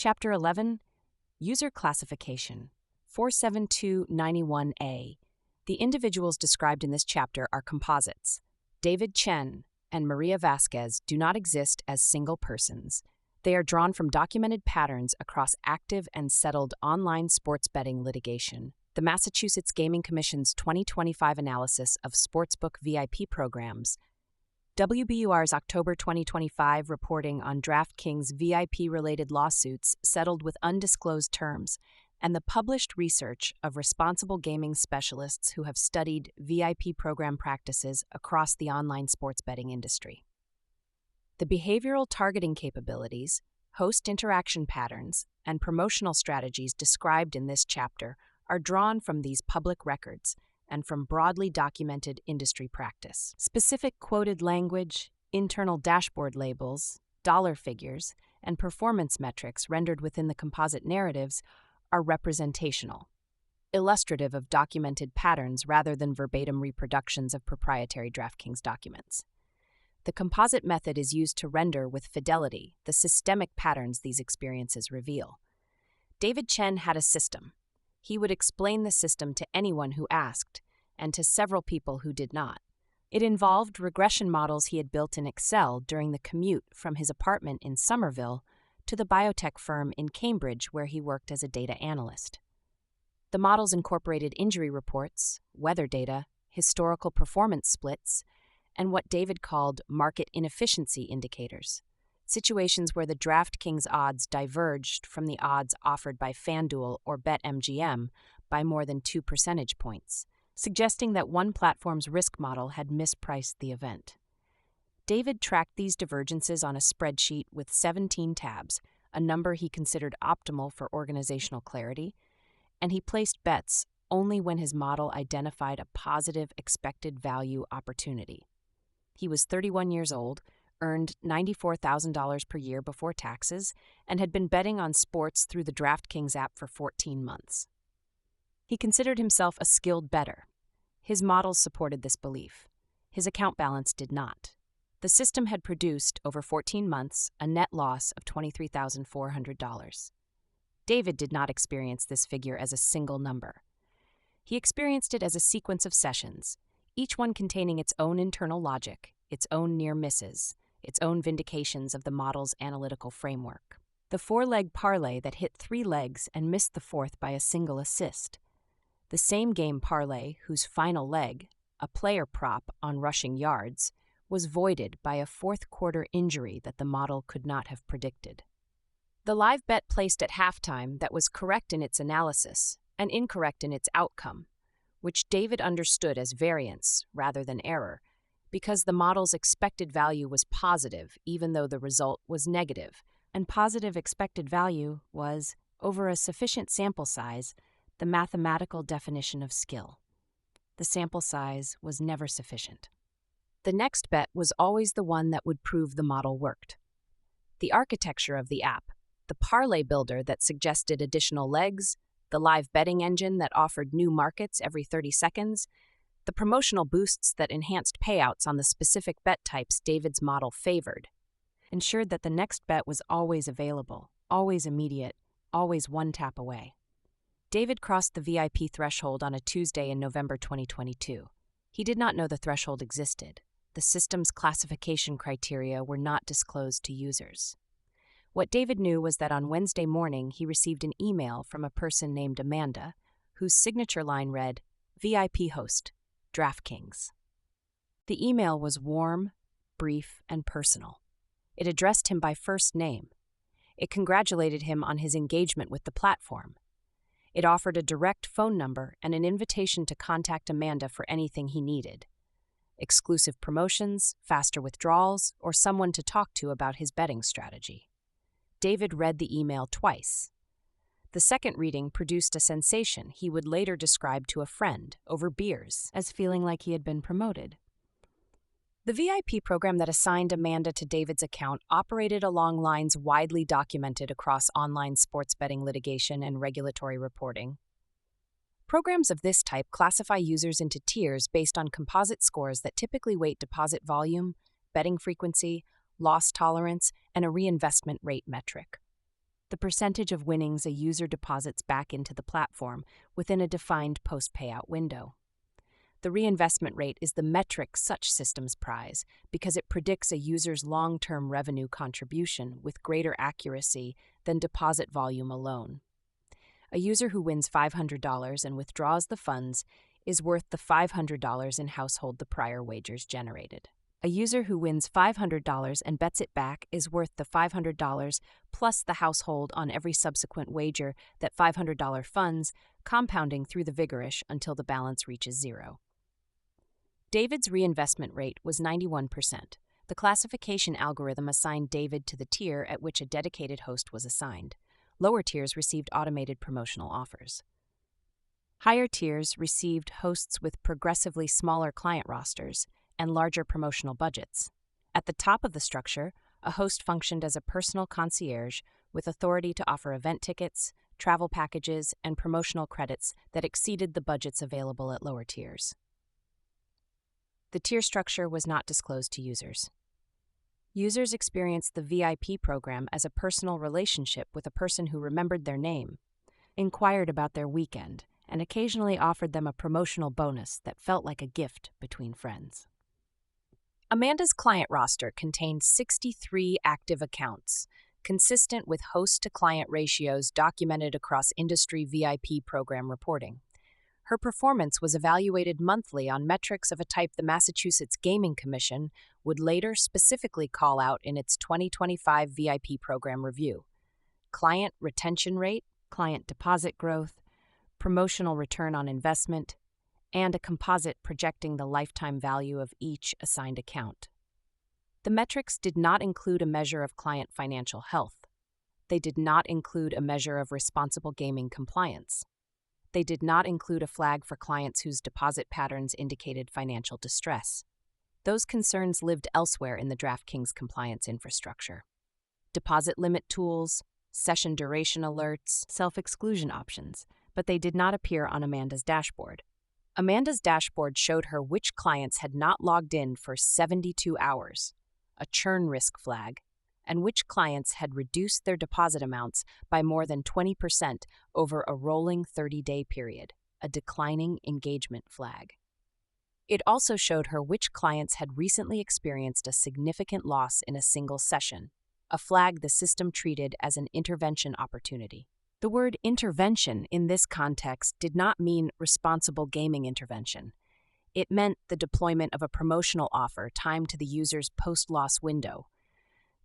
Chapter 11, User Classification, 47291A. The individuals described in this chapter are composites. David Chen and Maria Vasquez do not exist as single persons. They are drawn from documented patterns across active and settled online sports betting litigation. The Massachusetts Gaming Commission's 2025 analysis of sportsbook VIP programs, WBUR's October 2025 reporting on DraftKings VIP-related lawsuits settled with undisclosed terms, and the published research of responsible gaming specialists who have studied VIP program practices across the online sports betting industry. The behavioral targeting capabilities, host interaction patterns, and promotional strategies described in this chapter are drawn from these public records and from broadly documented industry practice. Specific quoted language, internal dashboard labels, dollar figures, and performance metrics rendered within the composite narratives are representational, illustrative of documented patterns rather than verbatim reproductions of proprietary DraftKings documents. The composite method is used to render with fidelity the systemic patterns these experiences reveal. David Chen had a system. He would explain the system to anyone who asked, and to several people who did not. It involved regression models he had built in Excel during the commute from his apartment in Somerville to the biotech firm in Cambridge where he worked as a data analyst. The models incorporated injury reports, weather data, historical performance splits, and what David called market inefficiency indicators, situations where the DraftKings odds diverged from the odds offered by FanDuel or BetMGM by more than 2 percentage points, suggesting that one platform's risk model had mispriced the event. David tracked these divergences on a spreadsheet with 17 tabs, a number he considered optimal for organizational clarity, and he placed bets only when his model identified a positive expected value opportunity. He was 31 years old, earned $94,000 per year before taxes, and had been betting on sports through the DraftKings app for 14 months. He considered himself a skilled bettor. His models supported this belief. His account balance did not. The system had produced, over 14 months, a net loss of $23,400. David did not experience this figure as a single number. He experienced it as a sequence of sessions, each one containing its own internal logic, its own near misses, its own vindications of the model's analytical framework. The 4-leg parlay that hit 3 legs and missed the 4th by a single assist. The same game parlay whose final leg, a player prop on rushing yards, was voided by a fourth-quarter injury that the model could not have predicted. The live bet placed at halftime that was correct in its analysis and incorrect in its outcome, which David understood as variance rather than error, because the model's expected value was positive even though the result was negative, and positive expected value was, over a sufficient sample size, the mathematical definition of skill. The sample size was never sufficient. The next bet was always the one that would prove the model worked. The architecture of the app, the parlay builder that suggested additional legs, the live betting engine that offered new markets every 30 seconds, the promotional boosts that enhanced payouts on the specific bet types David's model favored, ensured that the next bet was always available, always immediate, always one tap away. David crossed the VIP threshold on a Tuesday in November 2022. He did not know the threshold existed. The system's classification criteria were not disclosed to users. What David knew was that on Wednesday morning he received an email from a person named Amanda, whose signature line read, VIP host, DraftKings. The email was warm, brief, and personal. It addressed him by first name. It congratulated him on his engagement with the platform. It offered a direct phone number and an invitation to contact Amanda for anything he needed. Exclusive promotions, faster withdrawals, or someone to talk to about his betting strategy. David read the email twice. The second reading produced a sensation he would later describe to a friend over beers as feeling like he had been promoted. The VIP program that assigned Amanda to David's account operated along lines widely documented across online sports betting litigation and regulatory reporting. Programs of this type classify users into tiers based on composite scores that typically weight deposit volume, betting frequency, loss tolerance, and a reinvestment rate metric. the percentage of winnings a user deposits back into the platform within a defined post-payout window. The reinvestment rate is the metric such systems prize because it predicts a user's long-term revenue contribution with greater accuracy than deposit volume alone. A user who wins $500 and withdraws the funds is worth the $500 in household the prior wagers generated. A user who wins $500 and bets it back is worth the $500 plus the household on every subsequent wager that $500 funds, compounding through the vigorish until the balance reaches zero. David's reinvestment rate was 91%. The classification algorithm assigned David to the tier at which a dedicated host was assigned. Lower tiers received automated promotional offers. Higher tiers received hosts with progressively smaller client rosters and larger promotional budgets. At the top of the structure, a host functioned as a personal concierge with authority to offer event tickets, travel packages, and promotional credits that exceeded the budgets available at lower tiers. The tier structure was not disclosed to users. Users experienced the VIP program as a personal relationship with a person who remembered their name, inquired about their weekend, and occasionally offered them a promotional bonus that felt like a gift between friends. Amanda's client roster contained 63 active accounts, consistent with host-to-client ratios documented across industry VIP program reporting. Her performance was evaluated monthly on metrics of a type the Massachusetts Gaming Commission would later specifically call out in its 2025 VIP program review: client retention rate, client deposit growth, promotional return on investment, and a composite projecting the lifetime value of each assigned account. The metrics did not include a measure of client financial health. They did not include a measure of responsible gaming compliance. They did not include a flag for clients whose deposit patterns indicated financial distress. Those concerns lived elsewhere in the DraftKings compliance infrastructure. Deposit limit tools, session duration alerts, self-exclusion options, but they did not appear on Amanda's dashboard. Amanda's dashboard showed her which clients had not logged in for 72 hours, a churn risk flag, and which clients had reduced their deposit amounts by more than 20% over a rolling 30-day period, a declining engagement flag. It also showed her which clients had recently experienced a significant loss in a single session, a flag the system treated as an intervention opportunity. The word intervention in this context did not mean responsible gaming intervention. It meant the deployment of a promotional offer timed to the user's post-loss window,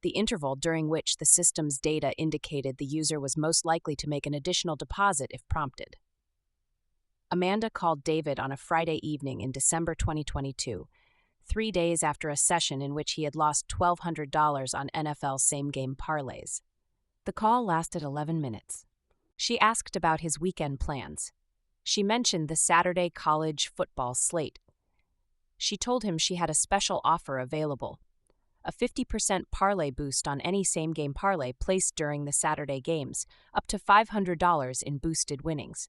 the interval during which the system's data indicated the user was most likely to make an additional deposit if prompted. Amanda called David on a Friday evening in December 2022, 3 days after a session in which he had lost $1,200 on NFL same-game parlays. The call lasted 11 minutes. She asked about his weekend plans. She mentioned the Saturday college football slate. She told him she had a special offer available: a 50% parlay boost on any same-game parlay placed during the Saturday games, up to $500 in boosted winnings.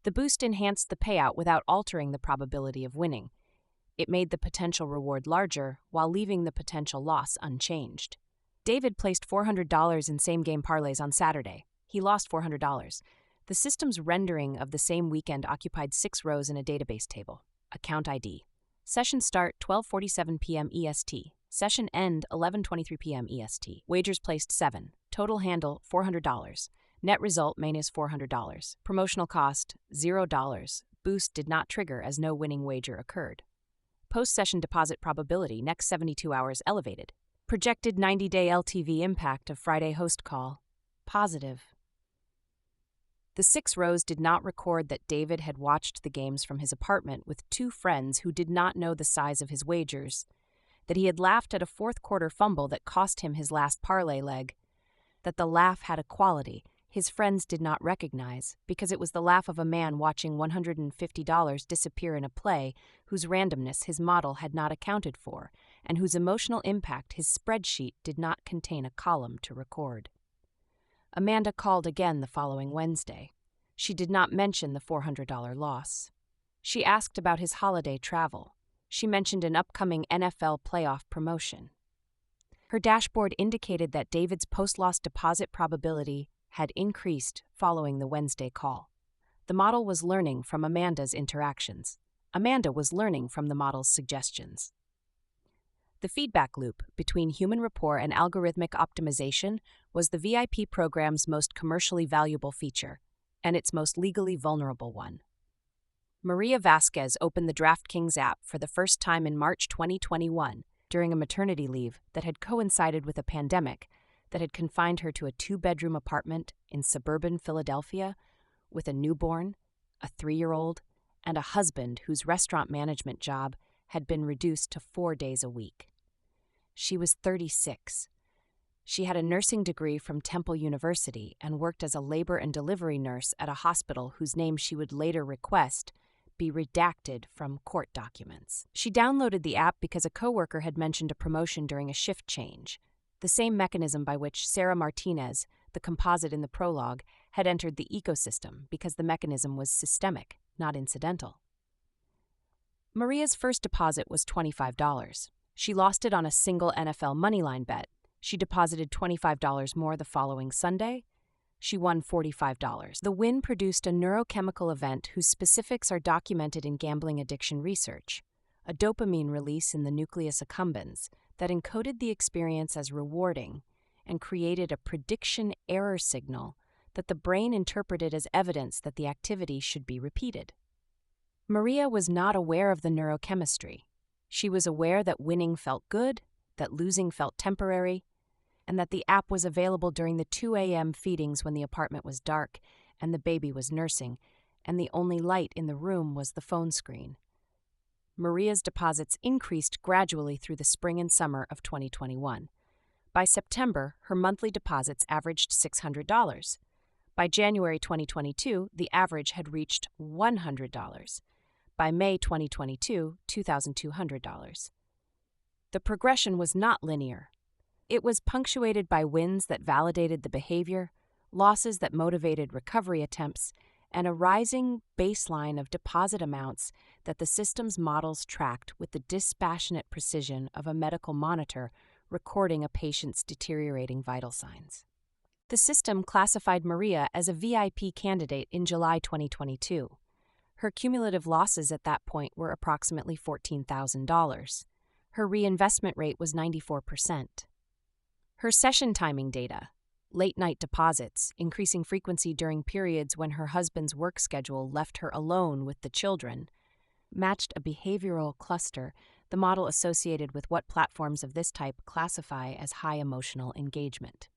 The boost enhanced the payout without altering the probability of winning. It made the potential reward larger while leaving the potential loss unchanged. David placed $400 in same-game parlays on Saturday. He lost $400. The system's rendering of the same weekend occupied 6 rows in a database table. Account ID. Session start 12:47 p.m. EST. Session end 11:23 p.m. EST. Wagers placed 7. Total handle $400. Net result minus $400. Promotional cost $0. Boost did not trigger as no winning wager occurred. Post-session deposit probability next 72 hours elevated. Projected 90-day LTV impact of Friday host call positive. The 6 rows did not record that David had watched the games from his apartment with 2 friends who did not know the size of his wagers, that he had laughed at a fourth-quarter fumble that cost him his last parlay leg, that the laugh had a quality his friends did not recognize because it was the laugh of a man watching $150 disappear in a play whose randomness his model had not accounted for and whose emotional impact his spreadsheet did not contain a column to record. Amanda called again the following Wednesday. She did not mention the $400 loss. She asked about his holiday travel. She mentioned an upcoming NFL playoff promotion. Her dashboard indicated that David's post-loss deposit probability had increased following the Wednesday call. The model was learning from Amanda's interactions. Amanda was learning from the model's suggestions. The feedback loop between human rapport and algorithmic optimization was the VIP program's most commercially valuable feature, and its most legally vulnerable one. Maria Vasquez opened the DraftKings app for the first time in March 2021 during a maternity leave that had coincided with a pandemic that had confined her to a 2-bedroom apartment in suburban Philadelphia with a newborn, a 3-year-old, and a husband whose restaurant management job had been reduced to 4 days a week. She was 36. She had a nursing degree from Temple University and worked as a labor and delivery nurse at a hospital whose name she would later request be redacted from court documents. She downloaded the app because a coworker had mentioned a promotion during a shift change, the same mechanism by which Sarah Martinez, the composite in the prologue, had entered the ecosystem because the mechanism was systemic, not incidental. Maria's first deposit was $25. She lost it on a single NFL moneyline bet. She deposited $25 more the following Sunday. She won $45. The win produced a neurochemical event whose specifics are documented in gambling addiction research, a dopamine release in the nucleus accumbens that encoded the experience as rewarding and created a prediction error signal that the brain interpreted as evidence that the activity should be repeated. Maria was not aware of the neurochemistry. She was aware that winning felt good, that losing felt temporary, and that the app was available during the 2 a.m. feedings when the apartment was dark and the baby was nursing, and the only light in the room was the phone screen. Maria's deposits increased gradually through the spring and summer of 2021. By September, her monthly deposits averaged $600. By January 2022, the average had reached $100. By May 2022, $2,200. The progression was not linear. It was punctuated by wins that validated the behavior, losses that motivated recovery attempts, and a rising baseline of deposit amounts that the system's models tracked with the dispassionate precision of a medical monitor recording a patient's deteriorating vital signs. The system classified Maria as a VIP candidate in July 2022. Her cumulative losses at that point were approximately $14,000. Her reinvestment rate was 94%. Her session timing data, late-night deposits, increasing frequency during periods when her husband's work schedule left her alone with the children, matched a behavioral cluster the model associated with what platforms of this type classify as high emotional engagement.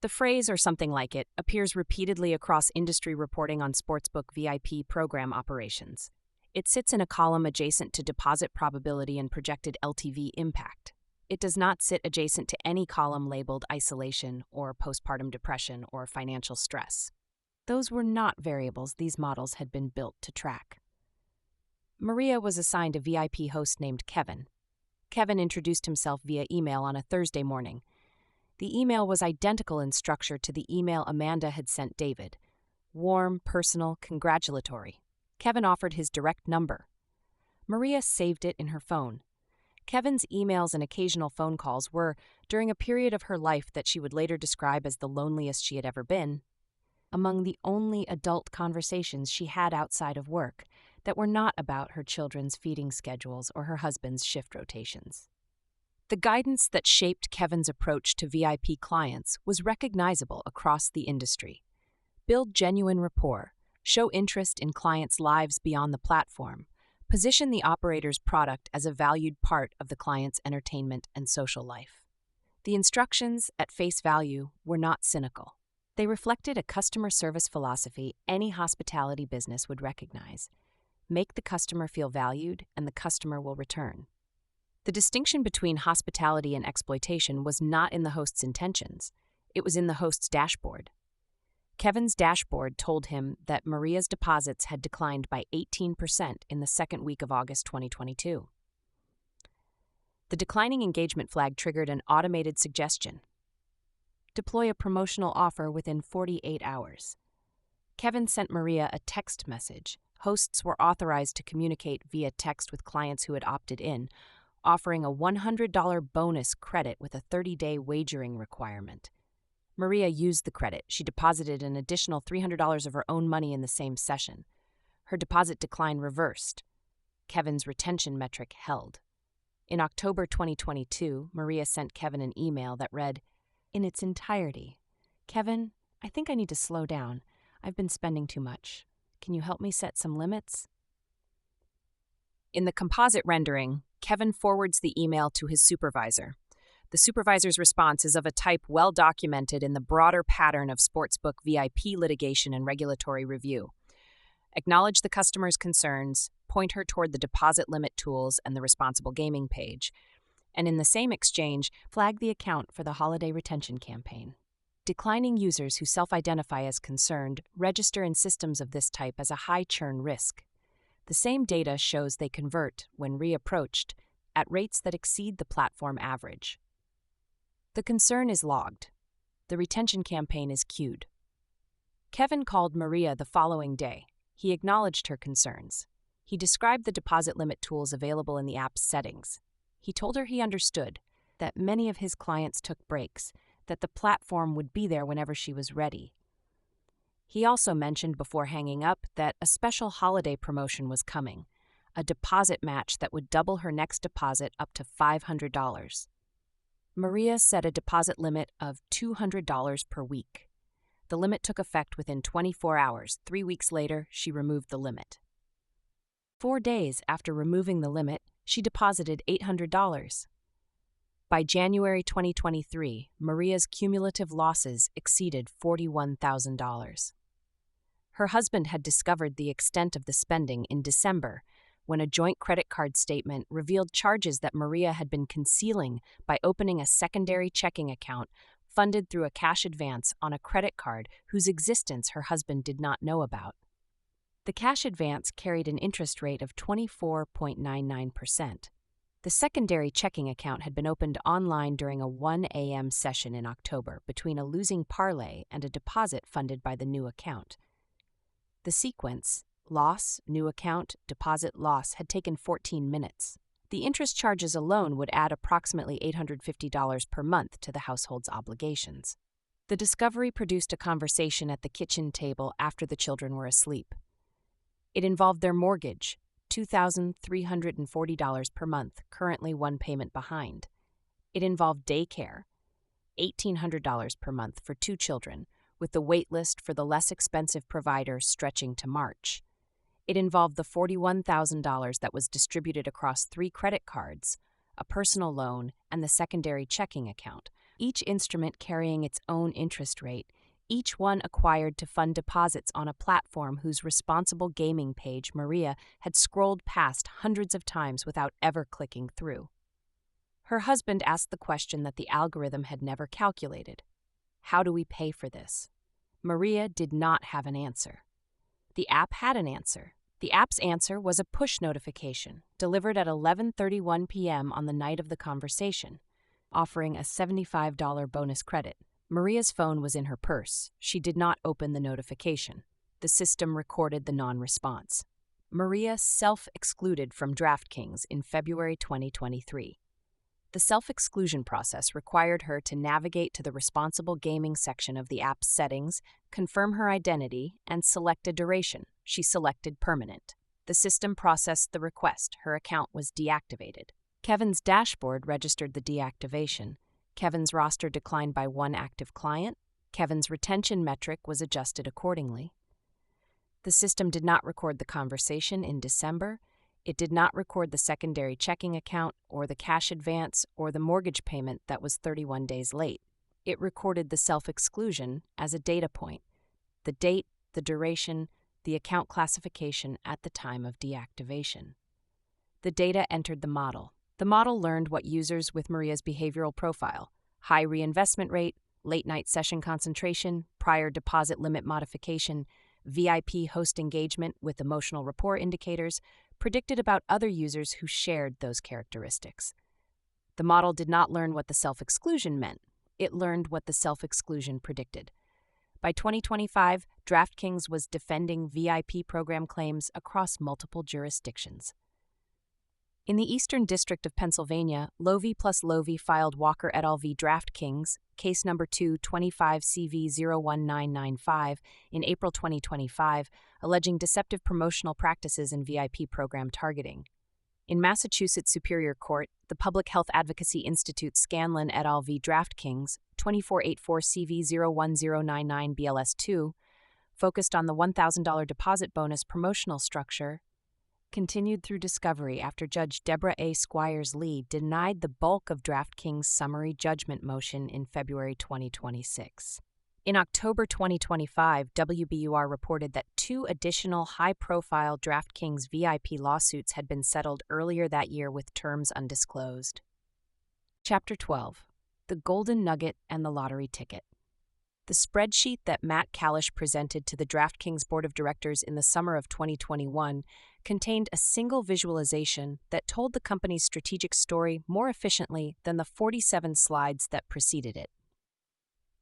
The phrase, or something like it, appears repeatedly across industry reporting on sportsbook VIP program operations. It sits in a column adjacent to deposit probability and projected LTV impact. It does not sit adjacent to any column labeled isolation or postpartum depression or financial stress. Those were not variables these models had been built to track. Maria was assigned a VIP host named Kevin. Kevin introduced himself via email on a Thursday morning. The email was identical in structure to the email Amanda had sent David. Warm, personal, congratulatory. Kevin offered his direct number. Maria saved it in her phone. Kevin's emails and occasional phone calls were, during a period of her life that she would later describe as the loneliest she had ever been, among the only adult conversations she had outside of work that were not about her children's feeding schedules or her husband's shift rotations. The guidance that shaped Kevin's approach to VIP clients was recognizable across the industry. Build genuine rapport, show interest in clients' lives beyond the platform, position the operator's product as a valued part of the client's entertainment and social life. The instructions, at face value, were not cynical. They reflected a customer service philosophy any hospitality business would recognize. Make the customer feel valued, and the customer will return. The distinction between hospitality and exploitation was not in the host's intentions. It was in the host's dashboard. Kevin's dashboard told him that Maria's deposits had declined by 18% in the second week of August 2022. The declining engagement flag triggered an automated suggestion. Deploy a promotional offer within 48 hours. Kevin sent Maria a text message. Hosts were authorized to communicate via text with clients who had opted in, offering a $100 bonus credit with a 30-day wagering requirement. Maria used the credit. She deposited an additional $300 of her own money in the same session. Her deposit decline reversed. Kevin's retention metric held. In October 2022, Maria sent Kevin an email that read, "In its entirety, Kevin, I think I need to slow down. I've been spending too much. Can you help me set some limits?" In the composite rendering, Kevin forwards the email to his supervisor. The supervisor's response is of a type well documented in the broader pattern of sportsbook VIP litigation and regulatory review. Acknowledge the customer's concerns, point her toward the deposit limit tools and the responsible gaming page, and in the same exchange, flag the account for the holiday retention campaign. Declining users who self-identify as concerned register in systems of this type as a high churn risk. The same data shows they convert, when reapproached, at rates that exceed the platform average. The concern is logged. The retention campaign is queued. Kevin called Maria the following day. He acknowledged her concerns. He described the deposit limit tools available in the app's settings. He told her he understood that many of his clients took breaks, that the platform would be there whenever she was ready. He also mentioned before hanging up that a special holiday promotion was coming, a deposit match that would double her next deposit up to $500. Maria set a deposit limit of $200 per week. The limit took effect within 24 hours. 3 weeks later, she removed the limit. 4 days after removing the limit, she deposited $800. By January 2023, Maria's cumulative losses exceeded $41,000. Her husband had discovered the extent of the spending in December, when a joint credit card statement revealed charges that Maria had been concealing by opening a secondary checking account funded through a cash advance on a credit card whose existence her husband did not know about. The cash advance carried an interest rate of 24.99%. The secondary checking account had been opened online during a 1 a.m. session in October between a losing parlay and a deposit funded by the new account. The sequence, loss, new account, deposit, loss, had taken 14 minutes. The interest charges alone would add approximately $850 per month to the household's obligations. The discovery produced a conversation at the kitchen table after the children were asleep. It involved their mortgage, $2,340 per month, currently one payment behind. It involved daycare, $1,800 per month for 2 children, with the wait list for the less expensive provider stretching to March. It involved the $41,000 that was distributed across 3 credit cards, a personal loan, and the secondary checking account, each instrument carrying its own interest rate, each one acquired to fund deposits on a platform whose responsible gaming page Maria had scrolled past hundreds of times without ever clicking through. Her husband asked the question that the algorithm had never calculated. How do we pay for this? Maria did not have an answer. The app had an answer. The app's answer was a push notification delivered at 11:31 p.m. on the night of the conversation, offering a $75 bonus credit. Maria's phone was in her purse. She did not open the notification. The system recorded the non-response. Maria self-excluded from DraftKings in February 2023. The self-exclusion process required her to navigate to the responsible gaming section of the app's settings, confirm her identity, and select a duration. She selected permanent. The system processed the request. Her account was deactivated. Kevin's dashboard registered the deactivation. Kevin's roster declined by 1 active client. Kevin's retention metric was adjusted accordingly. The system did not record the conversation in December. It did not record the secondary checking account or the cash advance or the mortgage payment that was 31 days late. It recorded the self-exclusion as a data point, the date, the duration, the account classification at the time of deactivation. The data entered the model. The model learned what users with Maria's behavioral profile, high reinvestment rate, late-night session concentration, prior deposit limit modification, VIP host engagement with emotional rapport indicators, predicted about other users who shared those characteristics. The model did not learn what the self-exclusion meant. It learned what the self-exclusion predicted. By 2025, DraftKings was defending VIP program claims across multiple jurisdictions. In the Eastern District of Pennsylvania, Loewy plus Loewy filed Walker et al. V. DraftKings, case number 225CV01995, in April 2025, alleging deceptive promotional practices and VIP program targeting. In Massachusetts Superior Court, the Public Health Advocacy Institute Scanlon et al. V. DraftKings, 2484CV01099 BLS2, focused on the $1,000 deposit bonus promotional structure, continued through discovery after Judge Deborah A. Squires Lee denied the bulk of DraftKings' summary judgment motion in February 2026. In October 2025, WBUR reported that 2 additional high-profile DraftKings VIP lawsuits had been settled earlier that year with terms undisclosed. Chapter 12: The Golden Nugget and the Lottery Ticket. The spreadsheet that Matt Kalish presented to the DraftKings Board of Directors in the summer of 2021 contained a single visualization that told the company's strategic story more efficiently than the 47 slides that preceded it.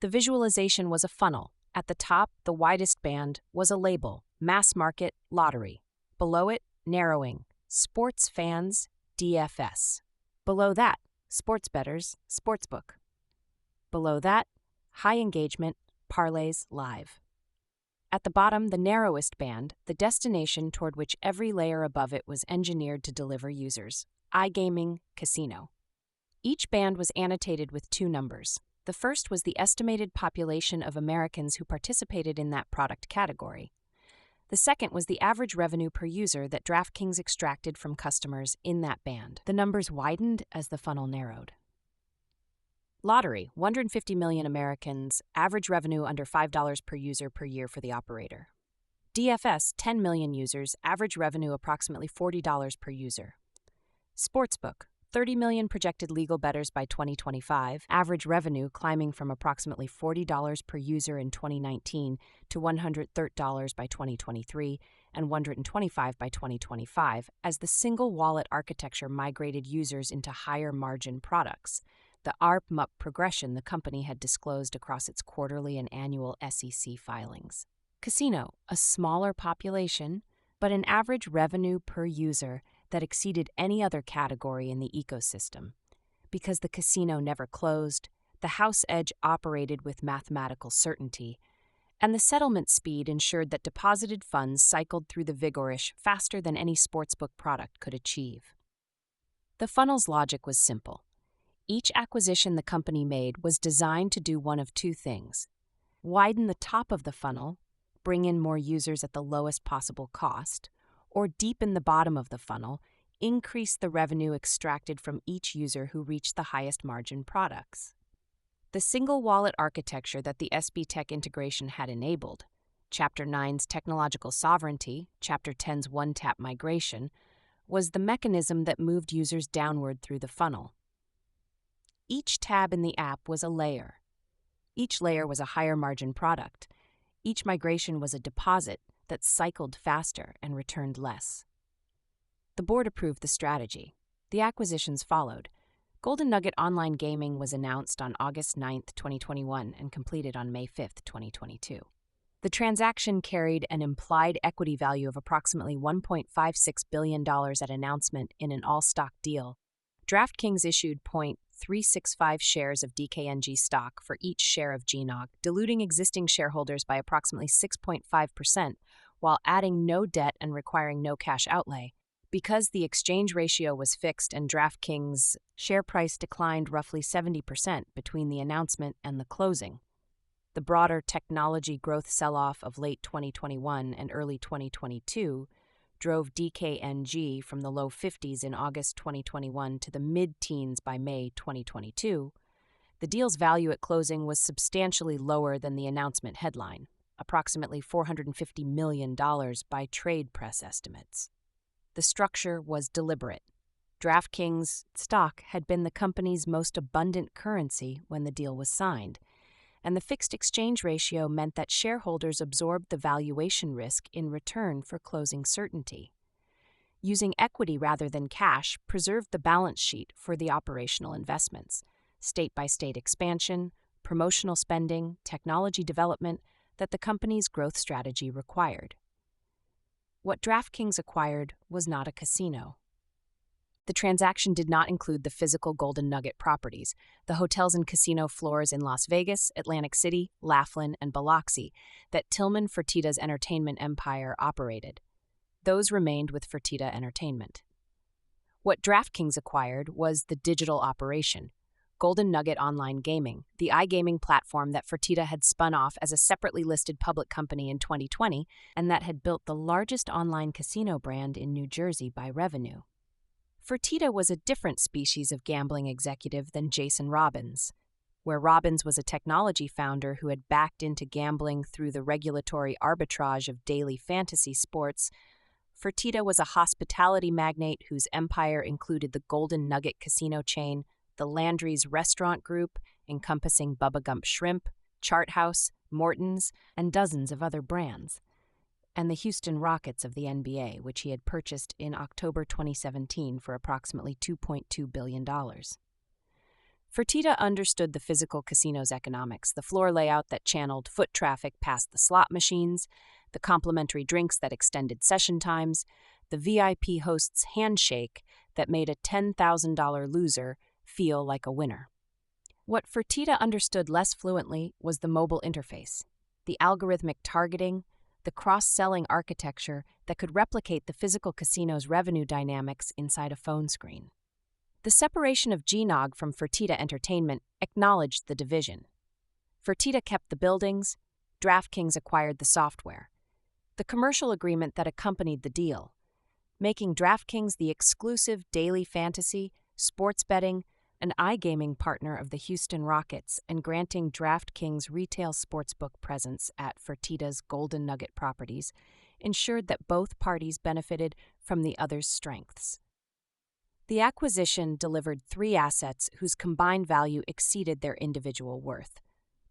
The visualization was a funnel. At the top, the widest band, was a label, Mass Market Lottery. Below it, narrowing, Sports Fans DFS. Below that, Sports Bettors Sportsbook. Below that, High Engagement Parlays Live. At the bottom, the narrowest band, the destination toward which every layer above it was engineered to deliver users, iGaming Casino. Each band was annotated with 2 numbers. The first was the estimated population of Americans who participated in that product category. The second was the average revenue per user that DraftKings extracted from customers in that band. The numbers widened as the funnel narrowed. Lottery, 150 million Americans, average revenue under $5 per user per year for the operator. DFS, 10 million users, average revenue approximately $40 per user. Sportsbook, 30 million projected legal bettors by 2025, average revenue climbing from approximately $40 per user in 2019 to $130 by 2023 and $125 by 2025 as the single wallet architecture migrated users into higher margin products, the ARPMUP progression the company had disclosed across its quarterly and annual SEC filings. Casino, a smaller population, but an average revenue per user that exceeded any other category in the ecosystem. Because the casino never closed, the house edge operated with mathematical certainty, and the settlement speed ensured that deposited funds cycled through the vigorish faster than any sportsbook product could achieve. The funnel's logic was simple. Each acquisition the company made was designed to do one of 2 things: widen the top of the funnel, bring in more users at the lowest possible cost, or deepen the bottom of the funnel, increase the revenue extracted from each user who reached the highest margin products. The single wallet architecture that the SB Tech integration had enabled, Chapter 9's technological sovereignty, Chapter 10's one-tap migration, was the mechanism that moved users downward through the funnel. Each tab in the app was a layer. Each layer was a higher margin product. Each migration was a deposit that cycled faster and returned less. The board approved the strategy. The acquisitions followed. Golden Nugget Online Gaming was announced on August 9, 2021 and completed on May 5, 2022. The transaction carried an implied equity value of approximately $1.56 billion at announcement in an all-stock deal. DraftKings issued 0.365 shares of DKNG stock for each share of GNOG, diluting existing shareholders by approximately 6.5%, while adding no debt and requiring no cash outlay. Because the exchange ratio was fixed and DraftKings' share price declined roughly 70% between the announcement and the closing. The broader technology growth sell-off of late 2021 and early 2022 drove DKNG from the low 50s in August 2021 to the mid-teens by May 2022, the deal's value at closing was substantially lower than the announcement headline, approximately $450 million by trade press estimates. The structure was deliberate. DraftKings stock had been the company's most abundant currency when the deal was signed, and the fixed exchange ratio meant that shareholders absorbed the valuation risk in return for closing certainty. Using equity rather than cash preserved the balance sheet for the operational investments, state-by-state expansion, promotional spending, technology development that the company's growth strategy required. What DraftKings acquired was not a casino. The transaction did not include the physical Golden Nugget properties, the hotels and casino floors in Las Vegas, Atlantic City, Laughlin, and Biloxi that Tillman Fertitta's entertainment empire operated. Those remained with Fertitta Entertainment. What DraftKings acquired was the digital operation, Golden Nugget Online Gaming, the iGaming platform that Fertitta had spun off as a separately listed public company in 2020 and that had built the largest online casino brand in New Jersey by revenue. Fertitta was a different species of gambling executive than Jason Robins. Where Robins was a technology founder who had backed into gambling through the regulatory arbitrage of daily fantasy sports, Fertitta was a hospitality magnate whose empire included the Golden Nugget casino chain, the Landry's Restaurant Group, encompassing Bubba Gump Shrimp, Chart House, Morton's, and dozens of other brands, and the Houston Rockets of the NBA, which he had purchased in October 2017 for approximately $2.2 billion. Fertitta understood the physical casino's economics, the floor layout that channeled foot traffic past the slot machines, the complimentary drinks that extended session times, the VIP host's handshake that made a $10,000 loser feel like a winner. What Fertitta understood less fluently was the mobile interface, the algorithmic targeting, the cross-selling architecture that could replicate the physical casino's revenue dynamics inside a phone screen. The separation of GNOG from Fertitta Entertainment acknowledged the division. Fertitta kept the buildings, DraftKings acquired the software. The commercial agreement that accompanied the deal, making DraftKings the exclusive daily fantasy, sports betting, and iGaming partner of the Houston Rockets and granting DraftKings retail sportsbook presence at Fertitta's Golden Nugget properties, ensured that both parties benefited from the other's strengths. The acquisition delivered three assets whose combined value exceeded their individual worth.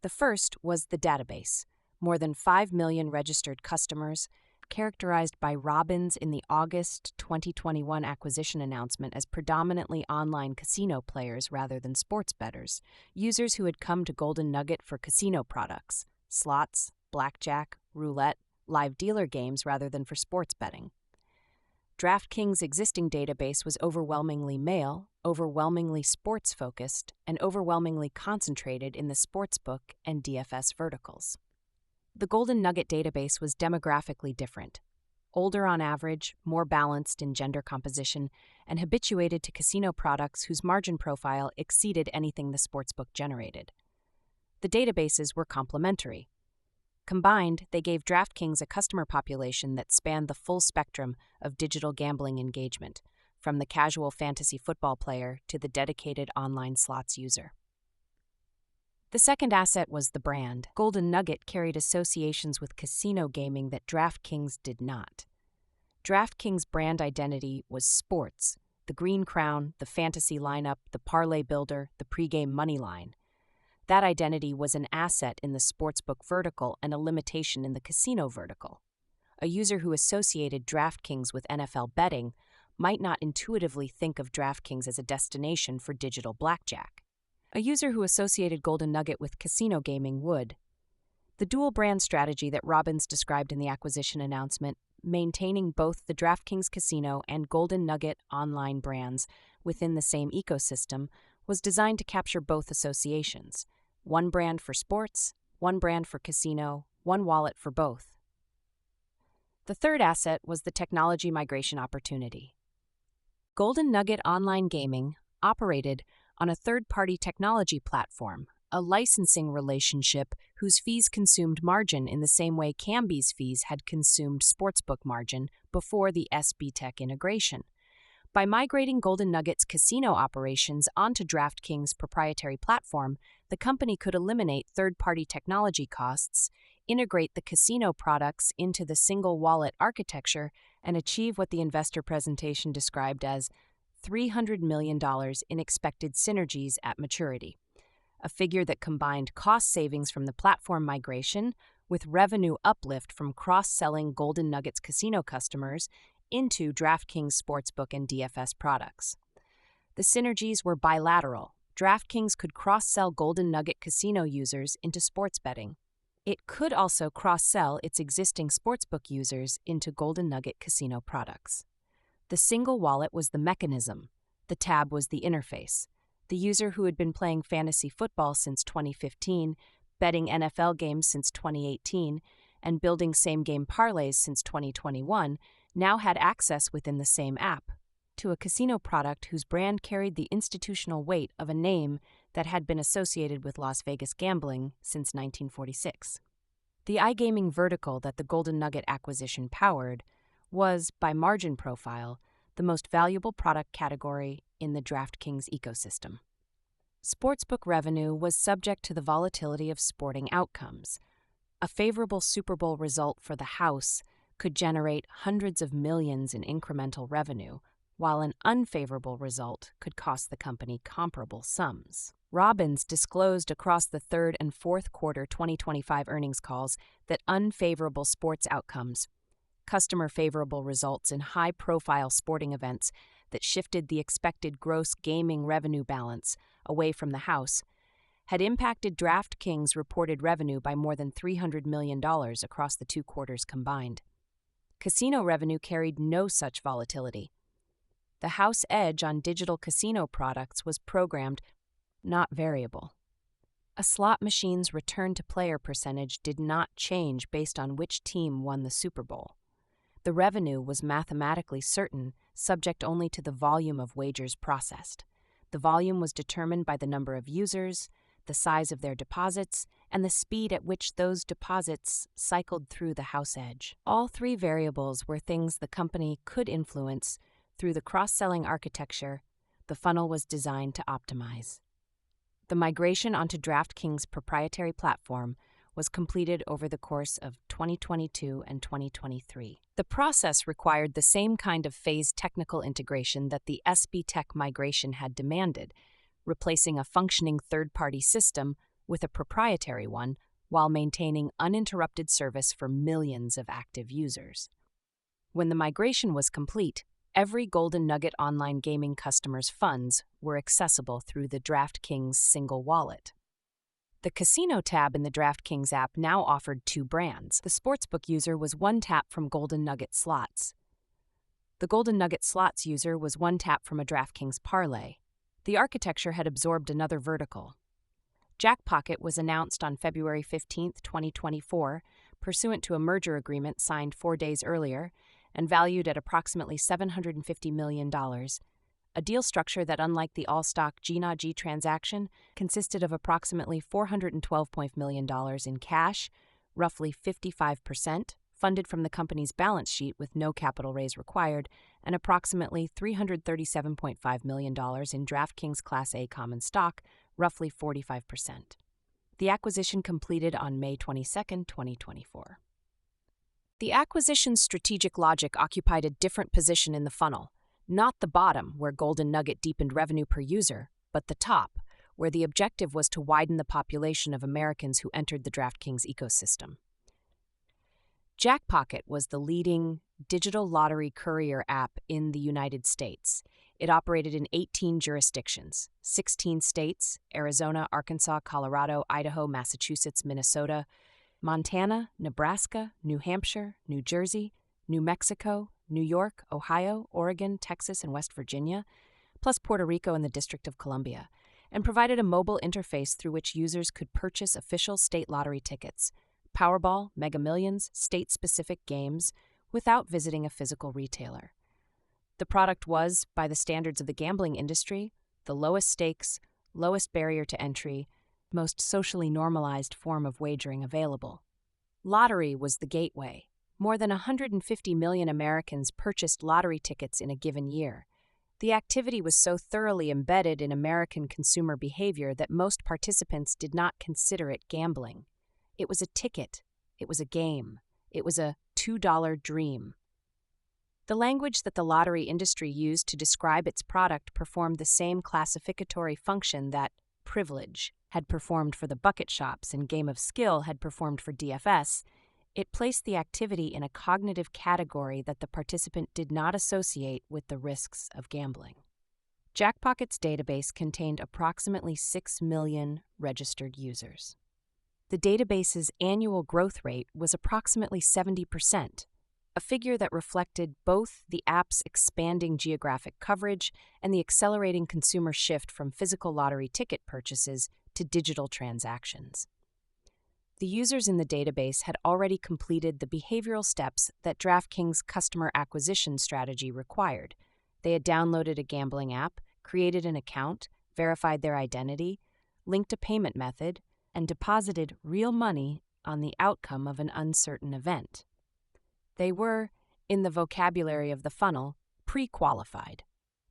The first was the database, more than 5 million registered customers, characterized by Robins in the August 2021 acquisition announcement as predominantly online casino players rather than sports bettors, users who had come to Golden Nugget for casino products, slots, blackjack, roulette, live dealer games rather than for sports betting. DraftKings' existing database was overwhelmingly male, overwhelmingly sports-focused, and overwhelmingly concentrated in the sportsbook and DFS verticals. The Golden Nugget database was demographically different, older on average, more balanced in gender composition, and habituated to casino products whose margin profile exceeded anything the sportsbook generated. The databases were complementary. Combined, they gave DraftKings a customer population that spanned the full spectrum of digital gambling engagement, from the casual fantasy football player to the dedicated online slots user. The second asset was the brand. Golden Nugget carried associations with casino gaming that DraftKings did not. DraftKings' brand identity was sports, the green crown, the fantasy lineup, the parlay builder, the pregame money line. That identity was an asset in the sportsbook vertical and a limitation in the casino vertical. A user who associated DraftKings with NFL betting might not intuitively think of DraftKings as a destination for digital blackjack. A user who associated Golden Nugget with casino gaming would. The dual brand strategy that Robins described in the acquisition announcement, maintaining both the DraftKings Casino and Golden Nugget online brands within the same ecosystem, was designed to capture both associations. One brand for sports, one brand for casino, one wallet for both. The third asset was the technology migration opportunity. Golden Nugget Online Gaming operated on a third-party technology platform, a licensing relationship whose fees consumed margin in the same way Kambi's fees had consumed sportsbook margin before the SBTech integration. By migrating Golden Nugget's casino operations onto DraftKings' proprietary platform, the company could eliminate third-party technology costs, integrate the casino products into the single wallet architecture, and achieve what the investor presentation described as $300 million in expected synergies at maturity, a figure that combined cost savings from the platform migration with revenue uplift from cross-selling Golden Nugget's casino customers into DraftKings Sportsbook and DFS products. The synergies were bilateral. DraftKings could cross-sell Golden Nugget casino users into sports betting. It could also cross-sell its existing sportsbook users into Golden Nugget casino products. The single wallet was the mechanism. The tab was the interface. The user who had been playing fantasy football since 2015, betting NFL games since 2018, and building same-game parlays since 2021 now had access within the same app to a casino product whose brand carried the institutional weight of a name that had been associated with Las Vegas gambling since 1946. The iGaming vertical that the Golden Nugget acquisition powered was, by margin profile, the most valuable product category in the DraftKings ecosystem. Sportsbook revenue was subject to the volatility of sporting outcomes. A favorable Super Bowl result for the house could generate hundreds of millions in incremental revenue, while an unfavorable result could cost the company comparable sums. Robbins disclosed across the third and fourth quarter 2025 earnings calls that unfavorable sports outcomes, customer-favorable results in high-profile sporting events that shifted the expected gross gaming revenue balance away from the house, had impacted DraftKings' reported revenue by more than $300 million across the 2 quarters combined. Casino revenue carried no such volatility. The house edge on digital casino products was programmed, not variable. A slot machine's return-to-player percentage did not change based on which team won the Super Bowl. The revenue was mathematically certain, subject only to the volume of wagers processed. The volume was determined by the number of users, the size of their deposits, and the speed at which those deposits cycled through the house edge. All 3 variables were things the company could influence through the cross-selling architecture the funnel was designed to optimize. The migration onto DraftKings' proprietary platform was completed over the course of 2022 and 2023. The process required the same kind of phased technical integration that the SB Tech migration had demanded, replacing a functioning third-party system with a proprietary one while maintaining uninterrupted service for millions of active users. When the migration was complete, every Golden Nugget online gaming customer's funds were accessible through the DraftKings single wallet. The Casino tab in the DraftKings app now offered 2 brands. The Sportsbook user was 1 tap from Golden Nugget Slots. The Golden Nugget Slots user was 1 tap from a DraftKings parlay. The architecture had absorbed another vertical. Jackpocket was announced on February 15, 2024, pursuant to a merger agreement signed 4 days earlier and valued at approximately $750 million, a deal structure that, unlike the all-stock G transaction, consisted of approximately $412 million in cash, roughly 55%, funded from the company's balance sheet with no capital raise required, and approximately $337.5 million in DraftKings Class A common stock, roughly 45%. The acquisition completed on May 22, 2024. The acquisition's strategic logic occupied a different position in the funnel, not the bottom, where Golden Nugget deepened revenue per user, but the top, where the objective was to widen the population of Americans who entered the DraftKings ecosystem. Jackpocket was the leading digital lottery courier app in the United States. It operated in 18 jurisdictions, 16 states: Arizona, Arkansas, Colorado, Idaho, Massachusetts, Minnesota, Montana, Nebraska, New Hampshire, New Jersey, New Mexico, New York, Ohio, Oregon, Texas, and West Virginia, plus Puerto Rico and the District of Columbia, and provided a mobile interface through which users could purchase official state lottery tickets, Powerball, Mega Millions, state-specific games, without visiting a physical retailer. The product was, by the standards of the gambling industry, the lowest stakes, lowest barrier to entry, most socially normalized form of wagering available. Lottery was the gateway. More than 150 million Americans purchased lottery tickets in a given year. The activity was so thoroughly embedded in American consumer behavior that most participants did not consider it gambling. It was a ticket. It was a game. It was a $2 dream. The language that the lottery industry used to describe its product performed the same classificatory function that privilege had performed for the bucket shops and Game of Skill had performed for DFS. It placed the activity in a cognitive category that the participant did not associate with the risks of gambling. Jackpocket's database contained approximately 6 million registered users. The database's annual growth rate was approximately 70%. a figure that reflected both the app's expanding geographic coverage and the accelerating consumer shift from physical lottery ticket purchases to digital transactions. The users in the database had already completed the behavioral steps that DraftKings' customer acquisition strategy required. They had downloaded a gambling app, created an account, verified their identity, linked a payment method, and deposited real money on the outcome of an uncertain event. They were, in the vocabulary of the funnel, pre-qualified.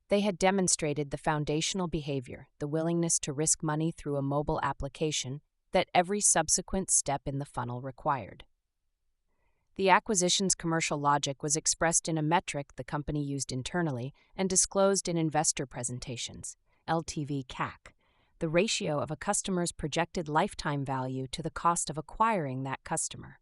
They had demonstrated the foundational behavior, the willingness to risk money through a mobile application, that every subsequent step in the funnel required. The acquisition's commercial logic was expressed in a metric the company used internally and disclosed in investor presentations, LTV/CAC, the ratio of a customer's projected lifetime value to the cost of acquiring that customer.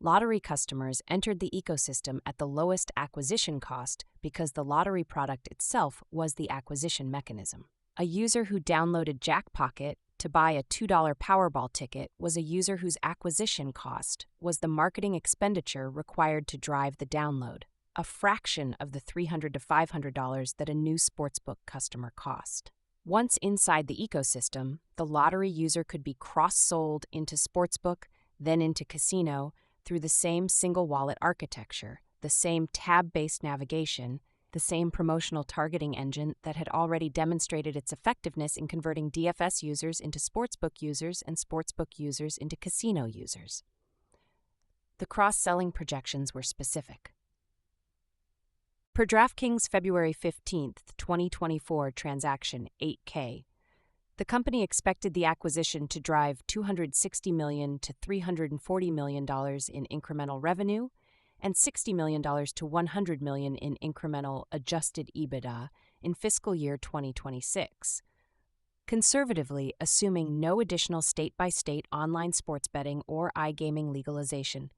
Lottery customers entered the ecosystem at the lowest acquisition cost because the lottery product itself was the acquisition mechanism. A user who downloaded Jackpocket to buy a $2 Powerball ticket was a user whose acquisition cost was the marketing expenditure required to drive the download, a fraction of the $300 to $500 that a new sportsbook customer cost. Once inside the ecosystem, the lottery user could be cross-sold into sportsbook, then into casino, through the same single wallet architecture, the same tab-based navigation, the same promotional targeting engine that had already demonstrated its effectiveness in converting DFS users into sportsbook users and sportsbook users into casino users. The cross-selling projections were specific. Per DraftKings February 15, 2024 transaction 8K, the company expected the acquisition to drive $260 million to $340 million in incremental revenue and $60 million to $100 million in incremental adjusted EBITDA in fiscal year 2026, conservatively assuming no additional state-by-state online sports betting or iGaming legalization.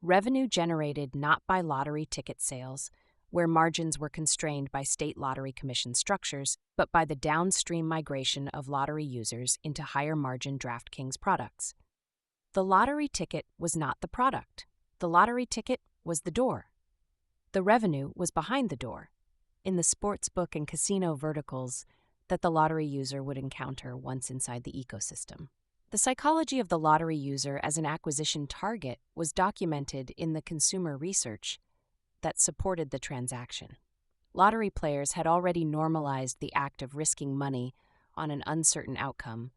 Revenue generated not by lottery ticket sales, where margins were constrained by state lottery commission structures, but by the downstream migration of lottery users into higher-margin DraftKings products. The lottery ticket was not the product. The lottery ticket was the door. The revenue was behind the door, in the sportsbook and casino verticals that the lottery user would encounter once inside the ecosystem. The psychology of the lottery user as an acquisition target was documented in the consumer research that supported the transaction. Lottery players had already normalized the act of risking money on an uncertain outcome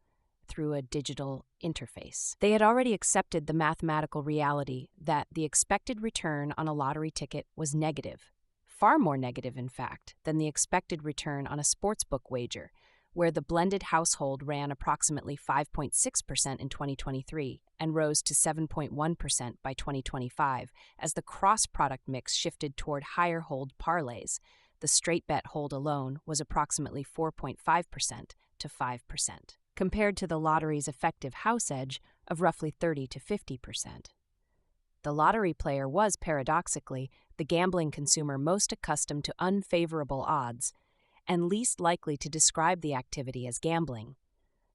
through a digital interface. They had already accepted the mathematical reality that the expected return on a lottery ticket was negative, far more negative, in fact, than the expected return on a sportsbook wager, where the blended household ran approximately 5.6% in 2023 and rose to 7.1% by 2025 as the cross-product mix shifted toward higher hold parlays. The straight bet hold alone was approximately 4.5% to 5%, compared to the lottery's effective house edge of roughly 30 to 50%. The lottery player was, paradoxically, the gambling consumer most accustomed to unfavorable odds and least likely to describe the activity as gambling.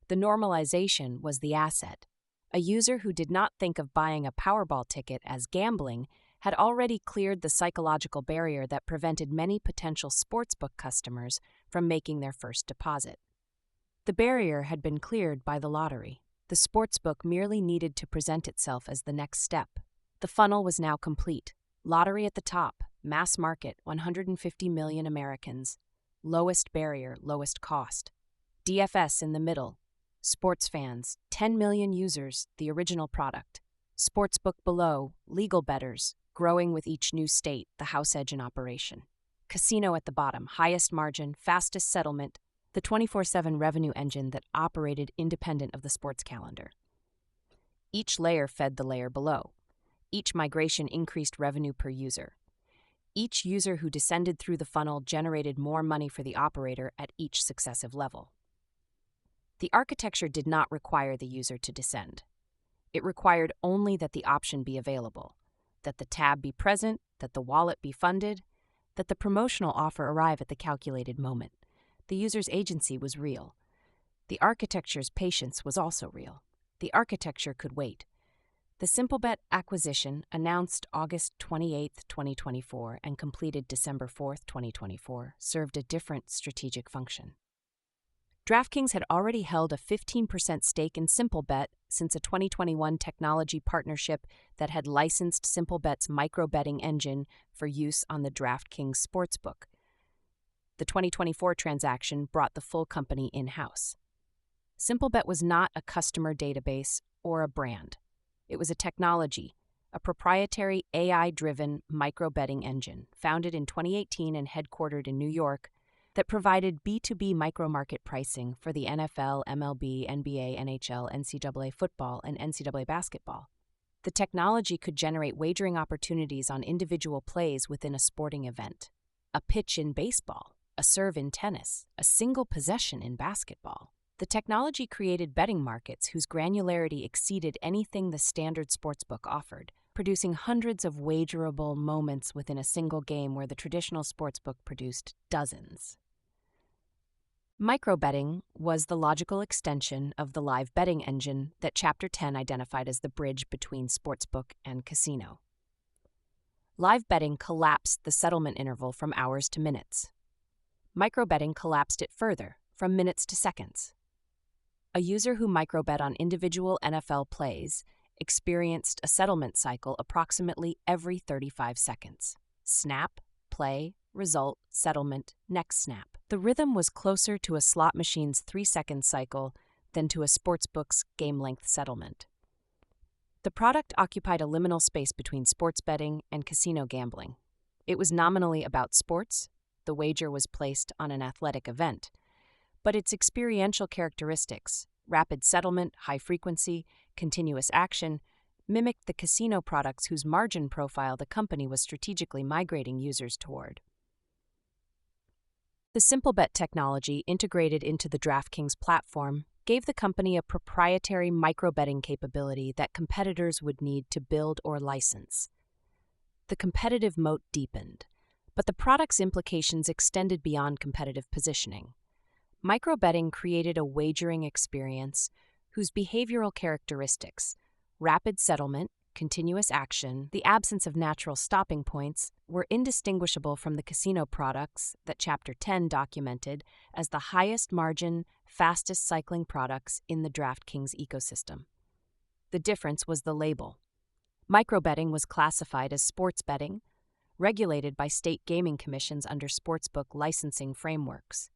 The normalization was the asset. A user who did not think of buying a Powerball ticket as gambling had already cleared the psychological barrier that prevented many potential sportsbook customers from making their first deposit. The barrier had been cleared by the lottery. The sportsbook merely needed to present itself as the next step. The funnel was now complete. Lottery at the top, mass market, 150 million Americans. Lowest barrier, lowest cost. DFS in the middle. Sports fans, 10 million users, the original product. Sportsbook below, legal bettors, growing with each new state, the house edge in operation. Casino at the bottom, highest margin, fastest settlement, the 24/7 revenue engine that operated independent of the sports calendar. Each layer fed the layer below. Each migration increased revenue per user. Each user who descended through the funnel generated more money for the operator at each successive level. The architecture did not require the user to descend. It required only that the option be available, that the tab be present, that the wallet be funded, that the promotional offer arrive at the calculated moment. The user's agency was real. The architecture's patience was also real. The architecture could wait. The Simplebet acquisition, announced August 28, 2024, and completed December 4, 2024, served a different strategic function. DraftKings had already held a 15% stake in Simplebet since a 2021 technology partnership that had licensed Simplebet's micro-betting engine for use on the DraftKings Sportsbook. The 2024 transaction brought the full company in-house. Simplebet was not a customer database or a brand. It was a technology, a proprietary AI-driven micro-betting engine founded in 2018 and headquartered in New York that provided B2B micro-market pricing for the NFL, MLB, NBA, NHL, NCAA football, and NCAA basketball. The technology could generate wagering opportunities on individual plays within a sporting event, a pitch in baseball, a serve in tennis, a single possession in basketball. The technology created betting markets whose granularity exceeded anything the standard sportsbook offered, producing hundreds of wagerable moments within a single game where the traditional sportsbook produced dozens. Microbetting was the logical extension of the live betting engine that Chapter 10 identified as the bridge between sportsbook and casino. Live betting collapsed the settlement interval from hours to minutes. Microbetting collapsed it further, from minutes to seconds. A user who microbet on individual NFL plays experienced a settlement cycle approximately every 35 seconds. Snap, play, result, settlement, next snap. The rhythm was closer to a slot machine's 3-second cycle than to a sportsbook's game-length settlement. The product occupied a liminal space between sports betting and casino gambling. It was nominally about sports. The wager was placed on an athletic event. But its experiential characteristics, rapid settlement, high frequency, continuous action, mimicked the casino products whose margin profile the company was strategically migrating users toward. The Simplebet technology integrated into the DraftKings platform gave the company a proprietary micro-betting capability that competitors would need to build or license. The competitive moat deepened, but the product's implications extended beyond competitive positioning. Microbetting created a wagering experience whose behavioral characteristics, rapid settlement, continuous action, the absence of natural stopping points, were indistinguishable from the casino products that Chapter 10 documented as the highest margin, fastest cycling products in the DraftKings ecosystem. The difference was the label. Microbetting was classified as sports betting, regulated by state gaming commissions under sportsbook licensing frameworks.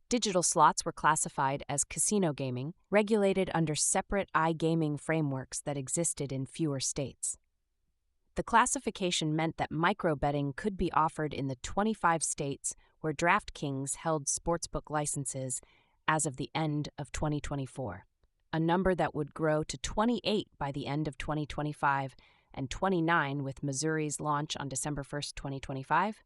Digital slots were classified as casino gaming, regulated under separate iGaming frameworks that existed in fewer states. The classification meant that microbetting could be offered in the 25 states where DraftKings held sportsbook licenses as of the end of 2024, a number that would grow to 28 by the end of 2025 and 29 with Missouri's launch on December 1, 2025.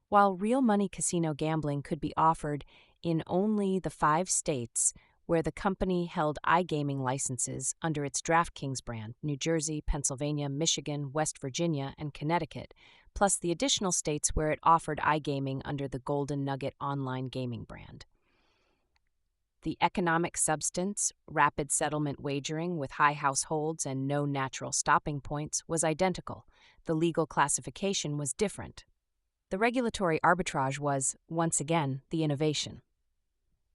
While real money casino gambling could be offered in only the 5 states where the company held iGaming licenses under its DraftKings brand, New Jersey, Pennsylvania, Michigan, West Virginia, and Connecticut, plus the additional states where it offered iGaming under the Golden Nugget online gaming brand. The economic substance, rapid settlement wagering with high households and no natural stopping points, was identical. The legal classification was different. The regulatory arbitrage was, once again, the innovation.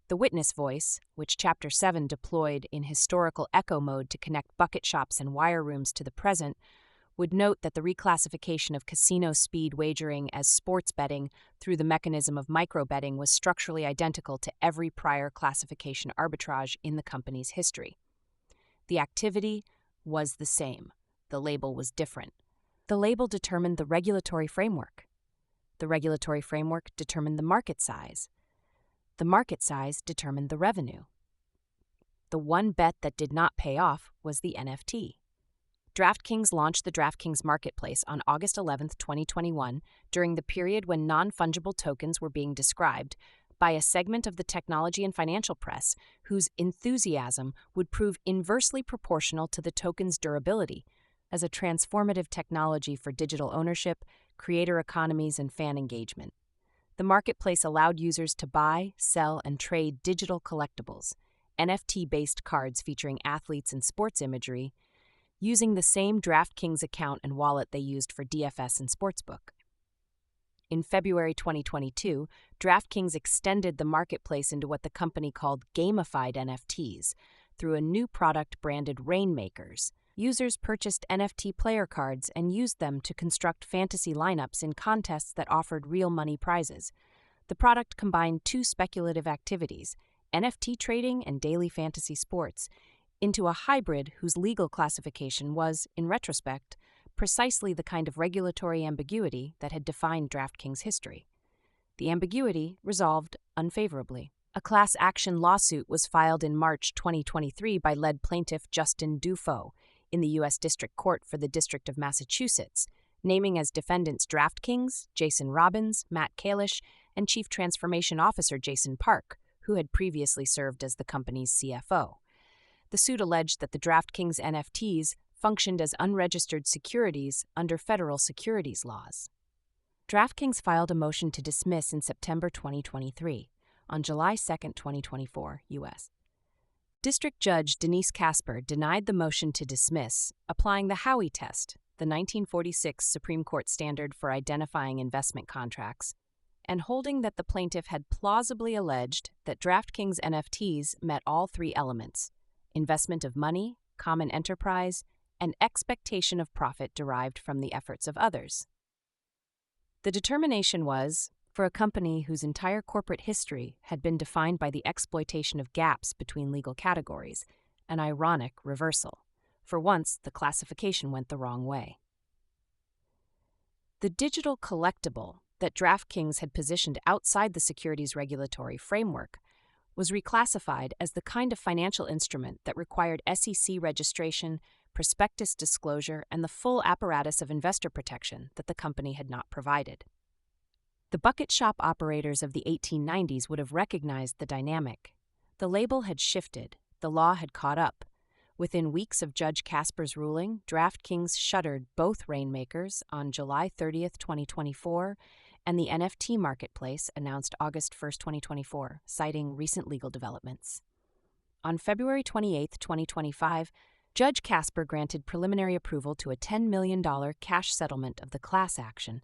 The witness voice, which Chapter 7 deployed in historical echo mode to connect bucket shops and wire rooms to the present, would note that the reclassification of casino speed wagering as sports betting through the mechanism of microbetting was structurally identical to every prior classification arbitrage in the company's history. The activity was the same. The label was different. The label determined the regulatory framework. The regulatory framework determined the market size. The market size determined the revenue. The one bet that did not pay off was the NFT. DraftKings launched the DraftKings Marketplace on August 11, 2021, during the period when non-fungible tokens were being described by a segment of the technology and financial press whose enthusiasm would prove inversely proportional to the token's durability as a transformative technology for digital ownership, creator economies, and fan engagement. The marketplace allowed users to buy, sell, and trade digital collectibles, NFT-based cards featuring athletes and sports imagery, using the same DraftKings account and wallet they used for DFS and Sportsbook. In February 2022, DraftKings extended the marketplace into what the company called gamified NFTs through a new product branded Rainmakers. Users purchased NFT player cards and used them to construct fantasy lineups in contests that offered real money prizes. The product combined two speculative activities, NFT trading and daily fantasy sports, into a hybrid whose legal classification was, in retrospect, precisely the kind of regulatory ambiguity that had defined DraftKings' history. The ambiguity resolved unfavorably. A class action lawsuit was filed in March 2023 by lead plaintiff Justin Dufo in the U.S. District Court for the District of Massachusetts, naming as defendants DraftKings, Jason Robbins, Matt Kalish, and Chief Transformation Officer Jason Park, who had previously served as the company's CFO. The suit alleged that the DraftKings NFTs functioned as unregistered securities under federal securities laws. DraftKings filed a motion to dismiss in September 2023. On July 2, 2024, U.S. District Judge Denise Casper denied the motion to dismiss, applying the Howey test, the 1946 Supreme Court standard for identifying investment contracts, and holding that the plaintiff had plausibly alleged that DraftKings NFTs met all three elements: investment of money, common enterprise, and expectation of profit derived from the efforts of others. The determination was, for a company whose entire corporate history had been defined by the exploitation of gaps between legal categories, an ironic reversal. For once, the classification went the wrong way. The digital collectible that DraftKings had positioned outside the securities regulatory framework was reclassified as the kind of financial instrument that required SEC registration, prospectus disclosure, and the full apparatus of investor protection that the company had not provided. The bucket shop operators of the 1890s would have recognized the dynamic. The label had shifted, the law had caught up. Within weeks of Judge Casper's ruling, DraftKings shuttered both Rainmakers on July 30, 2024, and the NFT marketplace announced August 1, 2024, citing recent legal developments. On February 28, 2025, Judge Casper granted preliminary approval to a $10 million cash settlement of the class action,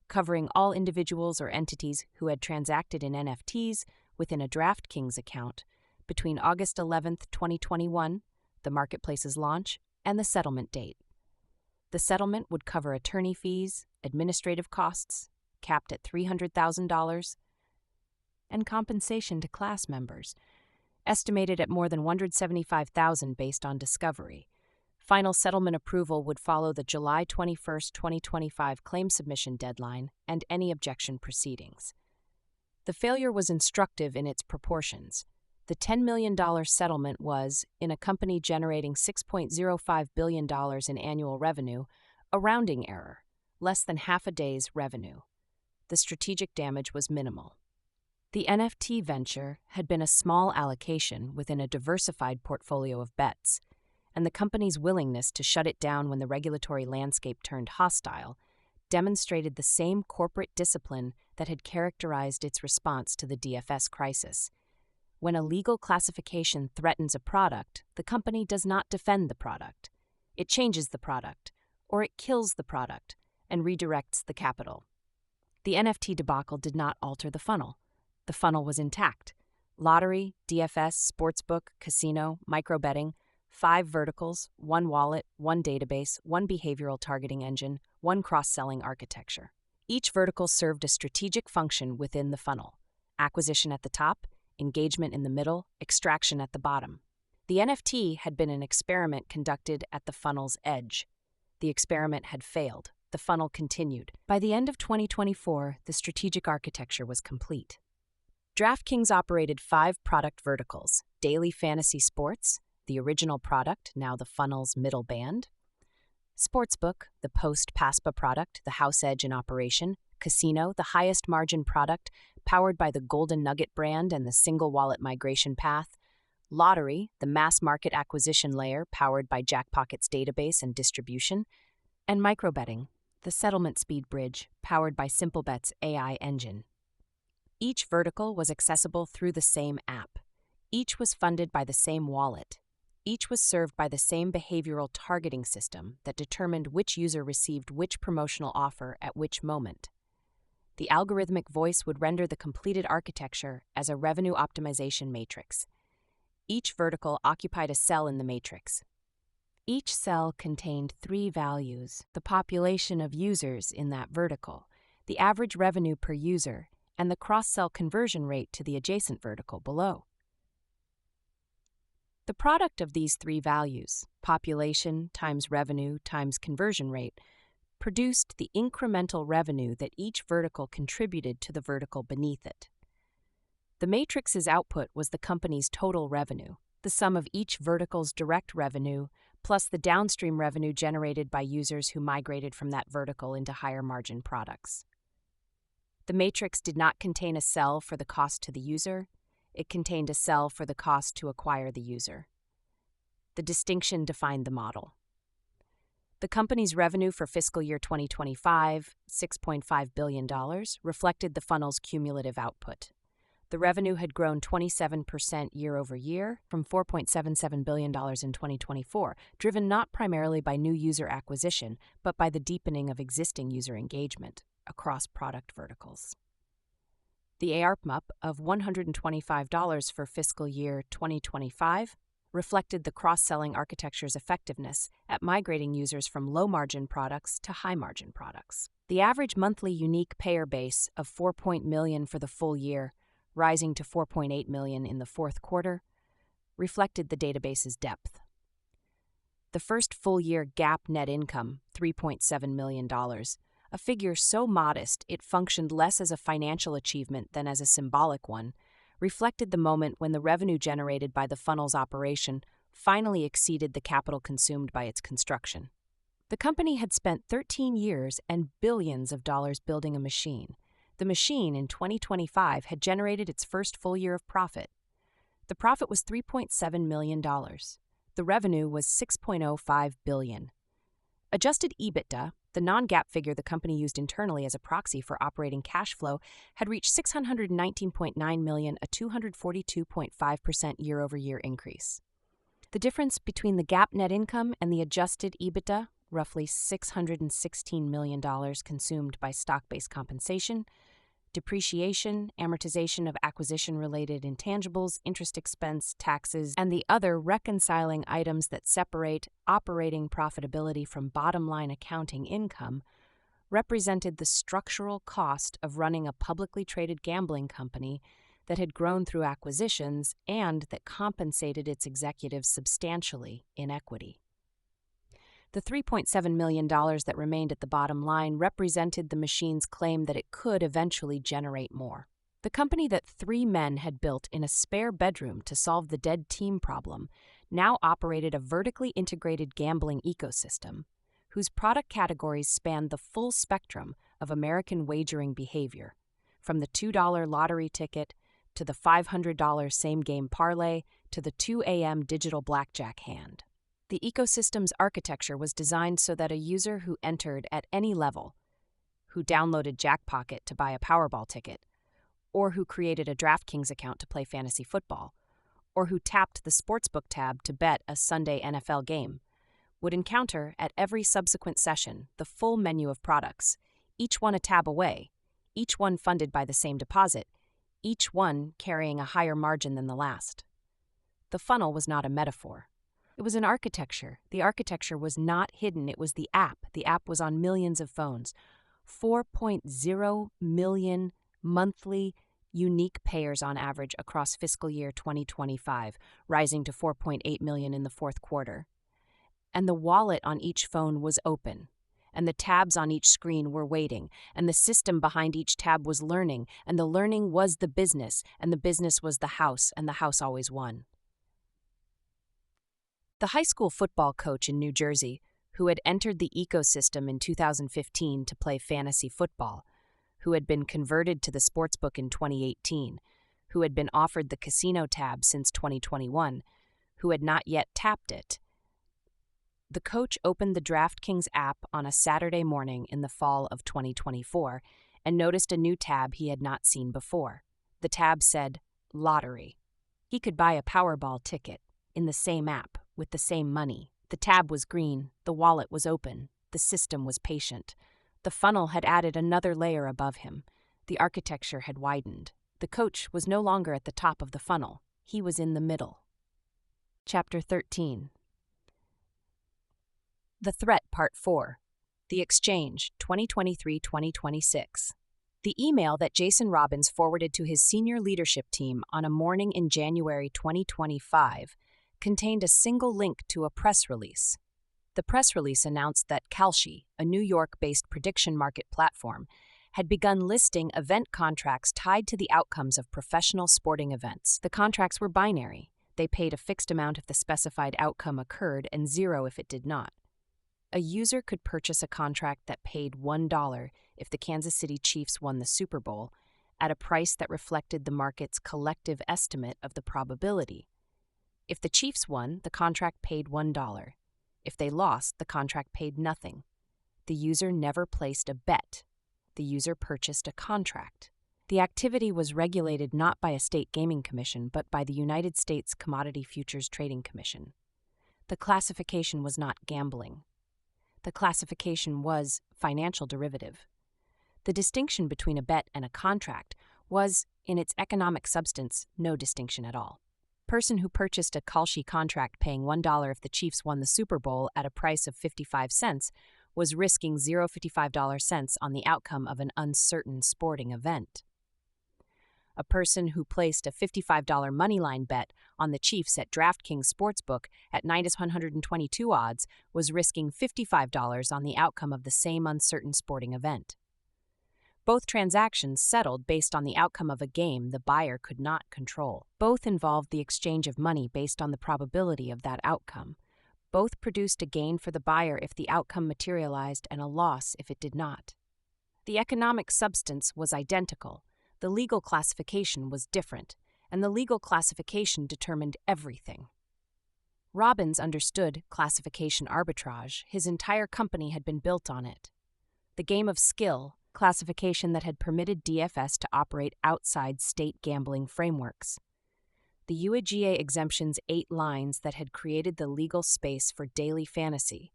covering all individuals or entities who had transacted in NFTs within a DraftKings account between August 11, 2021, the marketplace's launch, and the settlement date. The settlement would cover attorney fees, administrative costs, capped at $300,000, and compensation to class members, estimated at more than $175,000 based on discovery. Final settlement approval would follow the July 21, 2025 claim submission deadline and any objection proceedings. The failure was instructive in its proportions. The $10 million settlement was, in a company generating $6.05 billion in annual revenue, a rounding error, less than half a day's revenue. The strategic damage was minimal. The NFT venture had been a small allocation within a diversified portfolio of bets, and the company's willingness to shut it down when the regulatory landscape turned hostile demonstrated the same corporate discipline that had characterized its response to the DFS crisis. When a legal classification threatens a product, the company does not defend the product. It changes the product, or it kills the product, and redirects the capital. The NFT debacle did not alter the funnel. The funnel was intact. Lottery, DFS, sportsbook, casino, microbetting, 5 verticals, 1 wallet, 1 database, 1 behavioral targeting engine, 1 cross-selling architecture. Each vertical served a strategic function within the funnel: acquisition at the top, engagement in the middle, extraction at the bottom. The NFT had been an experiment conducted at the funnel's edge. The experiment had failed. The funnel continued. By the end of 2024, the strategic architecture was complete. DraftKings operated 5 product verticals: daily fantasy sports, the original product, now the funnel's middle band; Sportsbook, the post-PASPA product, the house edge in operation; Casino, the highest margin product, powered by the Golden Nugget brand and the single wallet migration path; Lottery, the mass market acquisition layer, powered by Jackpocket's database and distribution; and Microbetting, the settlement speed bridge, powered by Simplebet's AI engine. Each vertical was accessible through the same app. Each was funded by the same wallet. Each was served by the same behavioral targeting system that determined which user received which promotional offer at which moment. The algorithmic voice would render the completed architecture as a revenue optimization matrix. Each vertical occupied a cell in the matrix. Each cell contained 3 values: the population of users in that vertical, the average revenue per user, and the cross-cell conversion rate to the adjacent vertical below. The product of these 3 values, population times revenue times conversion rate, produced the incremental revenue that each vertical contributed to the vertical beneath it. The matrix's output was the company's total revenue, the sum of each vertical's direct revenue, plus the downstream revenue generated by users who migrated from that vertical into higher margin products. The matrix did not contain a cell for the cost to the user. It contained a cell for the cost to acquire the user. The distinction defined the model. The company's revenue for fiscal year 2025, $6.5 billion, reflected the funnel's cumulative output. The revenue had grown 27% year over year from $4.77 billion in 2024, driven not primarily by new user acquisition, but by the deepening of existing user engagement across product verticals. The ARPMUP of $125 for fiscal year 2025 reflected the cross-selling architecture's effectiveness at migrating users from low-margin products to high-margin products. The average monthly unique payer base of 4 million for the full year, rising to 4.8 million in the fourth quarter, reflected the database's depth. The first full-year GAAP net income, $3.7 million, a figure so modest it functioned less as a financial achievement than as a symbolic one, reflected the moment when the revenue generated by the funnel's operation finally exceeded the capital consumed by its construction. The company had spent 13 years and billions of dollars building a machine. The machine in 2025 had generated its first full year of profit. The profit was $3.7 million. The revenue was $6.05 billion. Adjusted EBITDA, the non-GAAP figure the company used internally as a proxy for operating cash flow, had reached $619.9 million, a 242.5% year-over-year increase. The difference between the GAAP net income and the adjusted EBITDA, roughly $616 million consumed by stock-based compensation, depreciation, amortization of acquisition-related intangibles, interest expense, taxes, and the other reconciling items that separate operating profitability from bottom-line accounting income, represented the structural cost of running a publicly traded gambling company that had grown through acquisitions and that compensated its executives substantially in equity. The $3.7 million that remained at the bottom line represented the machine's claim that it could eventually generate more. The company that 3 men had built in a spare bedroom to solve the dead team problem now operated a vertically integrated gambling ecosystem, whose product categories spanned the full spectrum of American wagering behavior, from the $2 lottery ticket to the $500 same-game parlay to the 2 a.m. digital blackjack hand. The ecosystem's architecture was designed so that a user who entered at any level, who downloaded Jackpocket to buy a Powerball ticket, or who created a DraftKings account to play fantasy football, or who tapped the Sportsbook tab to bet a Sunday NFL game, would encounter at every subsequent session the full menu of products, each one a tab away, each one funded by the same deposit, each one carrying a higher margin than the last. The funnel was not a metaphor. It was an architecture. The architecture was not hidden. It was the app. The app was on millions of phones. 4.0 million monthly unique payers on average across fiscal year 2025, rising to 4.8 million in the fourth quarter. And the wallet on each phone was open, and the tabs on each screen were waiting, and the system behind each tab was learning, and the learning was the business, and the business was the house, and the house always won. The high school football coach in New Jersey, who had entered the ecosystem in 2015 to play fantasy football, who had been converted to the sportsbook in 2018, who had been offered the casino tab since 2021, who had not yet tapped it. The coach opened the DraftKings app on a Saturday morning in the fall of 2024 and noticed a new tab he had not seen before. The tab said, Lottery. He could buy a Powerball ticket in the same app with the same money. The tab was green, the wallet was open, the system was patient. The funnel had added another layer above him. The architecture had widened. The coach was no longer at the top of the funnel. He was in the middle. Chapter 13. The Threat, Part 4. The Exchange, 2023-2026. The email that Jason Robins forwarded to his senior leadership team on a morning in January 2025 contained a single link to a press release. The press release announced that Kalshi, a New York-based prediction market platform, had begun listing event contracts tied to the outcomes of professional sporting events. The contracts were binary. They paid a fixed amount if the specified outcome occurred and zero if it did not. A user could purchase a contract that paid $1 if the Kansas City Chiefs won the Super Bowl at a price that reflected the market's collective estimate of the probability. If the Chiefs won, the contract paid $1. If they lost, the contract paid nothing. The user never placed a bet. The user purchased a contract. The activity was regulated not by a state gaming commission, but by the United States Commodity Futures Trading Commission. The classification was not gambling. The classification was financial derivative. The distinction between a bet and a contract was, in its economic substance, no distinction at all. Person who purchased a Kalshi contract paying $1 if the Chiefs won the Super Bowl at a price of 55 cents was risking $0.55 on the outcome of an uncertain sporting event. A person who placed a $55 moneyline bet on the Chiefs at DraftKings Sportsbook at -122 odds was risking $55 on the outcome of the same uncertain sporting event. Both transactions settled based on the outcome of a game the buyer could not control. Both involved the exchange of money based on the probability of that outcome. Both produced a gain for the buyer if the outcome materialized and a loss if it did not. The economic substance was identical. The legal classification was different, and the legal classification determined everything. Robins understood classification arbitrage. His entire company had been built on it. The game of skill, classification that had permitted DFS to operate outside state gambling frameworks. The UAGA exemption's 8 lines that had created the legal space for daily fantasy.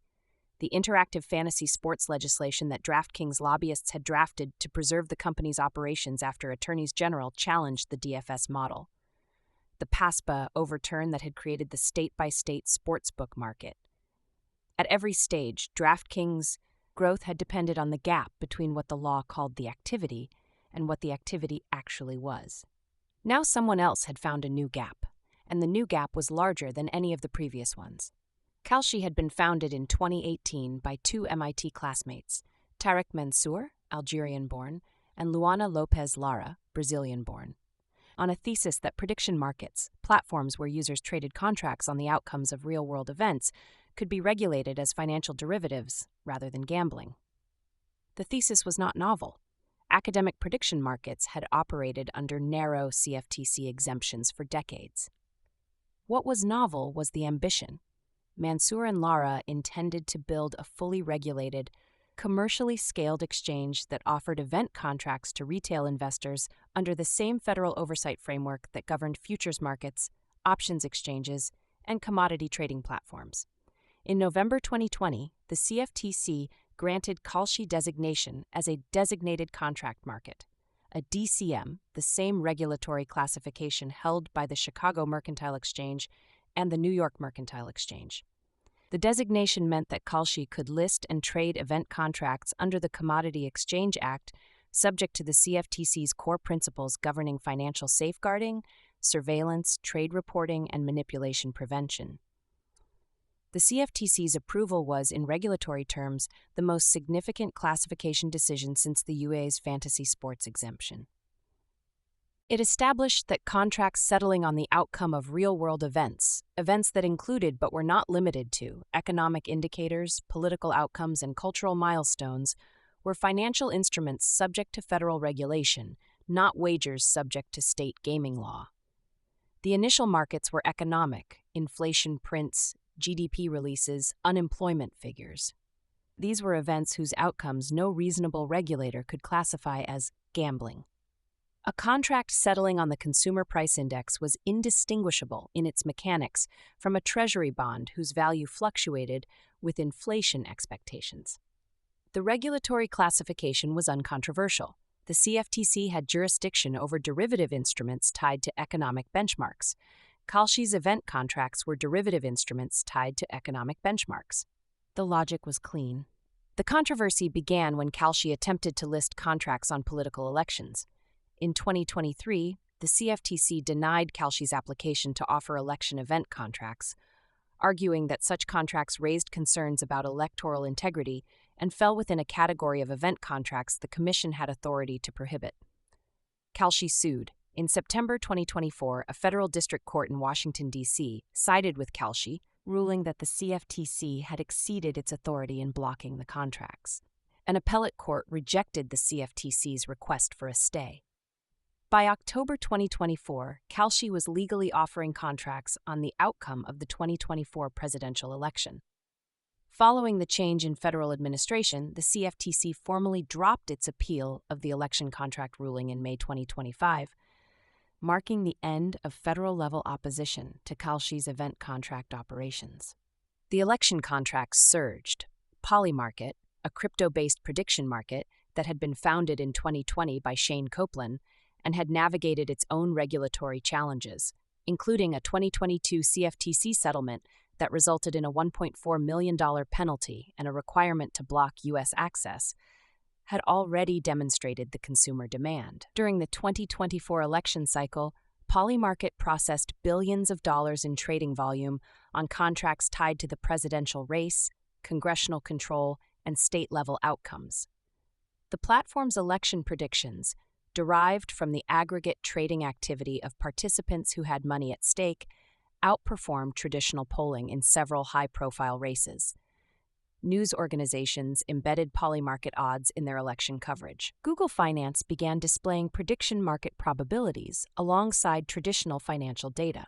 The interactive fantasy sports legislation that DraftKings lobbyists had drafted to preserve the company's operations after attorneys general challenged the DFS model. The PASPA overturn that had created the state-by-state sportsbook market. At every stage, DraftKings' growth had depended on the gap between what the law called the activity and what the activity actually was. Now someone else had found a new gap, and the new gap was larger than any of the previous ones. Kalshi had been founded in 2018 by 2 MIT classmates, Tarek Mansour, Algerian-born, and Luana Lopez Lara, Brazilian-born, on a thesis that prediction markets, platforms where users traded contracts on the outcomes of real-world events, could be regulated as financial derivatives rather than gambling. The thesis was not novel. Academic prediction markets had operated under narrow CFTC exemptions for decades. What was novel was the ambition. Mansour and Lara intended to build a fully regulated, commercially scaled exchange that offered event contracts to retail investors under the same federal oversight framework that governed futures markets, options exchanges, and commodity trading platforms. In November 2020, the CFTC granted Kalshi designation as a designated contract market, a DCM, the same regulatory classification held by the Chicago Mercantile Exchange and the New York Mercantile Exchange. The designation meant that Kalshi could list and trade event contracts under the Commodity Exchange Act, subject to the CFTC's core principles governing financial safeguarding, surveillance, trade reporting, and manipulation prevention. The CFTC's approval was, in regulatory terms, the most significant classification decision since the UA's fantasy sports exemption. It established that contracts settling on the outcome of real-world events, events that included but were not limited to economic indicators, political outcomes, and cultural milestones, were financial instruments subject to federal regulation, not wagers subject to state gaming law. The initial markets were economic, inflation prints, GDP releases, unemployment figures. These were events whose outcomes no reasonable regulator could classify as gambling. A contract settling on the Consumer Price Index was indistinguishable in its mechanics from a Treasury bond whose value fluctuated with inflation expectations. The regulatory classification was uncontroversial. The CFTC had jurisdiction over derivative instruments tied to economic benchmarks. Kalshi's event contracts were derivative instruments tied to economic benchmarks. The logic was clean. The controversy began when Kalshi attempted to list contracts on political elections. In 2023, the CFTC denied Kalshi's application to offer election event contracts, arguing that such contracts raised concerns about electoral integrity and fell within a category of event contracts the Commission had authority to prohibit. Kalshi sued. In September 2024, a federal district court in Washington, D.C., sided with Kalshi, ruling that the CFTC had exceeded its authority in blocking the contracts. An appellate court rejected the CFTC's request for a stay. By October 2024, Kalshi was legally offering contracts on the outcome of the 2024 presidential election. Following the change in federal administration, the CFTC formally dropped its appeal of the election contract ruling in May 2025, marking the end of federal-level opposition to Kalshi's event contract operations. The election contracts surged. Polymarket, a crypto-based prediction market that had been founded in 2020 by Shane Copeland, and had navigated its own regulatory challenges, including a 2022 CFTC settlement that resulted in a $1.4 million penalty and a requirement to block U.S. access, had already demonstrated the consumer demand. During the 2024 election cycle, Polymarket processed billions of dollars in trading volume on contracts tied to the presidential race, congressional control, and state-level outcomes. The platform's election predictions, derived from the aggregate trading activity of participants who had money at stake, outperformed traditional polling in several high-profile races. News organizations embedded Polymarket odds in their election coverage. Google Finance began displaying prediction market probabilities alongside traditional financial data.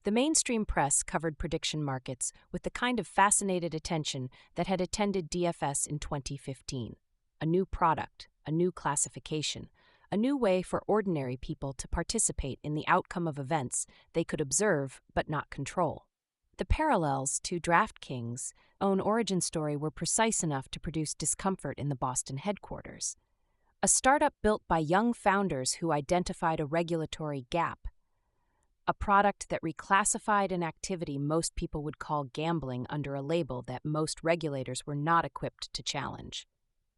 The mainstream press covered prediction markets with the kind of fascinated attention that had attended DFS in 2015. A new product, a new classification, a new way for ordinary people to participate in the outcome of events they could observe but not control. The parallels to DraftKings' own origin story were precise enough to produce discomfort in the Boston headquarters. A startup built by young founders who identified a regulatory gap. A product that reclassified an activity most people would call gambling under a label that most regulators were not equipped to challenge.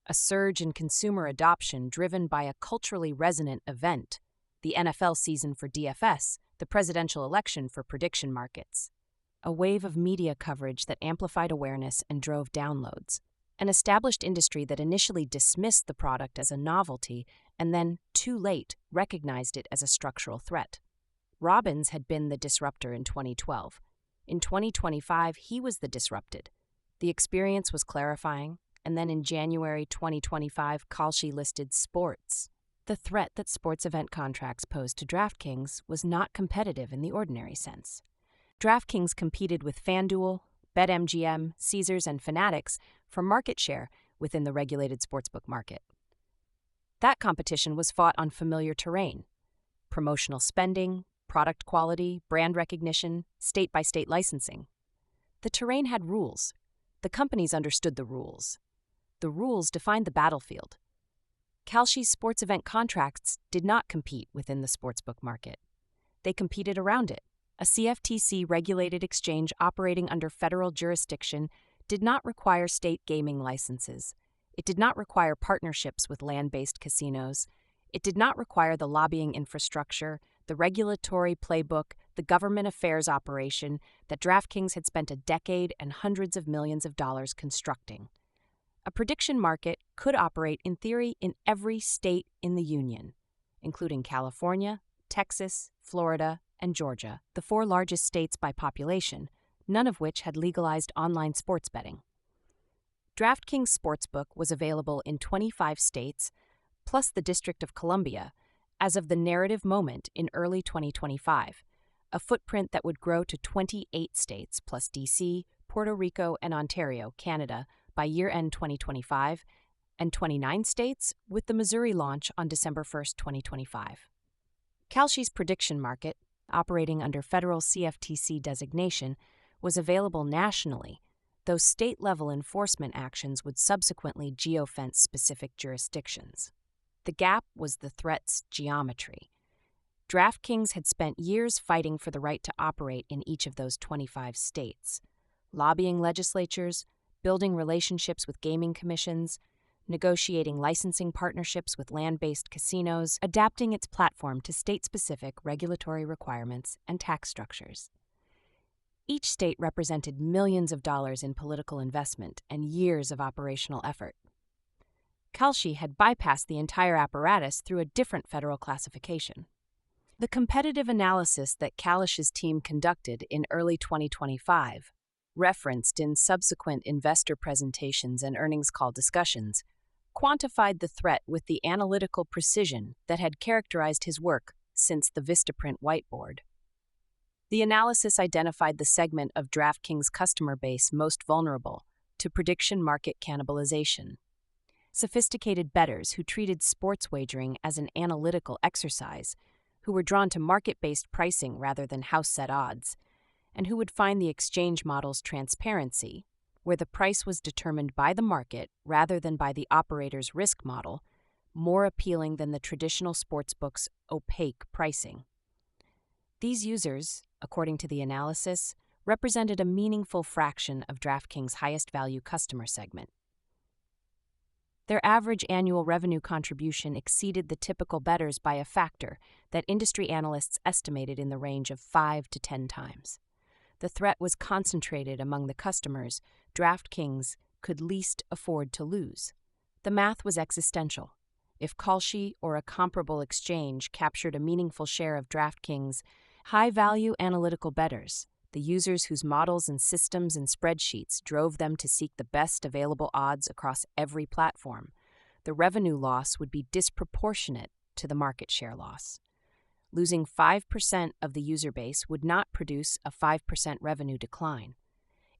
A surge in consumer adoption driven by a culturally resonant event, the NFL season for DFS, the presidential election for prediction markets. A wave of media coverage that amplified awareness and drove downloads. An established industry that initially dismissed the product as a novelty and then, too late, recognized it as a structural threat. Robbins had been the disruptor in 2012. In 2025, he was the disrupted. The experience was clarifying, and then in January 2025, Kalshi listed sports. The threat that sports event contracts posed to DraftKings was not competitive in the ordinary sense. DraftKings competed with FanDuel, BetMGM, Caesars, and Fanatics for market share within the regulated sportsbook market. That competition was fought on familiar terrain: promotional spending, product quality, brand recognition, state-by-state licensing. The terrain had rules. The companies understood the rules. The rules defined the battlefield. Kalshi's sports event contracts did not compete within the sportsbook market. They competed around it. A CFTC-regulated exchange operating under federal jurisdiction did not require state gaming licenses. It did not require partnerships with land-based casinos. It did not require the lobbying infrastructure, the regulatory playbook, the government affairs operation that DraftKings had spent a decade and hundreds of millions of dollars constructing. A prediction market could operate in theory in every state in the union, including California, Texas, Florida, and Georgia, the four largest states by population, none of which had legalized online sports betting. DraftKings Sportsbook was available in 25 states, plus the District of Columbia, as of the narrative moment in early 2025, a footprint that would grow to 28 states, plus D.C., Puerto Rico, and Ontario, Canada, by year-end 2025, and 29 states with the Missouri launch on December 1, 2025. Kalshi's prediction market, operating under federal CFTC designation, was available nationally, though state-level enforcement actions would subsequently geofence specific jurisdictions. The gap was the threat's geometry. DraftKings had spent years fighting for the right to operate in each of those 25 states, lobbying legislatures, building relationships with gaming commissions, negotiating licensing partnerships with land-based casinos, adapting its platform to state-specific regulatory requirements and tax structures. Each state represented millions of dollars in political investment and years of operational effort. Kalshi had bypassed the entire apparatus through a different federal classification. The competitive analysis that Kalish's team conducted in early 2025, referenced in subsequent investor presentations and earnings call discussions, quantified the threat with the analytical precision that had characterized his work since the Vistaprint whiteboard. The analysis identified the segment of DraftKings' customer base most vulnerable to prediction market cannibalization. Sophisticated bettors who treated sports wagering as an analytical exercise, who were drawn to market-based pricing rather than house-set odds, and who would find the exchange model's transparency, where the price was determined by the market rather than by the operator's risk model, more appealing than the traditional sportsbook's opaque pricing. These users, according to the analysis, represented a meaningful fraction of DraftKings' highest-value customer segment. Their average annual revenue contribution exceeded the typical bettors by a factor that industry analysts estimated in the range of 5 to 10 times. The threat was concentrated among the customers DraftKings could least afford to lose. The math was existential. If Kalshi or a comparable exchange captured a meaningful share of DraftKings' high-value analytical bettors, the users whose models and systems and spreadsheets drove them to seek the best available odds across every platform, the revenue loss would be disproportionate to the market share loss. Losing 5% of the user base would not produce a 5% revenue decline.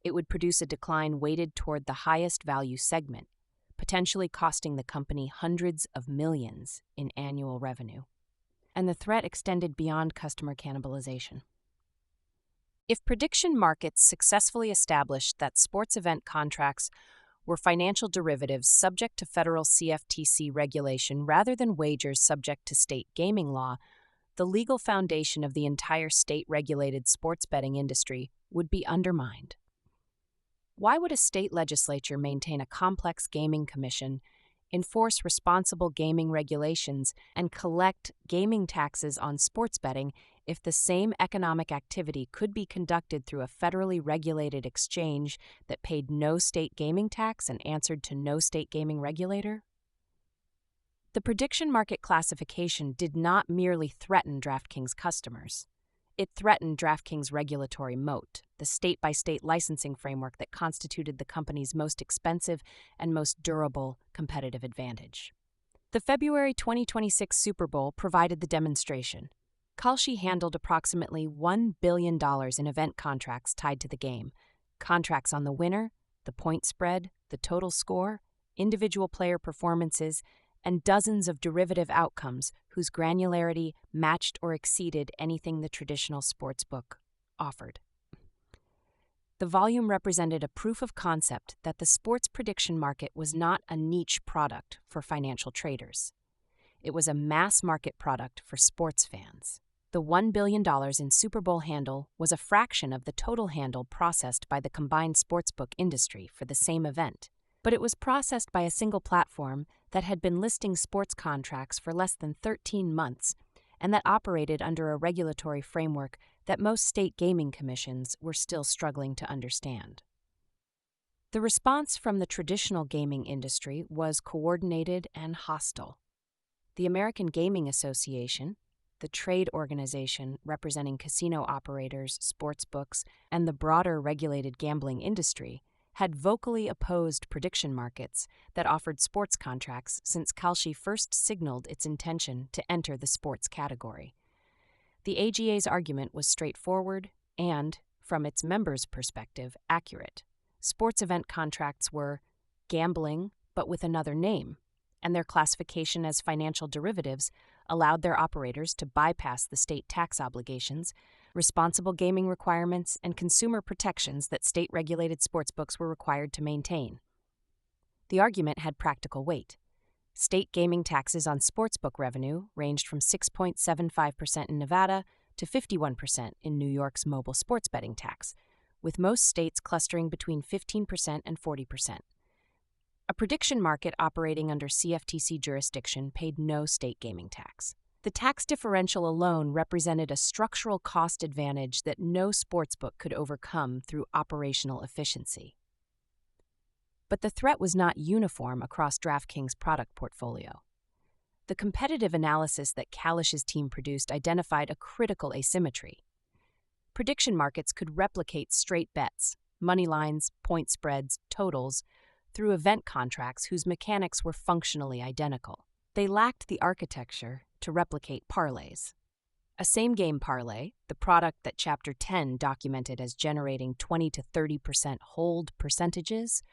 It would produce a decline weighted toward the highest value segment, potentially costing the company hundreds of millions in annual revenue. And the threat extended beyond customer cannibalization. If prediction markets successfully established that sports event contracts were financial derivatives subject to federal CFTC regulation rather than wagers subject to state gaming law, the legal foundation of the entire state-regulated sports betting industry would be undermined. Why would a state legislature maintain a complex gaming commission, enforce responsible gaming regulations, and collect gaming taxes on sports betting if the same economic activity could be conducted through a federally regulated exchange that paid no state gaming tax and answered to no state gaming regulator? The prediction market classification did not merely threaten DraftKings customers. It threatened DraftKings' regulatory moat, the state-by-state licensing framework that constituted the company's most expensive and most durable competitive advantage. The February 2026 Super Bowl provided the demonstration. Kalshi handled approximately $1 billion in event contracts tied to the game, contracts on the winner, the point spread, the total score, individual player performances, and dozens of derivative outcomes whose granularity matched or exceeded anything the traditional sportsbook offered. The volume represented a proof of concept that the sports prediction market was not a niche product for financial traders. It was a mass market product for sports fans. The $1 billion in Super Bowl handle was a fraction of the total handle processed by the combined sportsbook industry for the same event, but it was processed by a single platform that had been listing sports contracts for less than 13 months and that operated under a regulatory framework that most state gaming commissions were still struggling to understand. The response from the traditional gaming industry was coordinated and hostile. The American Gaming Association, the trade organization representing casino operators, sportsbooks, and the broader regulated gambling industry, had vocally opposed prediction markets that offered sports contracts since Kalshi first signaled its intention to enter the sports category. The AGA's argument was straightforward and, from its members' perspective, accurate. Sports event contracts were gambling, but with another name, and their classification as financial derivatives allowed their operators to bypass the state tax obligations, responsible gaming requirements, and consumer protections that state-regulated sportsbooks were required to maintain. The argument had practical weight. State gaming taxes on sportsbook revenue ranged from 6.75% in Nevada to 51% in New York's mobile sports betting tax, with most states clustering between 15% and 40%. A prediction market operating under CFTC jurisdiction paid no state gaming tax. The tax differential alone represented a structural cost advantage that no sportsbook could overcome through operational efficiency. But the threat was not uniform across DraftKings' product portfolio. The competitive analysis that Kalish's team produced identified a critical asymmetry. Prediction markets could replicate straight bets, money lines, point spreads, totals, through event contracts whose mechanics were functionally identical. They lacked the architecture to replicate parlays. A same-game parlay, the product that Chapter 10 documented as generating 20 to 30% hold percentages,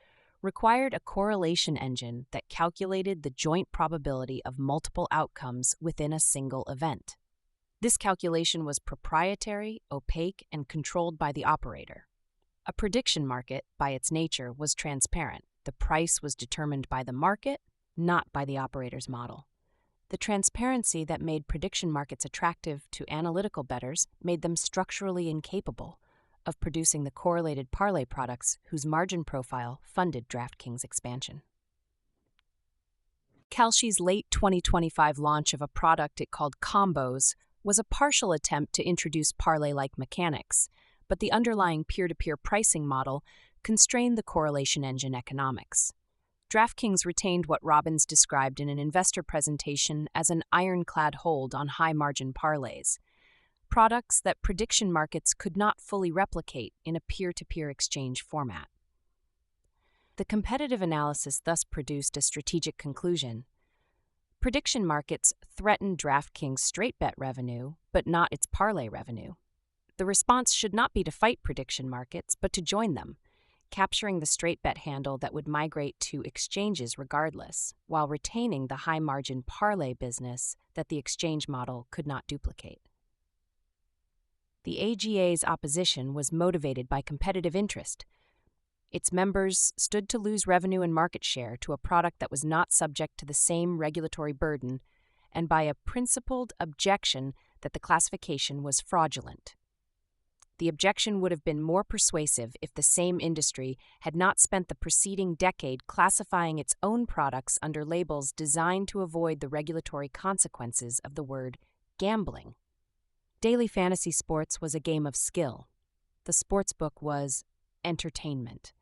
required a correlation engine that calculated the joint probability of multiple outcomes within a single event. This calculation was proprietary, opaque, and controlled by the operator. A prediction market, by its nature, was transparent. The price was determined by the market, not by the operator's model. The transparency that made prediction markets attractive to analytical bettors made them structurally incapable of producing the correlated parlay products whose margin profile funded DraftKings' expansion. Kalshi's late 2025 launch of a product it called Combos was a partial attempt to introduce parlay-like mechanics, but the underlying peer-to-peer pricing model constrained the correlation engine economics. DraftKings retained what Robbins described in an investor presentation as an ironclad hold on high-margin parlays, products that prediction markets could not fully replicate in a peer-to-peer exchange format. The competitive analysis thus produced a strategic conclusion. Prediction markets threatened DraftKings' straight bet revenue, but not its parlay revenue. The response should not be to fight prediction markets, but to join them, capturing the straight bet handle that would migrate to exchanges regardless, while retaining the high-margin parlay business that the exchange model could not duplicate. The AGA's opposition was motivated by competitive interest. Its members stood to lose revenue and market share to a product that was not subject to the same regulatory burden, and by a principled objection that the classification was fraudulent. The objection would have been more persuasive if the same industry had not spent the preceding decade classifying its own products under labels designed to avoid the regulatory consequences of the word gambling. Daily fantasy sports was a game of skill. The sportsbook was entertainment.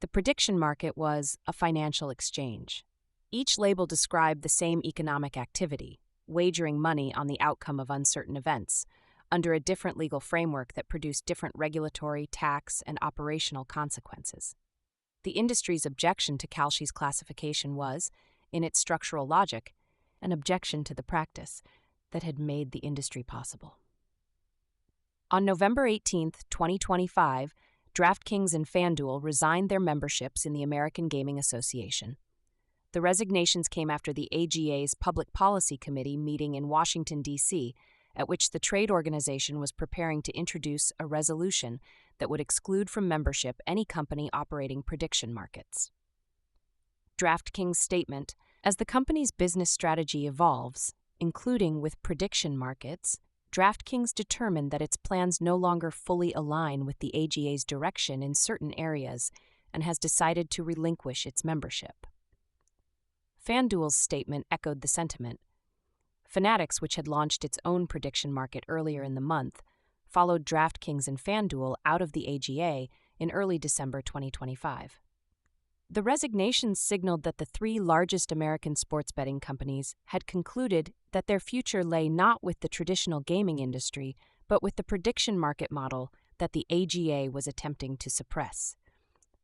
The prediction market was a financial exchange. Each label described the same economic activity, wagering money on the outcome of uncertain events, under a different legal framework that produced different regulatory, tax, and operational consequences. The industry's objection to Kalshi's classification was, in its structural logic, an objection to the practice that had made the industry possible. On November 18, 2025, DraftKings and FanDuel resigned their memberships in the American Gaming Association. The resignations came after the AGA's Public Policy Committee meeting in Washington, D.C., at which the trade organization was preparing to introduce a resolution that would exclude from membership any company operating prediction markets. DraftKings' statement: as the company's business strategy evolves, including with prediction markets, DraftKings determined that its plans no longer fully align with the AGA's direction in certain areas and has decided to relinquish its membership. FanDuel's statement echoed the sentiment. Fanatics, which had launched its own prediction market earlier in the month, followed DraftKings and FanDuel out of the AGA in early December 2025. The resignations signaled that the three largest American sports betting companies had concluded that their future lay not with the traditional gaming industry, but with the prediction market model that the AGA was attempting to suppress.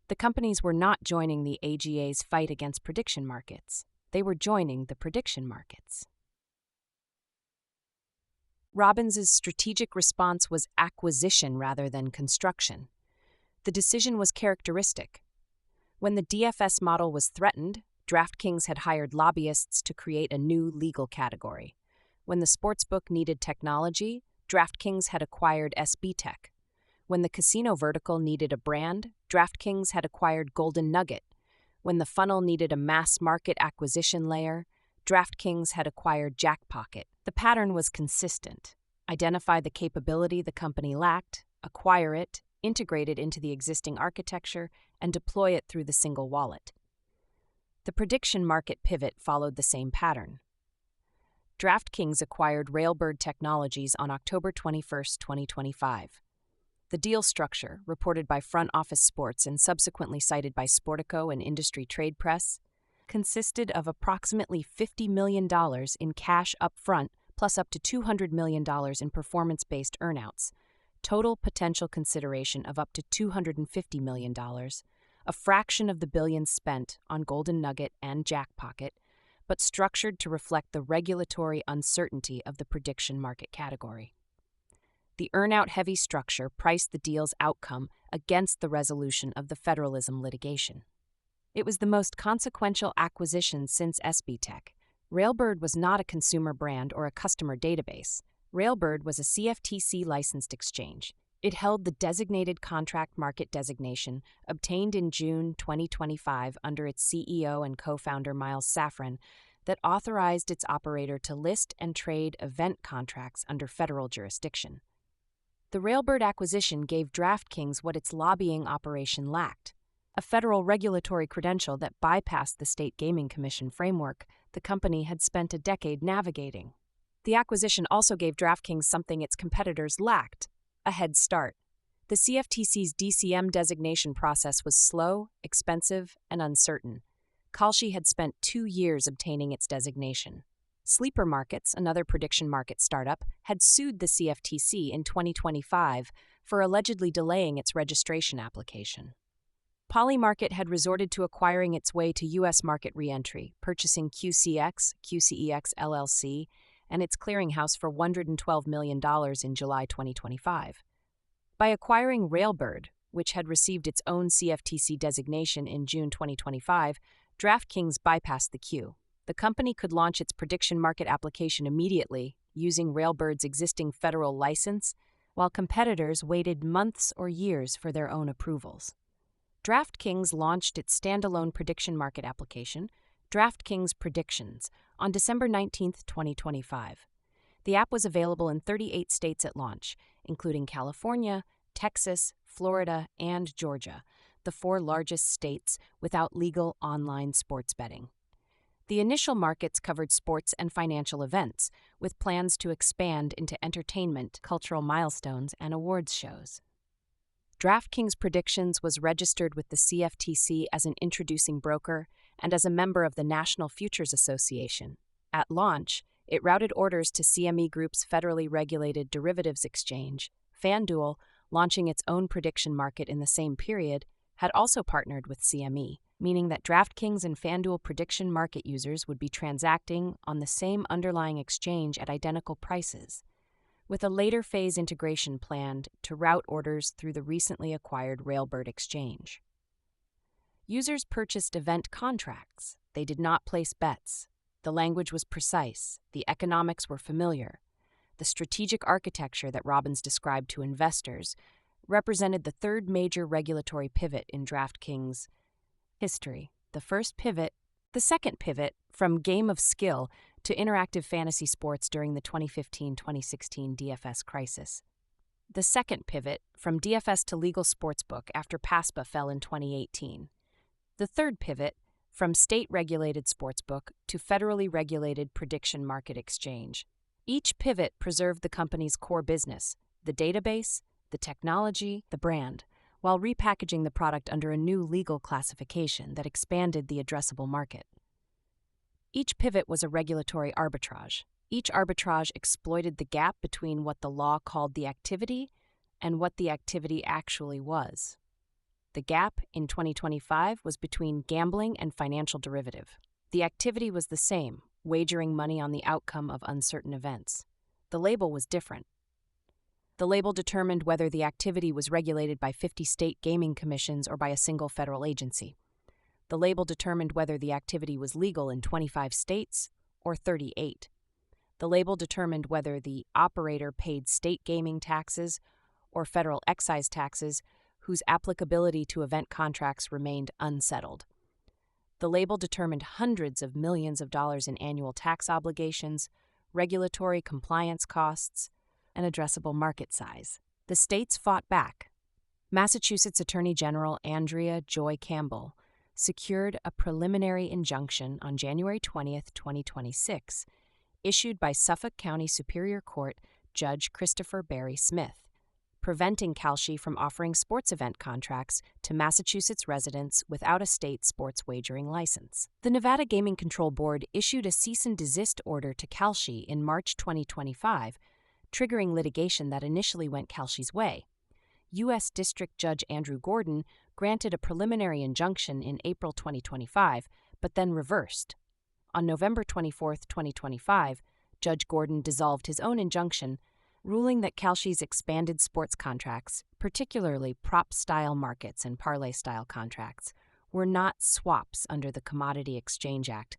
The companies were not joining the AGA's fight against prediction markets. They were joining the prediction markets. Robbins' strategic response was acquisition rather than construction. The decision was characteristic. When the DFS model was threatened, DraftKings had hired lobbyists to create a new legal category. When the sportsbook needed technology, DraftKings had acquired SB Tech. When the casino vertical needed a brand, DraftKings had acquired Golden Nugget. When the funnel needed a mass market acquisition layer, DraftKings had acquired Jackpocket. The pattern was consistent. Identify the capability the company lacked, acquire it, integrate it into the existing architecture, and deploy it through the single wallet. The prediction market pivot followed the same pattern. DraftKings acquired Railbird Technologies on October 21, 2025. The deal structure, reported by Front Office Sports and subsequently cited by Sportico and industry trade press, consisted of approximately $50 million in cash up front plus up to $200 million in performance-based earnouts, total potential consideration of up to $250 million, a fraction of the billions spent on Golden Nugget and Jackpocket, but structured to reflect the regulatory uncertainty of the prediction market category. The earnout-heavy structure priced the deal's outcome against the resolution of the federalism litigation. It was the most consequential acquisition since SB Tech. Railbird was not a consumer brand or a customer database. Railbird was a CFTC-licensed exchange. It held the Designated Contract Market designation, obtained in June 2025 under its CEO and co-founder Miles Safran, that authorized its operator to list and trade event contracts under federal jurisdiction. The Railbird acquisition gave DraftKings what its lobbying operation lacked: a federal regulatory credential that bypassed the State Gaming Commission framework the company had spent a decade navigating. The acquisition also gave DraftKings something its competitors lacked: a head start. The CFTC's DCM designation process was slow, expensive, and uncertain. Kalshi had spent 2 years obtaining its designation. Sleeper Markets, another prediction market startup, had sued the CFTC in 2025 for allegedly delaying its registration application. Polymarket had resorted to acquiring its way to U.S. market re-entry, purchasing QCX LLC, and its clearinghouse for $112 million in July 2025. By acquiring Railbird, which had received its own CFTC designation in June 2025, DraftKings bypassed the queue. The company could launch its prediction market application immediately, using Railbird's existing federal license, while competitors waited months or years for their own approvals. DraftKings launched its standalone prediction market application, DraftKings Predictions, on December 19, 2025. The app was available in 38 states at launch, including California, Texas, Florida, and Georgia, the 4 largest states without legal online sports betting. The initial markets covered sports and financial events, with plans to expand into entertainment, cultural milestones, and awards shows. DraftKings Predictions was registered with the CFTC as an introducing broker and as a member of the National Futures Association. At launch, it routed orders to CME Group's federally regulated derivatives exchange. FanDuel, launching its own prediction market in the same period, had also partnered with CME, meaning that DraftKings and FanDuel prediction market users would be transacting on the same underlying exchange at identical prices, with a later phase integration planned to route orders through the recently acquired Railbird exchange. Users purchased event contracts. They did not place bets. The language was precise. The economics were familiar. The strategic architecture that Robbins described to investors represented the third major regulatory pivot in DraftKings history. The second pivot from game of skill to interactive fantasy sports during the 2015-2016 DFS crisis. The second pivot from DFS to legal sportsbook after PASPA fell in 2018. The third pivot from state-regulated sportsbook to federally regulated prediction market exchange. Each pivot preserved the company's core business, the database, the technology, the brand, while repackaging the product under a new legal classification that expanded the addressable market. Each pivot was a regulatory arbitrage. Each arbitrage exploited the gap between what the law called the activity and what the activity actually was. The gap in 2025 was between gambling and financial derivative. The activity was the same, wagering money on the outcome of uncertain events. The label was different. The label determined whether the activity was regulated by 50 state gaming commissions or by a single federal agency. The label determined whether the activity was legal in 25 states or 38. The label determined whether the operator paid state gaming taxes or federal excise taxes whose applicability to event contracts remained unsettled. The label determined hundreds of millions of dollars in annual tax obligations, regulatory compliance costs, and addressable market size. The states fought back. Massachusetts Attorney General Andrea Joy Campbell secured a preliminary injunction on January 20, 2026, issued by Suffolk County Superior Court Judge Christopher Barry Smith, preventing Kalshi from offering sports event contracts to Massachusetts residents without a state sports wagering license. The Nevada Gaming Control Board issued a cease and desist order to Kalshi in March 2025, triggering litigation that initially went Kalshi's way. U.S. District Judge Andrew Gordon granted a preliminary injunction in April 2025, but then reversed. On November 24, 2025, Judge Gordon dissolved his own injunction, ruling that Kalshi's expanded sports contracts, particularly prop-style markets and parlay-style contracts, were not swaps under the Commodity Exchange Act,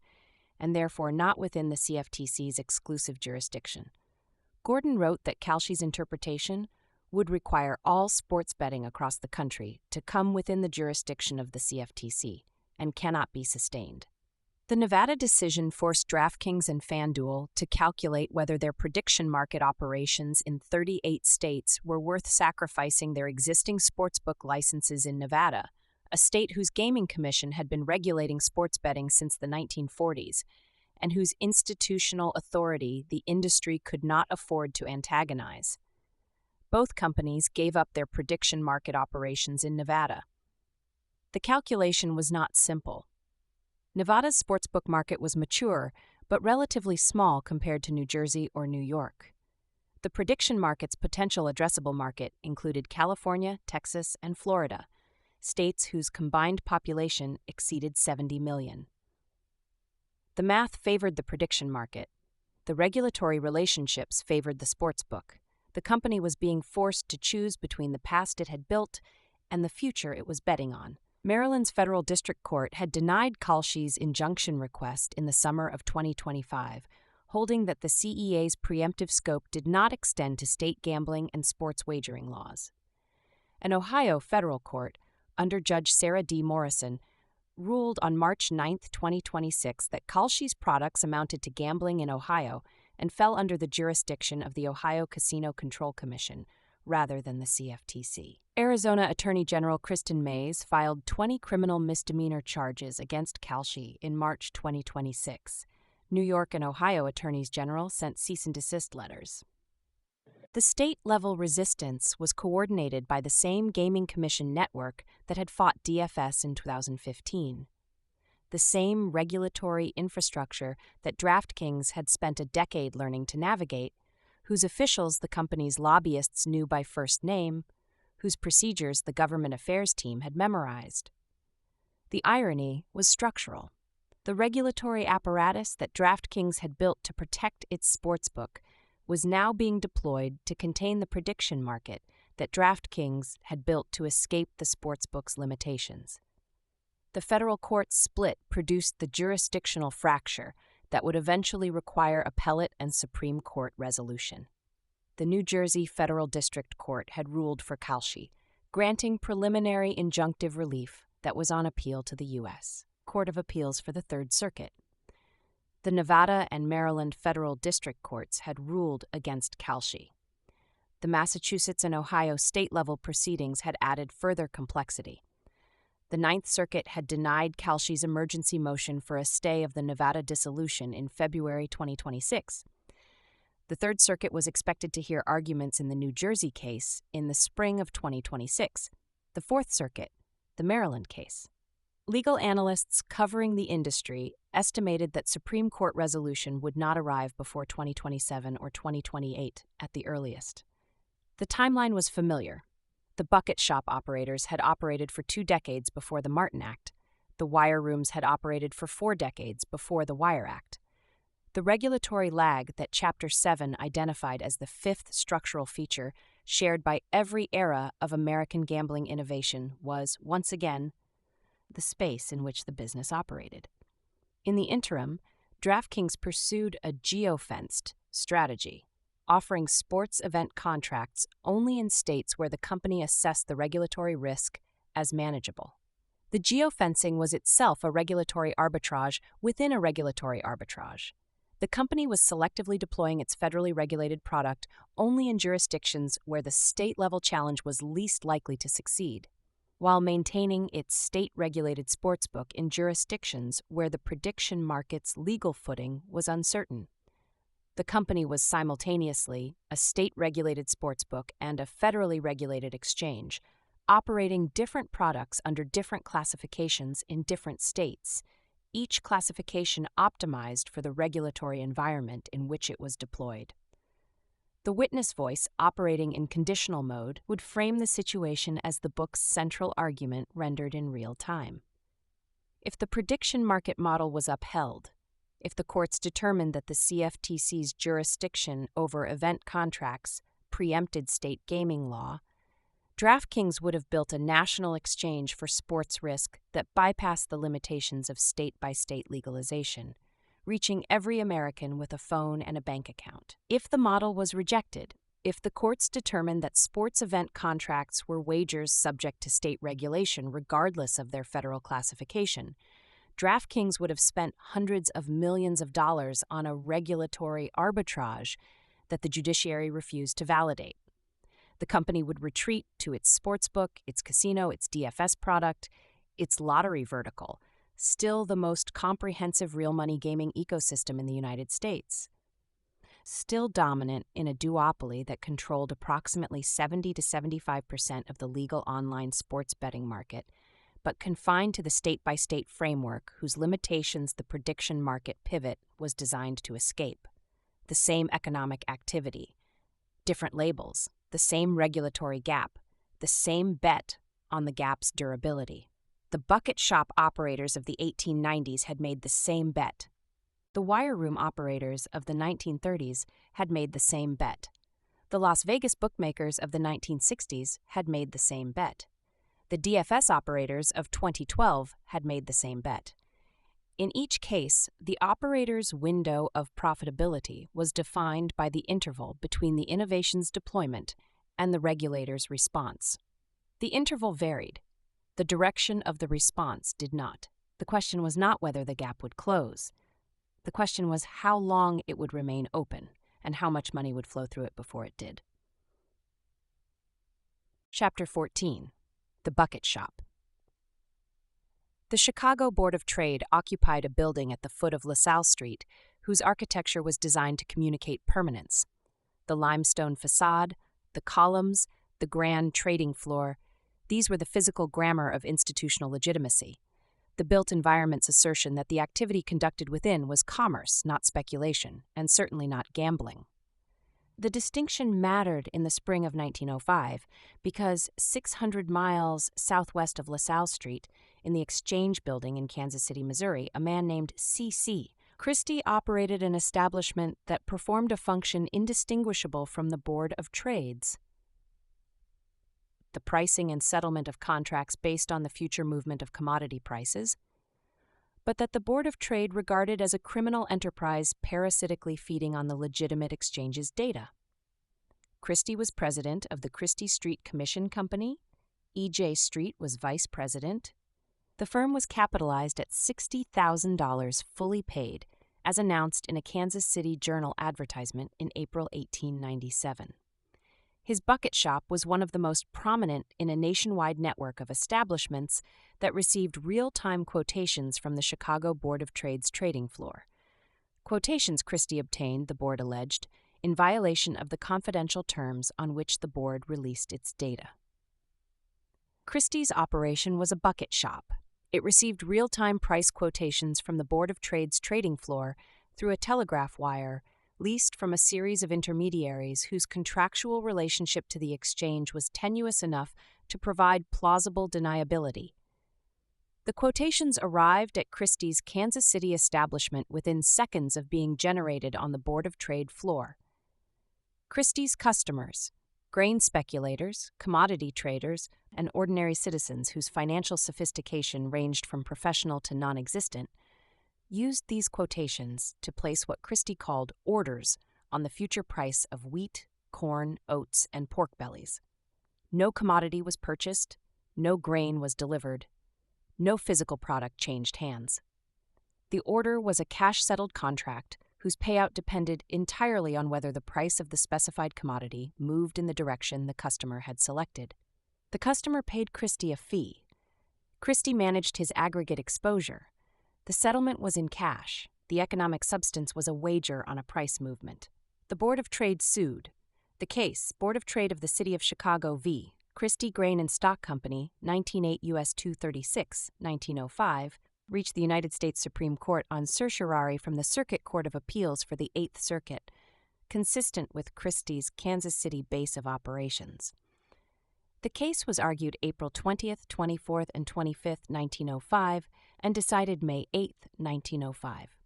and therefore not within the CFTC's exclusive jurisdiction. Gordon wrote that Kalshi's interpretation would require all sports betting across the country to come within the jurisdiction of the CFTC and cannot be sustained. The Nevada decision forced DraftKings and FanDuel to calculate whether their prediction market operations in 38 states were worth sacrificing their existing sportsbook licenses in Nevada, a state whose gaming commission had been regulating sports betting since the 1940s, and whose institutional authority the industry could not afford to antagonize. Both companies gave up their prediction market operations in Nevada. The calculation was not simple. Nevada's sportsbook market was mature, but relatively small compared to New Jersey or New York. The prediction market's potential addressable market included California, Texas, and Florida, states whose combined population exceeded 70 million. The math favored the prediction market. The regulatory relationships favored the sportsbook. The company was being forced to choose between the past it had built and the future it was betting on. Maryland's Federal District Court had denied Kalshi's injunction request in the summer of 2025, holding that the CEA's preemptive scope did not extend to state gambling and sports wagering laws. An Ohio federal court, under Judge Sarah D. Morrison, ruled on March 9, 2026 that Kalshi's products amounted to gambling in Ohio and fell under the jurisdiction of the Ohio Casino Control Commission, rather than the CFTC. Arizona Attorney General Kristen Mays filed 20 criminal misdemeanor charges against Kalshi in March 2026. New York and Ohio attorneys general sent cease and desist letters. The state-level resistance was coordinated by the same Gaming Commission network that had fought DFS in 2015. The same regulatory infrastructure that DraftKings had spent a decade learning to navigate, whose officials the company's lobbyists knew by first name, whose procedures the government affairs team had memorized. The irony was structural. The regulatory apparatus that DraftKings had built to protect its sportsbook was now being deployed to contain the prediction market that DraftKings had built to escape the sportsbook's limitations. The federal court split produced the jurisdictional fracture that would eventually require appellate and Supreme Court resolution. The New Jersey Federal District Court had ruled for Kalshi, granting preliminary injunctive relief that was on appeal to the U.S. Court of Appeals for the Third Circuit. The Nevada and Maryland federal district courts had ruled against Kalshi. The Massachusetts and Ohio state-level proceedings had added further complexity. The Ninth Circuit had denied Kalshi's emergency motion for a stay of the Nevada dissolution in February 2026. The Third Circuit was expected to hear arguments in the New Jersey case in the spring of 2026. The Fourth Circuit, the Maryland case. Legal analysts covering the industry estimated that Supreme Court resolution would not arrive before 2027 or 2028 at the earliest. The timeline was familiar. The bucket shop operators had operated for 2 decades before the Martin Act. The wire rooms had operated for 4 decades before the Wire Act. The regulatory lag that Chapter 7 identified as the 5th structural feature shared by every era of American gambling innovation was, once again, the space in which the business operated. In the interim, DraftKings pursued a geofenced, Strategy: offering sports event contracts only in states where the company assessed the regulatory risk as manageable. The geofencing was itself a regulatory arbitrage within a regulatory arbitrage. The company was selectively deploying its federally regulated product only in jurisdictions where the state-level challenge was least likely to succeed, while maintaining its state-regulated sportsbook in jurisdictions where the prediction market's legal footing was uncertain. The company was simultaneously a state-regulated sportsbook and a federally regulated exchange, operating different products under different classifications in different states, each classification optimized for the regulatory environment in which it was deployed. The witness voice operating in conditional mode would frame the situation as the book's central argument rendered in real time. If the prediction market model was upheld, if the courts determined that the CFTC's jurisdiction over event contracts preempted state gaming law, DraftKings would have built a national exchange for sports risk that bypassed the limitations of state-by-state legalization, reaching every American with a phone and a bank account. If the model was rejected, if the courts determined that sports event contracts were wagers subject to state regulation regardless of their federal classification, DraftKings would have spent hundreds of millions of dollars on a regulatory arbitrage that the judiciary refused to validate. The company would retreat to its sportsbook, its casino, its DFS product, its lottery vertical, still the most comprehensive real money gaming ecosystem in the United States. Still dominant in a duopoly that controlled approximately 70 to 75% of the legal online sports betting market, but confined to the state-by-state framework whose limitations the prediction market pivot was designed to escape. The same economic activity, different labels, the same regulatory gap, the same bet on the gap's durability. The bucket shop operators of the 1890s had made the same bet. The wire room operators of the 1930s had made the same bet. The Las Vegas bookmakers of the 1960s had made the same bet. The DFS operators of 2012 had made the same bet. In each case, the operator's window of profitability was defined by the interval between the innovation's deployment and the regulator's response. The interval varied. The direction of the response did not. The question was not whether the gap would close. The question was how long it would remain open and how much money would flow through it before it did. Chapter 14. The Bucket Shop. The Chicago Board of Trade occupied a building at the foot of LaSalle Street whose architecture was designed to communicate permanence. The limestone facade, the columns, the grand trading floor, these were the physical grammar of institutional legitimacy. The built environment's assertion that the activity conducted within was commerce, not speculation, and certainly not gambling. The distinction mattered in the spring of 1905 because 600 miles southwest of LaSalle Street, in the Exchange Building in Kansas City, Missouri, a man named C.C. Christie operated an establishment that performed a function indistinguishable from the Board of Trades. The pricing and settlement of contracts based on the future movement of commodity prices, but that the Board of Trade regarded as a criminal enterprise parasitically feeding on the legitimate exchange's data. Christie was president of the Christie Street Commission Company. E.J. Street was vice president. The firm was capitalized at $60,000 fully paid, as announced in a Kansas City Journal advertisement in April 1897. His bucket shop was one of the most prominent in a nationwide network of establishments that received real-time quotations from the Chicago Board of Trade's trading floor. Quotations Christie obtained, the board alleged, in violation of the confidential terms on which the board released its data. Christie's operation was a bucket shop. It received real-time price quotations from the Board of Trade's trading floor through a telegraph wire leased from a series of intermediaries whose contractual relationship to the exchange was tenuous enough to provide plausible deniability. The quotations arrived at Christie's Kansas City establishment within seconds of being generated on the Board of Trade floor. Christie's customers, grain speculators, commodity traders, and ordinary citizens whose financial sophistication ranged from professional to non-existent, used these quotations to place what Christie called orders on the future price of wheat, corn, oats, and pork bellies. No commodity was purchased, no grain was delivered, no physical product changed hands. The order was a cash-settled contract whose payout depended entirely on whether the price of the specified commodity moved in the direction the customer had selected. The customer paid Christie a fee. Christie managed his aggregate exposure. The settlement was in cash. The economic substance was a wager on a price movement. The Board of Trade sued. The case, Board of Trade of the City of Chicago v. Christie Grain and Stock Company, 198 U.S. 236, 1905, reached the United States Supreme Court on certiorari from the Circuit Court of Appeals for the Eighth Circuit, consistent with Christie's Kansas City base of operations. The case was argued April 20th, 24th, and 25th, 1905, and decided May 8th, 1905.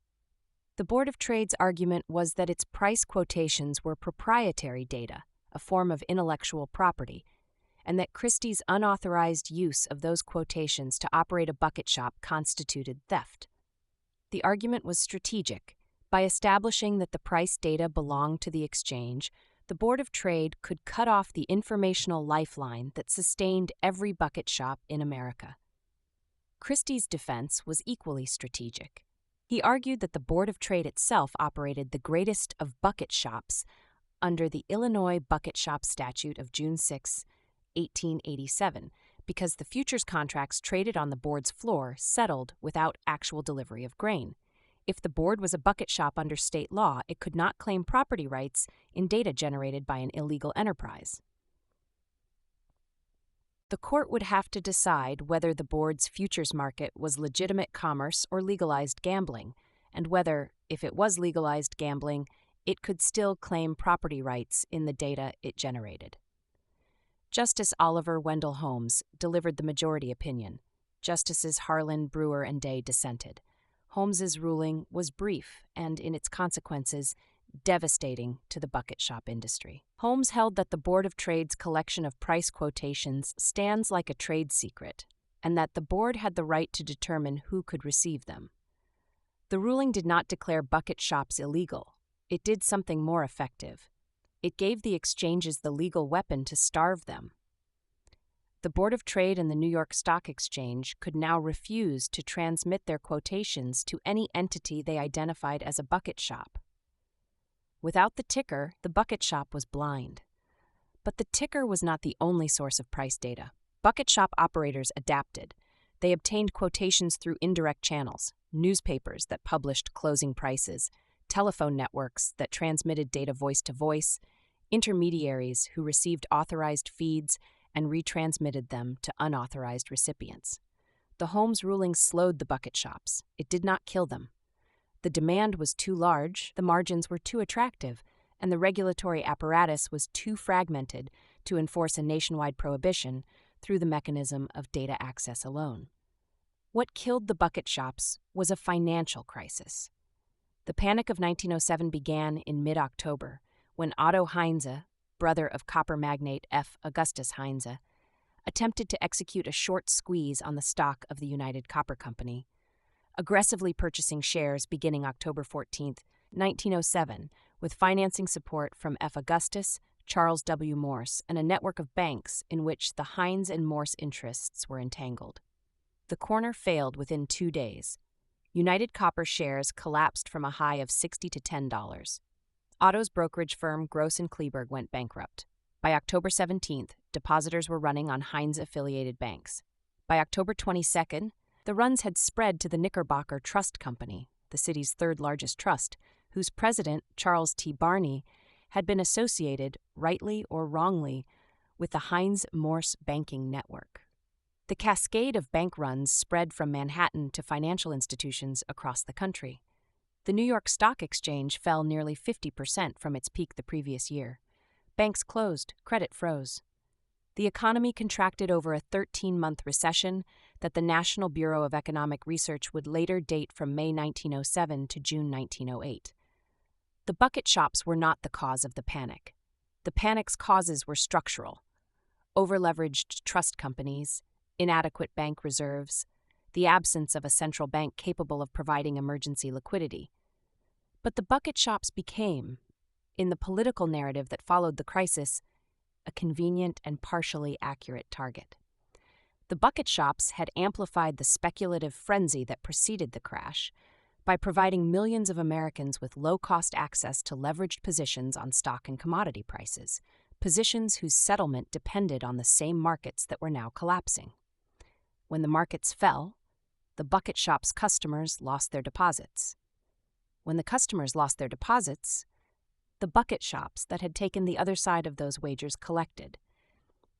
The Board of Trade's argument was that its price quotations were proprietary data, a form of intellectual property, and that Christie's unauthorized use of those quotations to operate a bucket shop constituted theft. The argument was strategic. By establishing that the price data belonged to the exchange, the Board of Trade could cut off the informational lifeline that sustained every bucket shop in America. Christie's defense was equally strategic. He argued that the Board of Trade itself operated the greatest of bucket shops under the Illinois Bucket Shop Statute of June 6, 1887, because the futures contracts traded on the board's floor settled without actual delivery of grain. If the board was a bucket shop under state law, it could not claim property rights in data generated by an illegal enterprise. The court would have to decide whether the board's futures market was legitimate commerce or legalized gambling, and whether, if it was legalized gambling, it could still claim property rights in the data it generated. Justice Oliver Wendell Holmes delivered the majority opinion. Justices Harlan, Brewer, and Day dissented. Holmes's ruling was brief and, in its consequences, devastating to the bucket shop industry. Holmes held that the Board of Trade's collection of price quotations stands like a trade secret, and that the board had the right to determine who could receive them. The ruling did not declare bucket shops illegal. It did something more effective. It gave the exchanges the legal weapon to starve them. The Board of Trade and the New York Stock Exchange could now refuse to transmit their quotations to any entity they identified as a bucket shop. Without the ticker, the bucket shop was blind. But the ticker was not the only source of price data. Bucket shop operators adapted. They obtained quotations through indirect channels, newspapers that published closing prices, telephone networks that transmitted data voice to voice, intermediaries who received authorized feeds and retransmitted them to unauthorized recipients. The Holmes ruling slowed the bucket shops. It did not kill them. The demand was too large, the margins were too attractive, and the regulatory apparatus was too fragmented to enforce a nationwide prohibition through the mechanism of data access alone. What killed the bucket shops was a financial crisis. The Panic of 1907 began in mid-October, when Otto Heinze, brother of copper magnate F. Augustus Heinze, attempted to execute a short squeeze on the stock of the United Copper Company, aggressively purchasing shares beginning October 14, 1907, with financing support from F. Augustus, Charles W. Morse, and a network of banks in which the Heinze and Morse interests were entangled. The corner failed within 2 days. United Copper shares collapsed from a high of $60 to $10. Otto's brokerage firm Gross and Kleberg went bankrupt. By October 17th, depositors were running on Heinze-affiliated banks. By October 22nd, the runs had spread to the Knickerbocker Trust Company, the city's third-largest trust, whose president, Charles T. Barney, had been associated, rightly or wrongly, with the Heinze-Morse banking network. The cascade of bank runs spread from Manhattan to financial institutions across the country. The New York Stock Exchange fell nearly 50% from its peak the previous year. Banks closed, credit froze. The economy contracted over a 13-month recession that the National Bureau of Economic Research would later date from May 1907 to June 1908. The bucket shops were not the cause of the panic. The panic's causes were structural: overleveraged trust companies, inadequate bank reserves, the absence of a central bank capable of providing emergency liquidity. But the bucket shops became, in the political narrative that followed the crisis, a convenient and partially accurate target. The bucket shops had amplified the speculative frenzy that preceded the crash by providing millions of Americans with low-cost access to leveraged positions on stock and commodity prices, positions whose settlement depended on the same markets that were now collapsing. When the markets fell, the bucket shop's customers lost their deposits. When the customers lost their deposits, the bucket shops that had taken the other side of those wagers collected.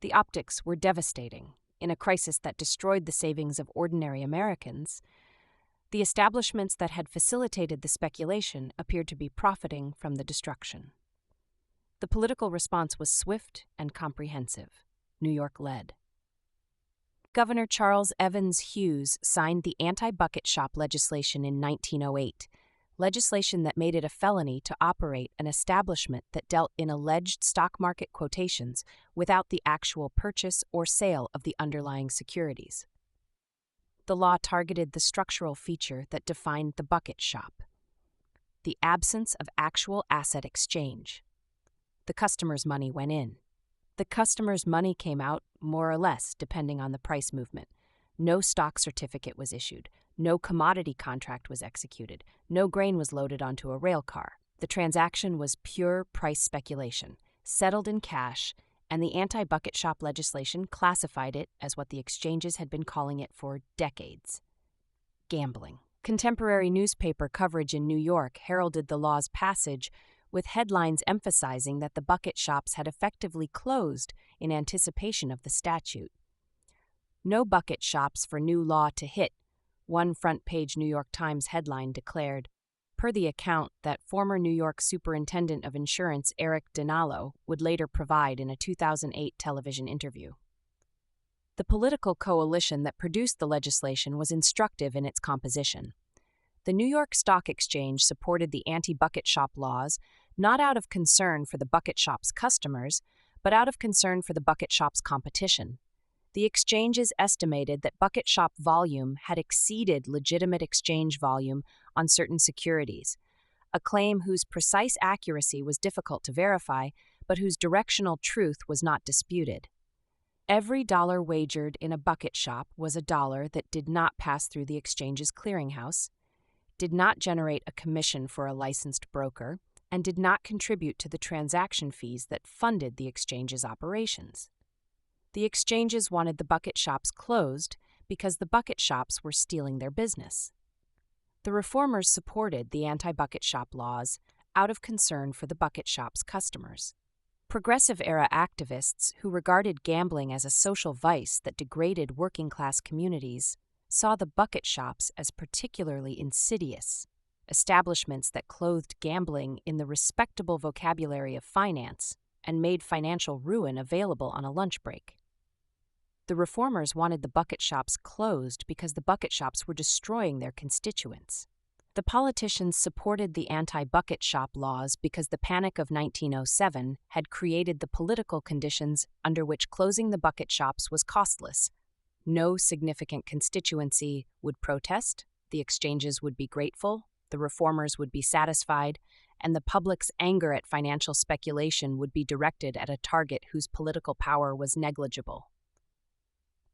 The optics were devastating. In a crisis that destroyed the savings of ordinary Americans, the establishments that had facilitated the speculation appeared to be profiting from the destruction. The political response was swift and comprehensive. New York led. Governor Charles Evans Hughes signed the anti-bucket shop legislation in 1908, legislation that made it a felony to operate an establishment that dealt in alleged stock market quotations without the actual purchase or sale of the underlying securities. The law targeted the structural feature that defined the bucket shop: the absence of actual asset exchange. The customer's money went in. The customer's money came out, more or less, depending on the price movement. No stock certificate was issued. No commodity contract was executed. No grain was loaded onto a rail car. The transaction was pure price speculation, settled in cash, and the anti-bucket shop legislation classified it as what the exchanges had been calling it for decades: gambling. Contemporary newspaper coverage in New York heralded the law's passage, with headlines emphasizing that the bucket shops had effectively closed in anticipation of the statute. "No bucket shops for new law to hit," one front-page New York Times headline declared, per the account that former New York Superintendent of Insurance Eric Dinalo would later provide in a 2008 television interview. The political coalition that produced the legislation was instructive in its composition. The New York Stock Exchange supported the anti-bucket shop laws not out of concern for the bucket shop's customers, but out of concern for the bucket shop's competition. The exchanges estimated that bucket shop volume had exceeded legitimate exchange volume on certain securities, a claim whose precise accuracy was difficult to verify, but whose directional truth was not disputed. Every dollar wagered in a bucket shop was a dollar that did not pass through the exchange's clearinghouse, did not generate a commission for a licensed broker, and did not contribute to the transaction fees that funded the exchange's operations. The exchanges wanted the bucket shops closed because the bucket shops were stealing their business. The reformers supported the anti-bucket shop laws out of concern for the bucket shop's customers. Progressive-era activists who regarded gambling as a social vice that degraded working-class communities saw the bucket shops as particularly insidious, establishments that clothed gambling in the respectable vocabulary of finance and made financial ruin available on a lunch break. The reformers wanted the bucket shops closed because the bucket shops were destroying their constituents. The politicians supported the anti-bucket shop laws because the Panic of 1907 had created the political conditions under which closing the bucket shops was costless. No significant constituency would protest, the exchanges would be grateful, the reformers would be satisfied, and the public's anger at financial speculation would be directed at a target whose political power was negligible.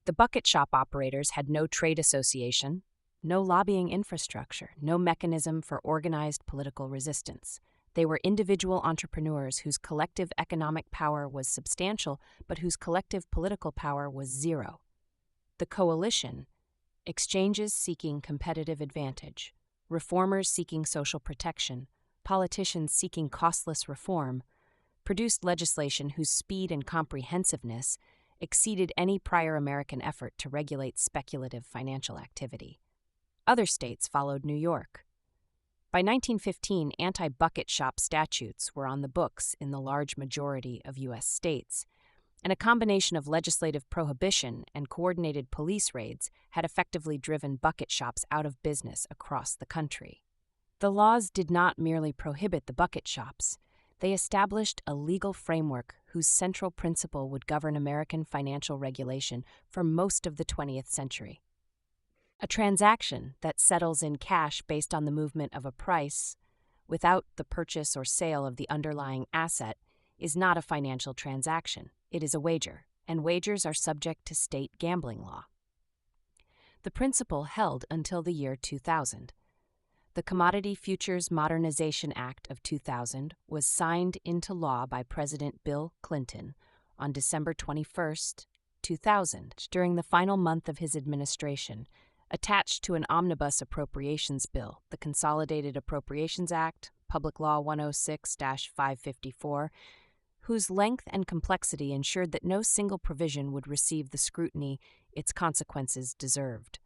The bucket shop operators had no trade association, no lobbying infrastructure, no mechanism for organized political resistance. They were individual entrepreneurs whose collective economic power was substantial, but whose collective political power was zero. The coalition, exchanges seeking competitive advantage, reformers seeking social protection, politicians seeking costless reform, produced legislation whose speed and comprehensiveness exceeded any prior American effort to regulate speculative financial activity. Other states followed New York. By 1915, anti-bucket shop statutes were on the books in the large majority of U.S. states, and a combination of legislative prohibition and coordinated police raids had effectively driven bucket shops out of business across the country. The laws did not merely prohibit the bucket shops. They established a legal framework whose central principle would govern American financial regulation for most of the 20th century. A transaction that settles in cash based on the movement of a price without the purchase or sale of the underlying asset is not a financial transaction. It is a wager, and wagers are subject to state gambling law. The principle held until the year 2000. The Commodity Futures Modernization Act of 2000 was signed into law by President Bill Clinton on December 21, 2000, during the final month of his administration, attached to an omnibus appropriations bill, the Consolidated Appropriations Act, Public Law 106-554, whose length and complexity ensured that no single provision would receive the scrutiny its consequences deserved.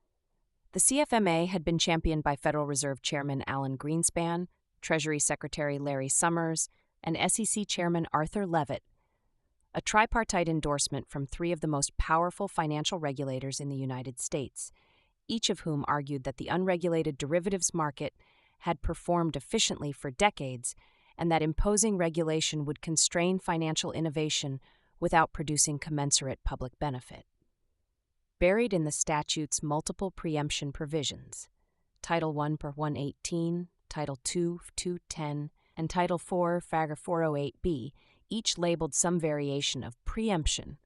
The CFMA had been championed by Federal Reserve Chairman Alan Greenspan, Treasury Secretary Larry Summers, and SEC Chairman Arthur Levitt, a tripartite endorsement from three of the most powerful financial regulators in the United States, each of whom argued that the unregulated derivatives market had performed efficiently for decades and that imposing regulation would constrain financial innovation without producing commensurate public benefit. Buried in the statute's multiple preemption provisions, Title I, Per 118, Title II, 210, and Title IV, Fag. 408b, each labeled some variation of preemption,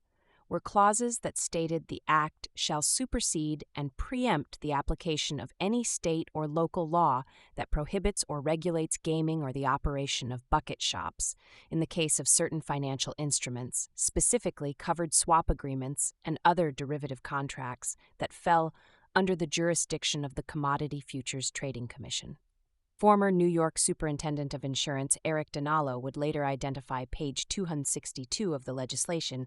were clauses that stated the Act shall supersede and preempt the application of any state or local law that prohibits or regulates gaming or the operation of bucket shops in the case of certain financial instruments, specifically covered swap agreements and other derivative contracts that fell under the jurisdiction of the Commodity Futures Trading Commission. Former New York Superintendent of Insurance Eric Dinallo would later identify page 262 of the legislation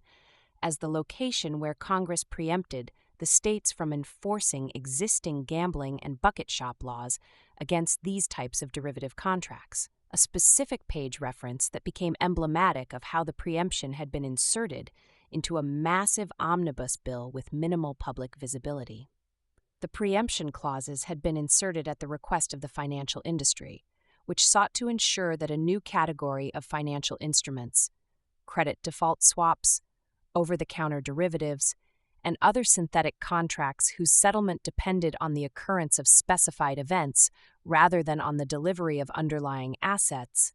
as the location where Congress preempted the states from enforcing existing gambling and bucket shop laws against these types of derivative contracts, a specific page reference that became emblematic of how the preemption had been inserted into a massive omnibus bill with minimal public visibility. The preemption clauses had been inserted at the request of the financial industry, which sought to ensure that a new category of financial instruments, credit default swaps, over-the-counter derivatives, and other synthetic contracts whose settlement depended on the occurrence of specified events rather than on the delivery of underlying assets,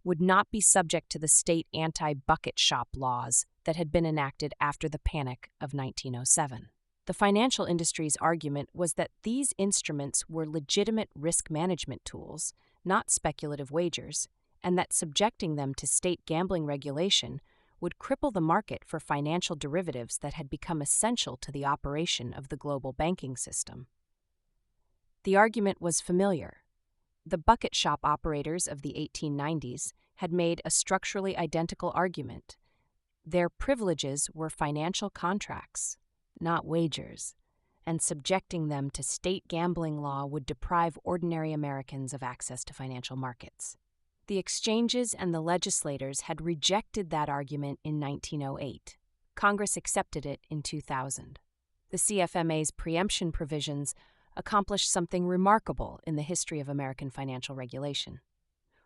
would not be subject to the state anti-bucket shop laws that had been enacted after the Panic of 1907. The financial industry's argument was that these instruments were legitimate risk management tools, not speculative wagers, and that subjecting them to state gambling regulation would cripple the market for financial derivatives that had become essential to the operation of the global banking system. The argument was familiar. The bucket shop operators of the 1890s had made a structurally identical argument. Their privileges were financial contracts, not wagers, and subjecting them to state gambling law would deprive ordinary Americans of access to financial markets. The exchanges and the legislators had rejected that argument in 1908. Congress accepted it in 2000. The CFMA's preemption provisions accomplished something remarkable in the history of American financial regulation.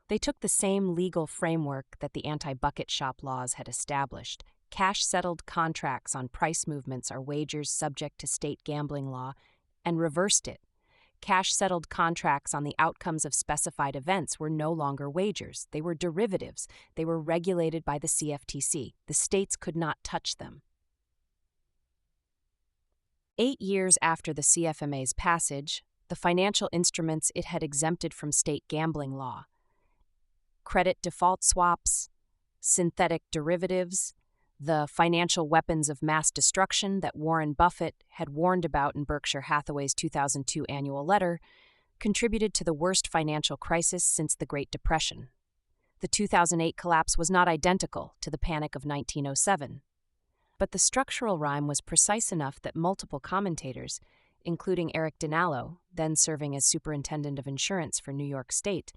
They took the same legal framework that the anti-bucket shop laws had established. Cash-settled contracts on price movements are wagers subject to state gambling law, and reversed it. Cash-settled contracts on the outcomes of specified events were no longer wagers. They were derivatives. They were regulated by the CFTC. The states could not touch them. 8 years after the CFMA's passage, the financial instruments it had exempted from state gambling law, credit default swaps, synthetic derivatives, the financial weapons of mass destruction that Warren Buffett had warned about in Berkshire Hathaway's 2002 annual letter, contributed to the worst financial crisis since the Great Depression. The 2008 collapse was not identical to the Panic of 1907, but the structural rhyme was precise enough that multiple commentators, including Eric Dinallo, then serving as Superintendent of Insurance for New York State,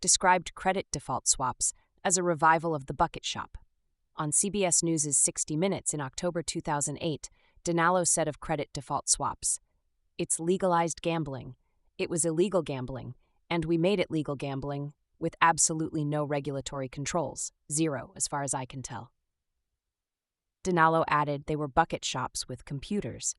described credit default swaps as a revival of the bucket shop. On CBS News' 60 Minutes in October 2008, Dinallo said of credit default swaps, "It's legalized gambling. It was illegal gambling, and we made it legal gambling with absolutely no regulatory controls, zero as far as I can tell." Dinallo added they were bucket shops with computers.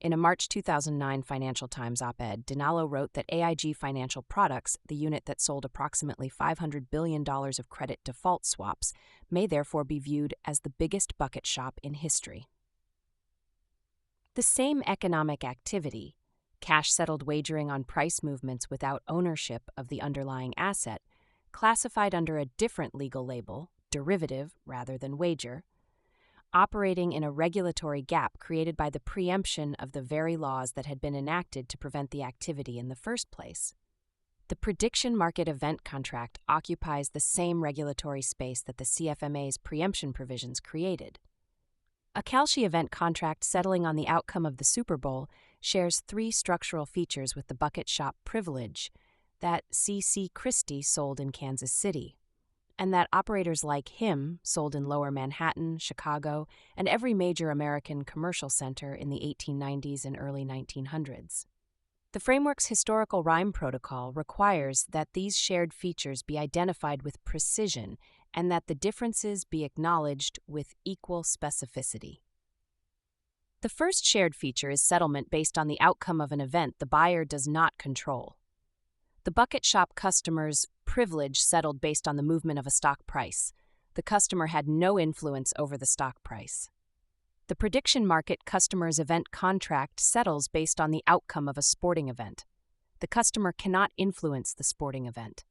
In a March 2009 Financial Times op-ed, Dinalo wrote that AIG Financial Products, the unit that sold approximately $500 billion of credit default swaps, may therefore be viewed as the biggest bucket shop in history. The same economic activity, cash-settled wagering on price movements without ownership of the underlying asset, classified under a different legal label, derivative rather than wager, operating in a regulatory gap created by the preemption of the very laws that had been enacted to prevent the activity in the first place. The prediction market event contract occupies the same regulatory space that the CFMA's preemption provisions created. A Kalshi event contract settling on the outcome of the Super Bowl shares three structural features with the bucket shop privilege that C.C. Christie sold in Kansas City, and that operators like him sold in Lower Manhattan, Chicago, and every major American commercial center in the 1890s and early 1900s. The framework's historical rhyme protocol requires that these shared features be identified with precision and that the differences be acknowledged with equal specificity. The first shared feature is settlement based on the outcome of an event the buyer does not control. The bucket shop customer's privilege settled based on the movement of a stock price. The customer had no influence over the stock price. The prediction market customer's event contract settles based on the outcome of a sporting event. The customer cannot influence the sporting event.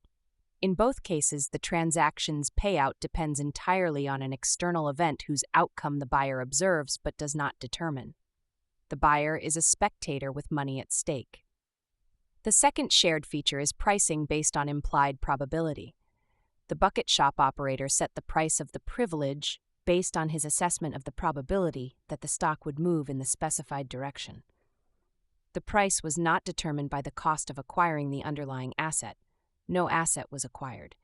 In both cases, the transaction's payout depends entirely on an external event whose outcome the buyer observes but does not determine. The buyer is a spectator with money at stake. The second shared feature is pricing based on implied probability. The bucket shop operator set the price of the privilege based on his assessment of the probability that the stock would move in the specified direction. The price was not determined by the cost of acquiring the underlying asset. No asset was acquired.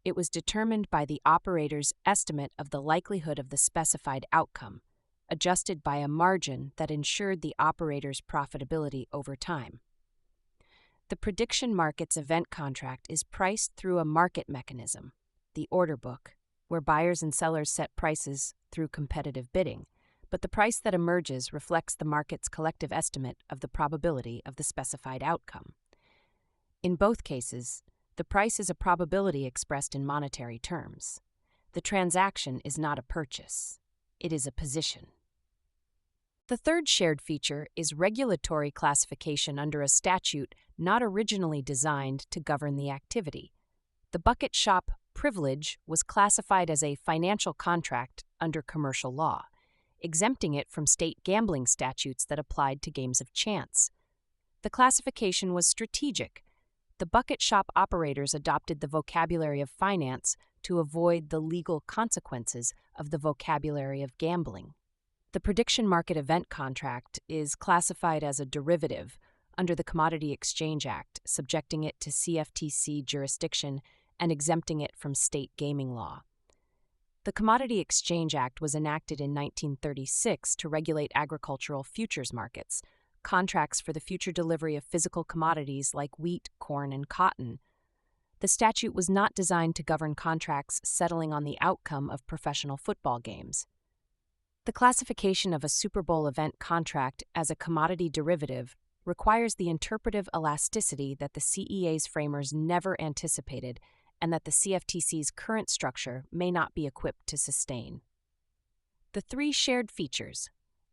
It was determined by the operator's estimate of the likelihood of the specified outcome, adjusted by a margin that ensured the operator's profitability over time. The prediction market's event contract is priced through a market mechanism, the order book, where buyers and sellers set prices through competitive bidding, but the price that emerges reflects the market's collective estimate of the probability of the specified outcome. In both cases, the price is a probability expressed in monetary terms. The transaction is not a purchase. It is a position. The third shared feature is regulatory classification under a statute not originally designed to govern the activity. The bucket shop privilege was classified as a financial contract under commercial law, exempting it from state gambling statutes that applied to games of chance. The classification was strategic. The bucket shop operators adopted the vocabulary of finance to avoid the legal consequences of the vocabulary of gambling. The prediction market event contract is classified as a derivative under the Commodity Exchange Act, subjecting it to CFTC jurisdiction and exempting it from state gaming law. The Commodity Exchange Act was enacted in 1936 to regulate agricultural futures markets, contracts for the future delivery of physical commodities like wheat, corn, and cotton. The statute was not designed to govern contracts settling on the outcome of professional football games. The classification of a Super Bowl event contract as a commodity derivative requires the interpretive elasticity that the CEA's framers never anticipated and that the CFTC's current structure may not be equipped to sustain. The three shared features,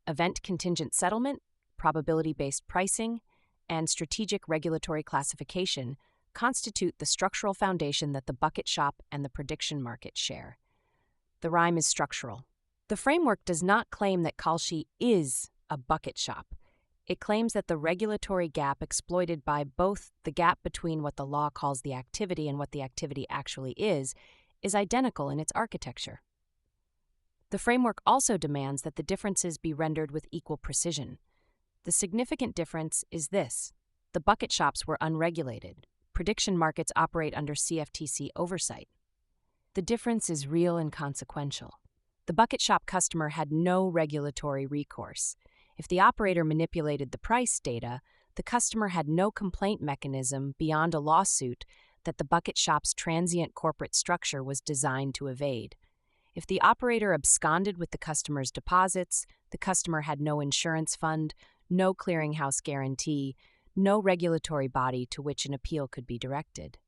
event contingent settlement, probability-based pricing, and strategic regulatory classification, constitute the structural foundation that the bucket shop and the prediction market share. The rhyme is structural. The framework does not claim that Kalshi is a bucket shop. It claims that the regulatory gap exploited by both the gap between what the law calls the activity and what the activity actually is identical in its architecture. The framework also demands that the differences be rendered with equal precision. The significant difference is this: the bucket shops were unregulated. Prediction markets operate under CFTC oversight. The difference is real and consequential. The bucket shop customer had no regulatory recourse. If the operator manipulated the price data, the customer had no complaint mechanism beyond a lawsuit that the bucket shop's transient corporate structure was designed to evade. If the operator absconded with the customer's deposits, the customer had no insurance fund, no clearinghouse guarantee, no regulatory body to which an appeal could be directed.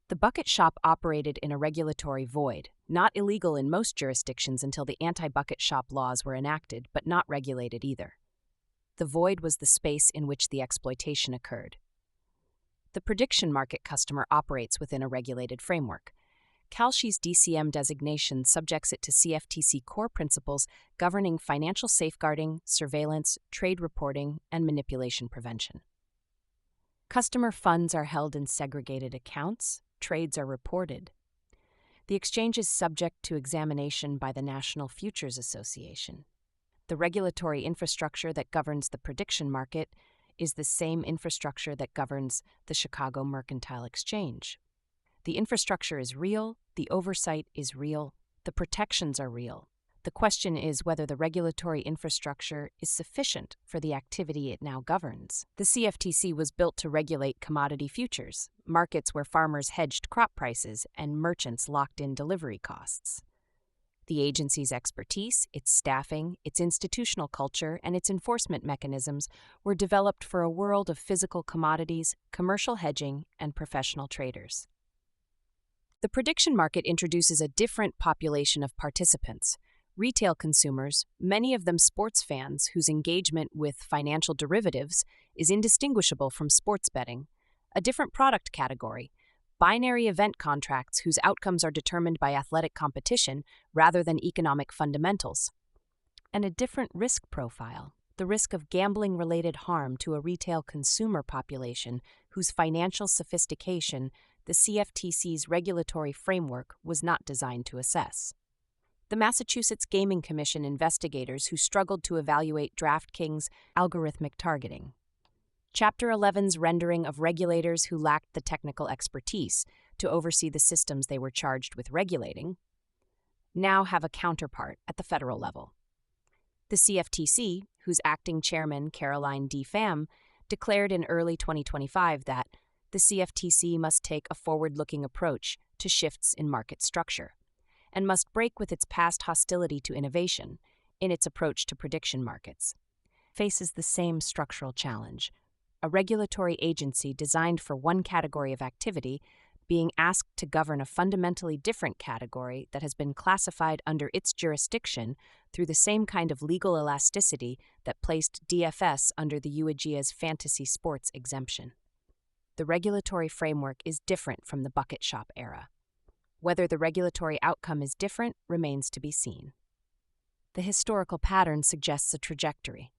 The bucket shop operated in a regulatory void, not illegal in most jurisdictions until the anti-bucket shop laws were enacted, but not regulated either. The void was the space in which the exploitation occurred. The prediction market customer operates within a regulated framework. Kalshi's DCM designation subjects it to CFTC core principles governing financial safeguarding, surveillance, trade reporting, and manipulation prevention. Customer funds are held in segregated accounts, trades are reported. The exchange is subject to examination by the National Futures Association. The regulatory infrastructure that governs the prediction market is the same infrastructure that governs the Chicago Mercantile Exchange. The infrastructure is real, the oversight is real, the protections are real. The question is whether the regulatory infrastructure is sufficient for the activity it now governs. The CFTC was built to regulate commodity futures, markets where farmers hedged crop prices and merchants locked in delivery costs. The agency's expertise, its staffing, its institutional culture, and its enforcement mechanisms were developed for a world of physical commodities, commercial hedging, and professional traders. The prediction market introduces a different population of participants. Retail consumers, many of them sports fans whose engagement with financial derivatives is indistinguishable from sports betting, a different product category, binary event contracts whose outcomes are determined by athletic competition rather than economic fundamentals, and a different risk profile, the risk of gambling-related harm to a retail consumer population whose financial sophistication the CFTC's regulatory framework was not designed to assess. The Massachusetts Gaming Commission investigators who struggled to evaluate DraftKings' algorithmic targeting. Chapter 11's rendering of regulators who lacked the technical expertise to oversee the systems they were charged with regulating now have a counterpart at the federal level. The CFTC, whose acting chairman, Caroline D. Pham, declared in early 2025 that the CFTC must take a forward-looking approach to shifts in market structure and must break with its past hostility to innovation in its approach to prediction markets, faces the same structural challenge, a regulatory agency designed for one category of activity being asked to govern a fundamentally different category that has been classified under its jurisdiction through the same kind of legal elasticity that placed DFS under the UAGIA's fantasy sports exemption. The regulatory framework is different from the bucket shop era. Whether the regulatory outcome is different remains to be seen. The historical pattern suggests a trajectory.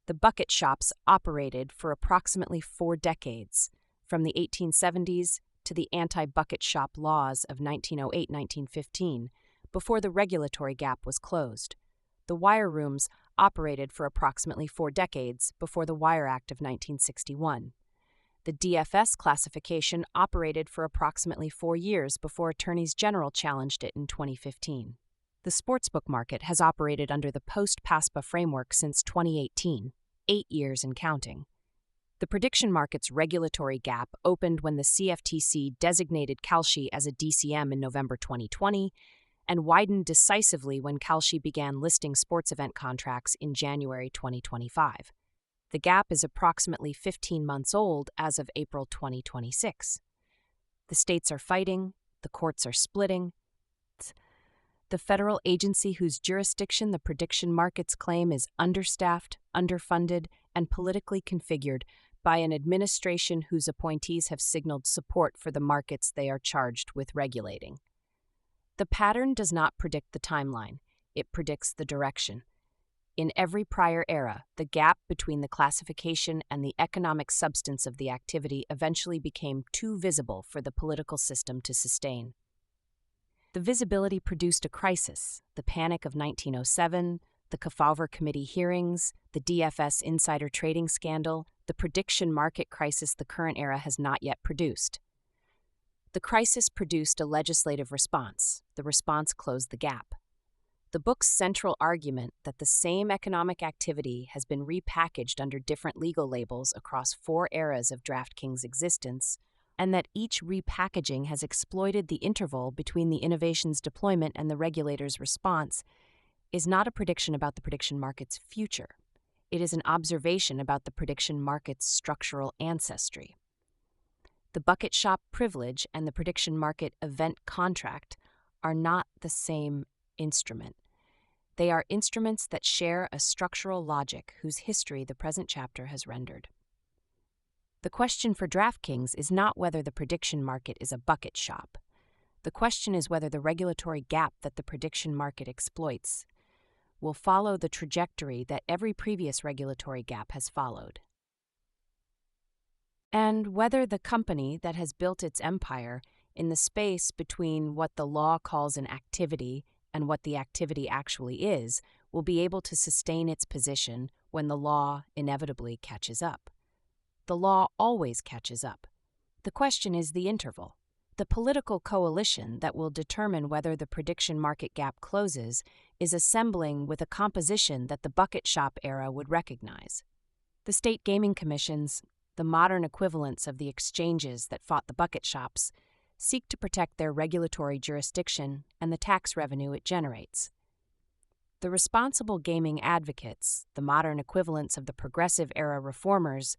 The bucket shops operated for approximately 4 decades, from the 1870s to the anti-bucket shop laws of 1908-1915, before the regulatory gap was closed. The wire rooms operated for approximately 4 decades before the Wire Act of 1961. The DFS classification operated for approximately 4 years before attorneys general challenged it in 2015. The sportsbook market has operated under the post-PASPA framework since 2018, 8 years and counting. The prediction market's regulatory gap opened when the CFTC designated Kalshi as a DCM in November 2020 and widened decisively when Kalshi began listing sports event contracts in January 2025. The gap is approximately 15 months old as of April 2026. The states are fighting, the courts are splitting. The federal agency whose jurisdiction the prediction markets claim is understaffed, underfunded, and politically configured by an administration whose appointees have signaled support for the markets they are charged with regulating. The pattern does not predict the timeline, it predicts the direction. In every prior era, the gap between the classification and the economic substance of the activity eventually became too visible for the political system to sustain. The visibility produced a crisis, the Panic of 1907, the Kefauver Committee hearings, the DFS insider trading scandal, the prediction market crisis the current era has not yet produced. The crisis produced a legislative response. The response closed the gap. The book's central argument that the same economic activity has been repackaged under different legal labels across 4 eras of DraftKings' existence, and that each repackaging has exploited the interval between the innovation's deployment and the regulator's response, is not a prediction about the prediction market's future. It is an observation about the prediction market's structural ancestry. The bucket shop privilege and the prediction market event contract are not the same instrument. They are instruments that share a structural logic whose history the present chapter has rendered. The question for DraftKings is not whether the prediction market is a bucket shop. The question is whether the regulatory gap that the prediction market exploits will follow the trajectory that every previous regulatory gap has followed, and whether the company that has built its empire in the space between what the law calls an activity and what the activity actually is will be able to sustain its position when the law inevitably catches up. The law always catches up. The question is the interval. The political coalition that will determine whether the prediction market gap closes is assembling with a composition that the bucket shop era would recognize. The state gaming commissions, the modern equivalents of the exchanges that fought the bucket shops, seek to protect their regulatory jurisdiction and the tax revenue it generates. The responsible gaming advocates, the modern equivalents of the progressive era reformers,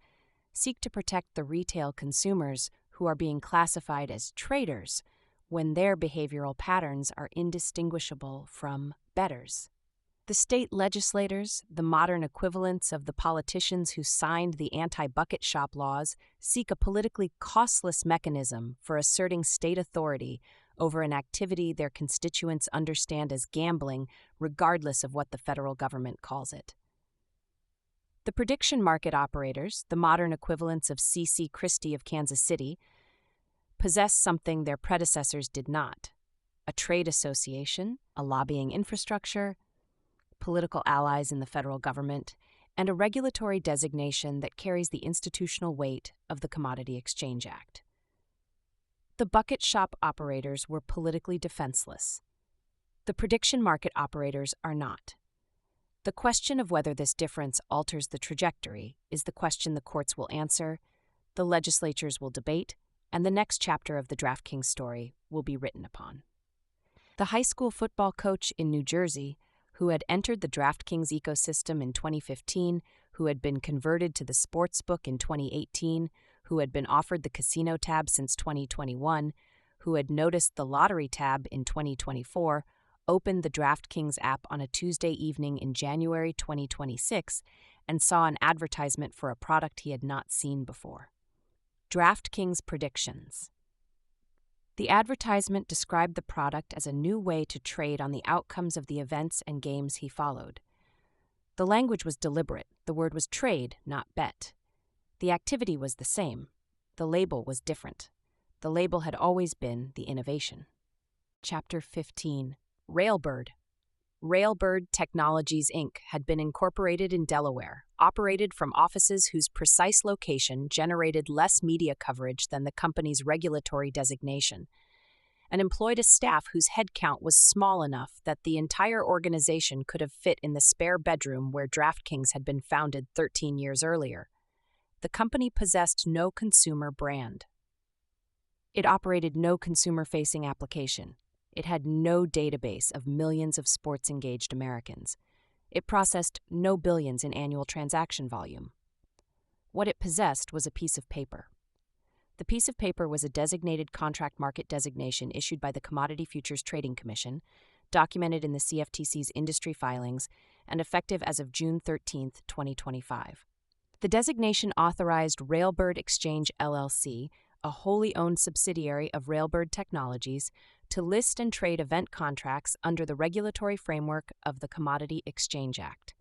seek to protect the retail consumers who are being classified as traders when their behavioral patterns are indistinguishable from bettors. The state legislators, the modern equivalents of the politicians who signed the anti-bucket shop laws, seek a politically costless mechanism for asserting state authority over an activity their constituents understand as gambling, regardless of what the federal government calls it. The prediction market operators, the modern equivalents of C.C. Christie of Kansas City, possess something their predecessors did not: a trade association, a lobbying infrastructure, political allies in the federal government, and a regulatory designation that carries the institutional weight of the Commodity Exchange Act. The bucket shop operators were politically defenseless. The prediction market operators are not. The question of whether this difference alters the trajectory is the question the courts will answer, the legislatures will debate, and the next chapter of the DraftKings story will be written upon. The high school football coach in New Jersey, who had entered the DraftKings ecosystem in 2015, who had been converted to the sportsbook in 2018, who had been offered the casino tab since 2021, who had noticed the lottery tab in 2024, opened the DraftKings app on a Tuesday evening in January 2026 and saw an advertisement for a product he had not seen before. DraftKings predictions. The advertisement described the product as a new way to trade on the outcomes of the events and games he followed. The language was deliberate. The word was trade, not bet. The activity was the same. The label was different. The label had always been the innovation. Chapter 15. Railbird. Railbird Technologies, Inc. had been incorporated in Delaware, operated from offices whose precise location generated less media coverage than the company's regulatory designation, and employed a staff whose headcount was small enough that the entire organization could have fit in the spare bedroom where DraftKings had been founded 13 years earlier. The company possessed no consumer brand. It operated no consumer-facing application. It had no database of millions of sports-engaged Americans. It processed no billions in annual transaction volume. What it possessed was a piece of paper. The piece of paper was a designated contract market designation issued by the Commodity Futures Trading Commission, documented in the CFTC's industry filings, and effective as of June 13, 2025. The designation authorized Railbird Exchange LLC, a wholly owned subsidiary of Railbird Technologies, to list and trade event contracts under the regulatory framework of the Commodity Exchange Act.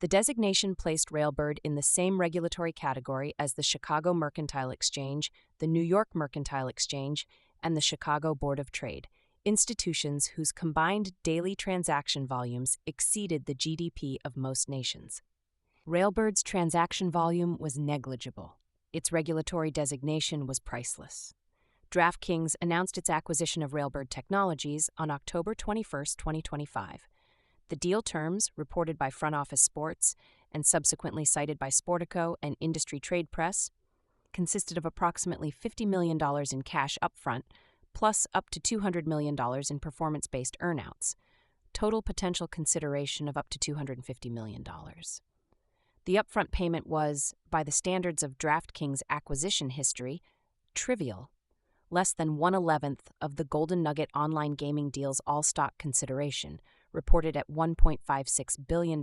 The designation placed Railbird in the same regulatory category as the Chicago Mercantile Exchange, the New York Mercantile Exchange, and the Chicago Board of Trade, institutions whose combined daily transaction volumes exceeded the GDP of most nations. Railbird's transaction volume was negligible. Its regulatory designation was priceless. DraftKings announced its acquisition of Railbird Technologies on October 21, 2025. The deal terms, reported by Front Office Sports and subsequently cited by Sportico and Industry Trade Press, consisted of approximately $50 million in cash upfront, plus up to $200 million in performance-based earnouts. Total potential consideration of up to $250 million. The upfront payment was, by the standards of DraftKings acquisition history, trivial, less than 1/11th of the Golden Nugget online gaming deal's all-stock consideration, reported at $1.56 billion,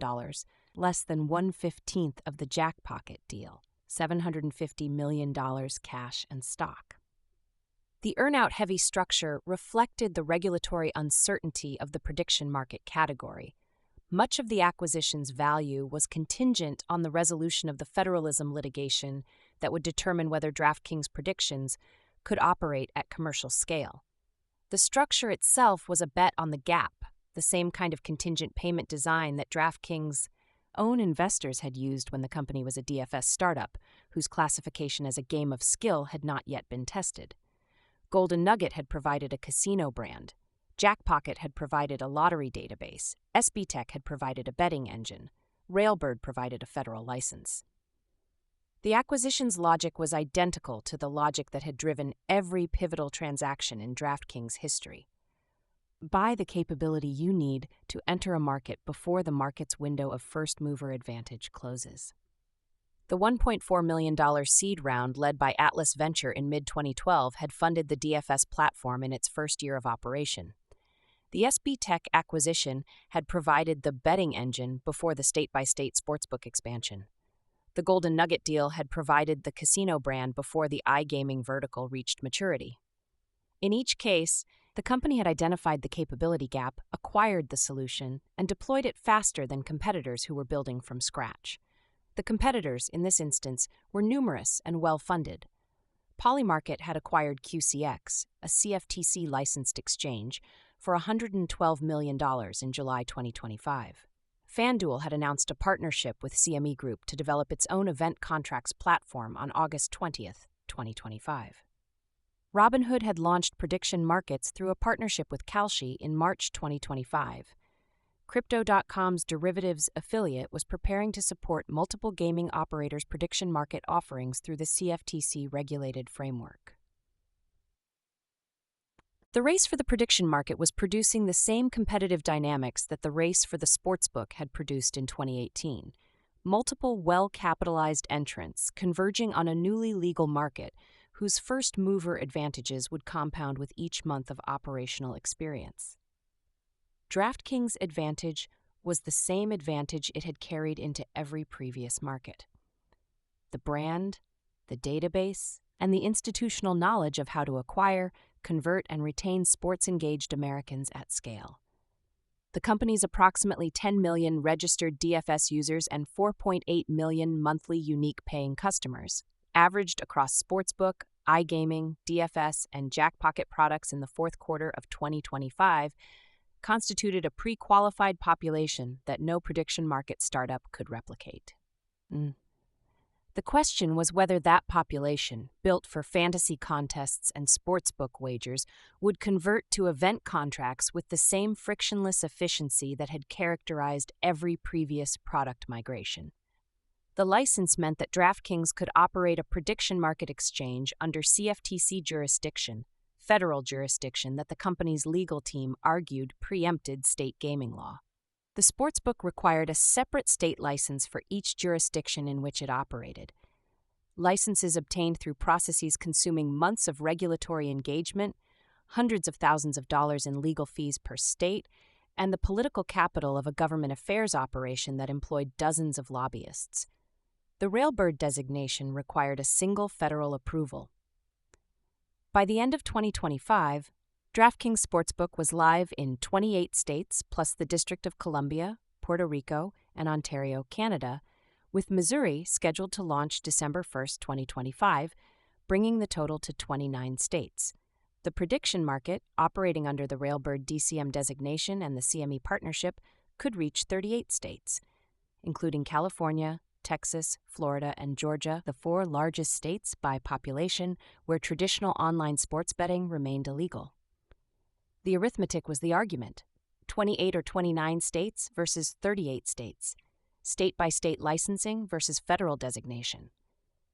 less than 1/15th of the Jackpocket deal, $750 million cash and stock. The earnout-heavy structure reflected the regulatory uncertainty of the prediction market category. Much of the acquisition's value was contingent on the resolution of the federalism litigation that would determine whether DraftKings predictions could operate at commercial scale. The structure itself was a bet on the gap, the same kind of contingent payment design that DraftKings' own investors had used when the company was a DFS startup, whose classification as a game of skill had not yet been tested. Golden Nugget had provided a casino brand. Jackpocket had provided a lottery database. SBTech had provided a betting engine. Railbird provided a federal license. The acquisition's logic was identical to the logic that had driven every pivotal transaction in DraftKings history. Buy the capability you need to enter a market before the market's window of first-mover advantage closes. The $1.4 million seed round led by Atlas Venture in mid-2012 had funded the DFS platform in its first year of operation. The SBTech acquisition had provided the betting engine before the state-by-state sportsbook expansion. The Golden Nugget deal had provided the casino brand before the iGaming vertical reached maturity. In each case, the company had identified the capability gap, acquired the solution, and deployed it faster than competitors who were building from scratch. The competitors, in this instance, were numerous and well-funded. Polymarket had acquired QCX, a CFTC-licensed exchange, for $112 million in July 2025. FanDuel had announced a partnership with CME Group to develop its own event contracts platform on August 20, 2025. Robinhood had launched prediction markets through a partnership with Kalshi in March 2025. Crypto.com's derivatives affiliate was preparing to support multiple gaming operators' prediction market offerings through the CFTC-regulated framework. The race for the prediction market was producing the same competitive dynamics that the race for the sportsbook had produced in 2018. Multiple well-capitalized entrants converging on a newly legal market whose first-mover advantages would compound with each month of operational experience. DraftKings' advantage was the same advantage it had carried into every previous market. The brand, the database, and the institutional knowledge of how to acquire, convert, and retain sports-engaged Americans at scale. The company's approximately 10 million registered DFS users and 4.8 million monthly unique paying customers, averaged across sportsbook, iGaming, DFS, and Jackpocket products in the fourth quarter of 2025, constituted a pre-qualified population that no prediction market startup could replicate. The question was whether that population, built for fantasy contests and sportsbook wagers, would convert to event contracts with the same frictionless efficiency that had characterized every previous product migration. The license meant that DraftKings could operate a prediction market exchange under CFTC jurisdiction, federal jurisdiction that the company's legal team argued preempted state gaming law. The sportsbook required a separate state license for each jurisdiction in which it operated. Licenses obtained through processes consuming months of regulatory engagement, hundreds of thousands of dollars in legal fees per state, and the political capital of a government affairs operation that employed dozens of lobbyists. The Railbird designation required a single federal approval. By the end of 2025, DraftKings Sportsbook was live in 28 states plus the District of Columbia, Puerto Rico, and Ontario, Canada, with Missouri scheduled to launch December 1, 2025, bringing the total to 29 states. The prediction market, operating under the Railbird DCM designation and the CME partnership, could reach 38 states, including California, Texas, Florida, and Georgia, the four largest states by population where traditional online sports betting remained illegal. The arithmetic was the argument: 28 or 29 states versus 38 states, state-by-state licensing versus federal designation.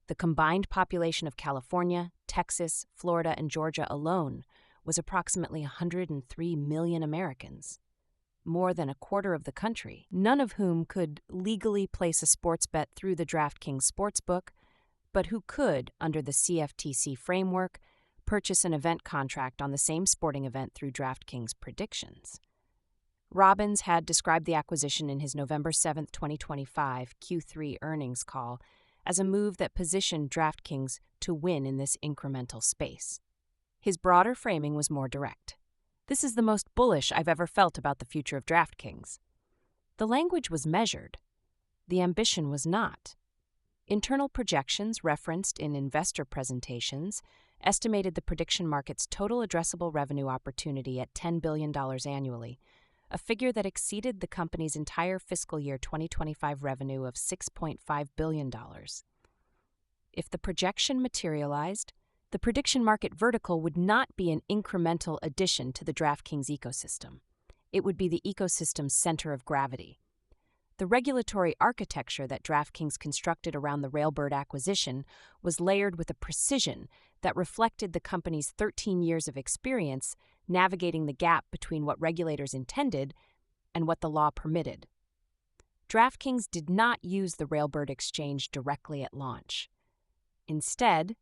The combined population of California, Texas, Florida, and Georgia alone was approximately 103 million Americans. more than a quarter of the country, none of whom could legally place a sports bet through the DraftKings Sportsbook, but who could, under the CFTC framework, purchase an event contract on the same sporting event through DraftKings Predictions. Robbins had described the acquisition in his November 7, 2025 Q3 earnings call as a move that positioned DraftKings to win in this incremental space. His broader framing was more direct. "This is the most bullish I've ever felt about the future of DraftKings." The language was measured. The ambition was not. Internal projections referenced in investor presentations estimated the prediction market's total addressable revenue opportunity at $10 billion annually, a figure that exceeded the company's entire fiscal year 2025 revenue of $6.5 billion. If the projection materialized, the prediction market vertical would not be an incremental addition to the DraftKings ecosystem. It would be the ecosystem's center of gravity. The regulatory architecture that DraftKings constructed around the Railbird acquisition was layered with a precision that reflected the company's 13 years of experience navigating the gap between what regulators intended and what the law permitted. DraftKings did not use the Railbird exchange directly at launch. Instead,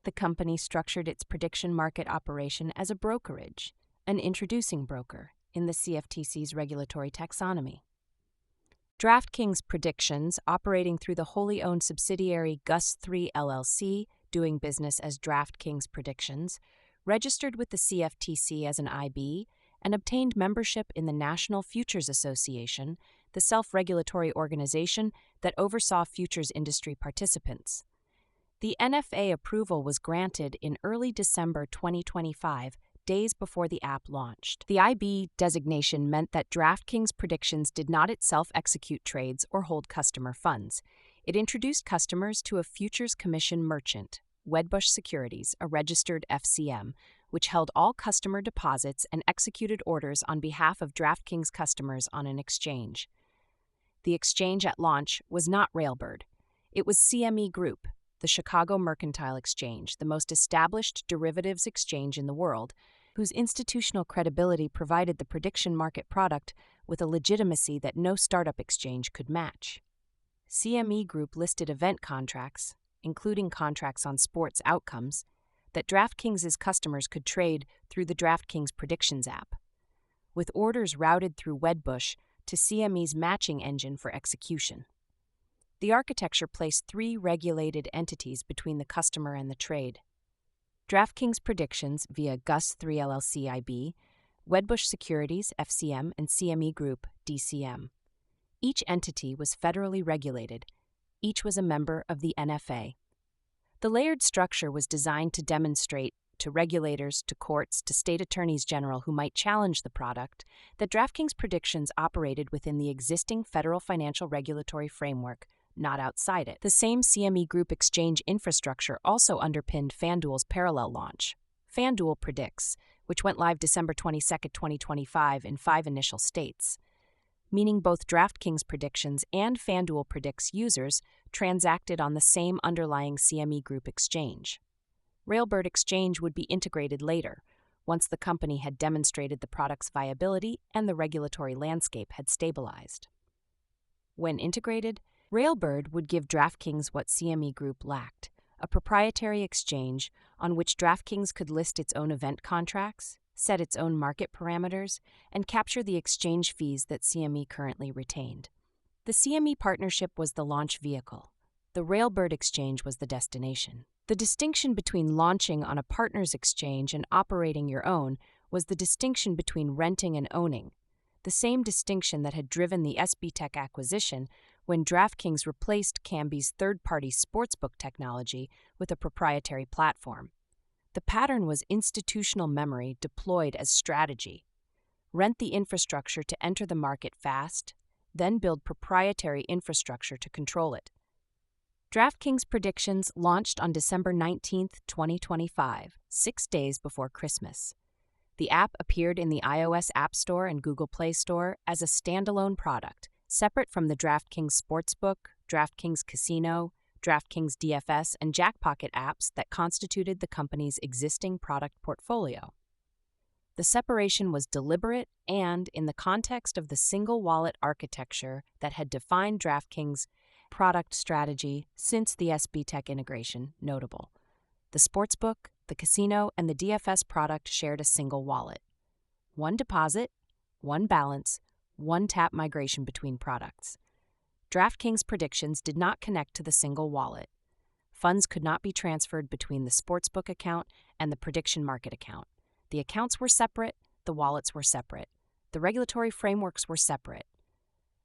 the company structured its prediction market operation as a brokerage, an introducing broker in the CFTC's regulatory taxonomy. DraftKings Predictions, operating through the wholly owned subsidiary Gus3 LLC, doing business as DraftKings Predictions, registered with the CFTC as an IB, and obtained membership in the National Futures Association, the self-regulatory organization that oversaw futures industry participants. The NFA approval was granted in early December 2025, days before the app launched. The IB designation meant that DraftKings Predictions did not itself execute trades or hold customer funds. It introduced customers to a futures commission merchant, Wedbush Securities, a registered FCM, which held all customer deposits and executed orders on behalf of DraftKings customers on an exchange. The exchange at launch was not Railbird. It was CME Group, the Chicago Mercantile Exchange, the most established derivatives exchange in the world, whose institutional credibility provided the prediction market product with a legitimacy that no startup exchange could match. CME Group listed event contracts, including contracts on sports outcomes, that DraftKings' customers could trade through the DraftKings Predictions app, with orders routed through Wedbush to CME's matching engine for execution. The architecture placed three regulated entities between the customer and the trade: DraftKings Predictions via Gus3 LLC IB, Wedbush Securities FCM, and CME Group DCM. Each entity was federally regulated. Each was a member of the NFA. The layered structure was designed to demonstrate to regulators, to courts, to state attorneys general who might challenge the product that DraftKings Predictions operated within the existing federal financial regulatory framework, not outside it. The same CME Group exchange infrastructure also underpinned FanDuel's parallel launch, FanDuel Predicts, which went live December 22, 2025 in 5 initial states, meaning both DraftKings Predictions and FanDuel Predicts users transacted on the same underlying CME Group exchange. Railbird Exchange would be integrated later, once the company had demonstrated the product's viability and the regulatory landscape had stabilized. When integrated, Railbird would give DraftKings what CME Group lacked: a proprietary exchange on which DraftKings could list its own event contracts, set its own market parameters, and capture the exchange fees that CME currently retained. The CME partnership was the launch vehicle. The Railbird exchange was the destination. The distinction between launching on a partner's exchange and operating your own was the distinction between renting and owning, the same distinction that had driven the SBTech acquisition when DraftKings replaced Kambi's third-party sportsbook technology with a proprietary platform. The pattern was institutional memory deployed as strategy. Rent the infrastructure to enter the market fast, then build proprietary infrastructure to control it. DraftKings Predictions launched on December 19, 2025, 6 days before Christmas. The app appeared in the iOS App Store and Google Play Store as a standalone product, separate from the DraftKings Sportsbook, DraftKings Casino, DraftKings DFS, and Jackpocket apps that constituted the company's existing product portfolio. The separation was deliberate and, in the context of the single wallet architecture that had defined DraftKings' product strategy since the SBTech integration, notable. The sportsbook, the casino, and the DFS product shared a single wallet. One deposit, one balance, one tap migration between products. DraftKings predictions did not connect to the single wallet. Funds could not be transferred between the sportsbook account and the prediction market account. The accounts were separate, the wallets were separate. The regulatory frameworks were separate.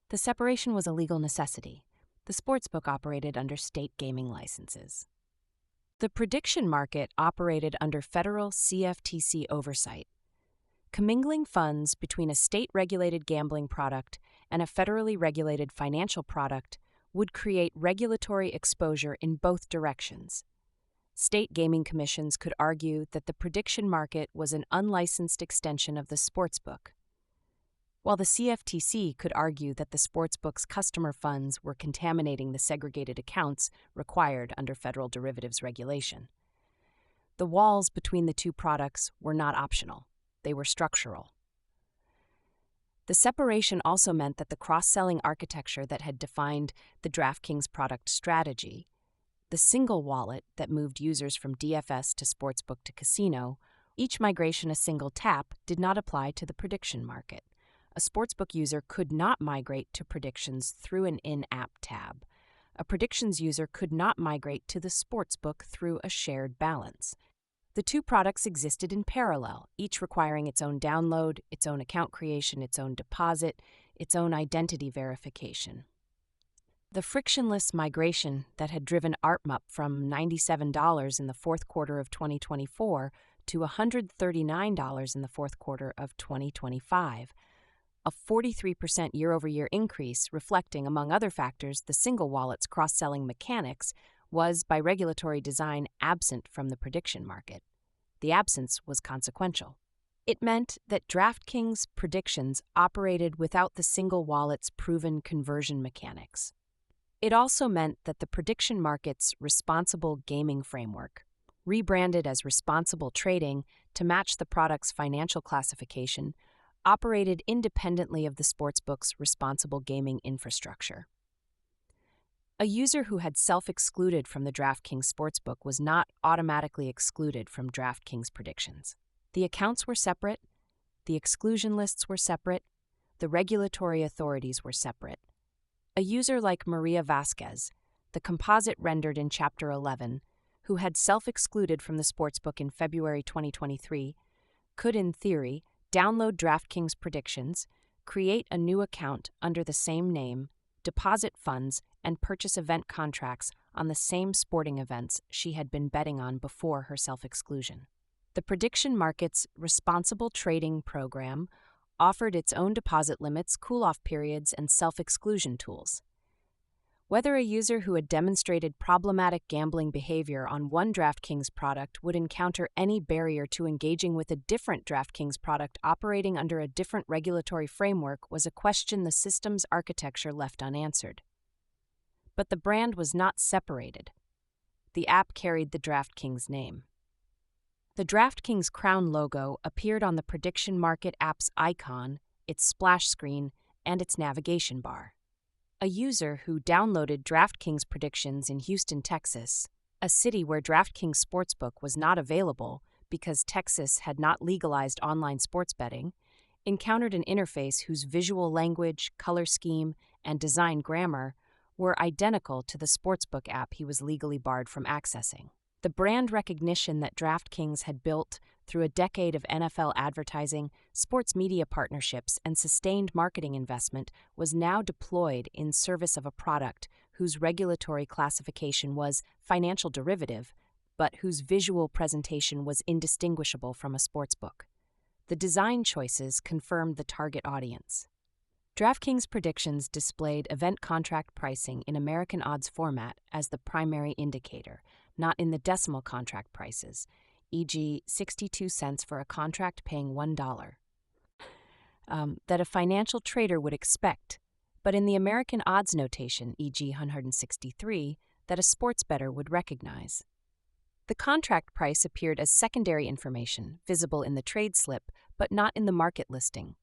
The separation was a legal necessity. The sportsbook operated under state gaming licenses. The prediction market operated under federal CFTC oversight. Commingling funds between a state-regulated gambling product and a federally regulated financial product would create regulatory exposure in both directions. State gaming commissions could argue that the prediction market was an unlicensed extension of the sportsbook, while the CFTC could argue that the sportsbook's customer funds were contaminating the segregated accounts required under federal derivatives regulation. The walls between the two products were not optional, they were structural. The separation also meant that the cross-selling architecture that had defined the DraftKings product strategy, the single wallet that moved users from DFS to sportsbook to casino, each migration a single tap, did not apply to the prediction market. A sportsbook user could not migrate to predictions through an in-app tab. A predictions user could not migrate to the sportsbook through a shared balance. The two products existed in parallel, each requiring its own download, its own account creation, its own deposit, its own identity verification. The frictionless migration that had driven ARPMUP from $97 in the fourth quarter of 2024 to $139 in the fourth quarter of 2025, a 43% year-over-year increase reflecting, among other factors, the single wallet's cross-selling mechanics, was, by regulatory design, absent from the prediction market. The absence was consequential. It meant that DraftKings predictions operated without the single wallet's proven conversion mechanics. It also meant that the prediction market's responsible gaming framework, rebranded as responsible trading to match the product's financial classification, operated independently of the sportsbook's responsible gaming infrastructure. A user who had self-excluded from the DraftKings sportsbook was not automatically excluded from DraftKings predictions. The accounts were separate, the exclusion lists were separate, the regulatory authorities were separate. A user like Maria Vasquez, the composite rendered in Chapter 11, who had self-excluded from the sportsbook in February 2023, could, in theory, download DraftKings predictions, create a new account under the same name, deposit funds, and purchase event contracts on the same sporting events she had been betting on before her self-exclusion. The prediction market's responsible trading program offered its own deposit limits, cool-off periods, and self-exclusion tools. Whether a user who had demonstrated problematic gambling behavior on one DraftKings product would encounter any barrier to engaging with a different DraftKings product operating under a different regulatory framework was a question the system's architecture left unanswered. But the brand was not separated. The app carried the DraftKings name. The DraftKings Crown logo appeared on the prediction market app's icon, its splash screen, and its navigation bar. A user who downloaded DraftKings predictions in Houston, Texas, a city where DraftKings Sportsbook was not available because Texas had not legalized online sports betting, encountered an interface whose visual language, color scheme, and design grammar were identical to the Sportsbook app he was legally barred from accessing. The brand recognition that DraftKings had built through a decade of NFL advertising, sports media partnerships, and sustained marketing investment was now deployed in service of a product whose regulatory classification was financial derivative, but whose visual presentation was indistinguishable from a sportsbook. The design choices confirmed the target audience. DraftKings predictions displayed event contract pricing in American odds format as the primary indicator, not in the decimal contract prices, e.g. 62 cents for a contract paying $1, that a financial trader would expect, but in the American odds notation, e.g. 163, that a sports bettor would recognize. The contract price appeared as secondary information, visible in the trade slip, but not in the market listing.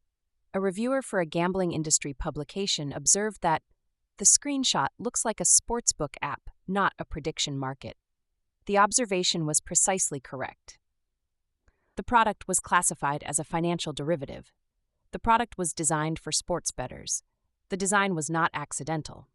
A reviewer for a gambling industry publication observed that the screenshot looks like a sportsbook app, not a prediction market. The observation was precisely correct. The product was classified as a financial derivative. The product was designed for sports bettors. The design was not accidental.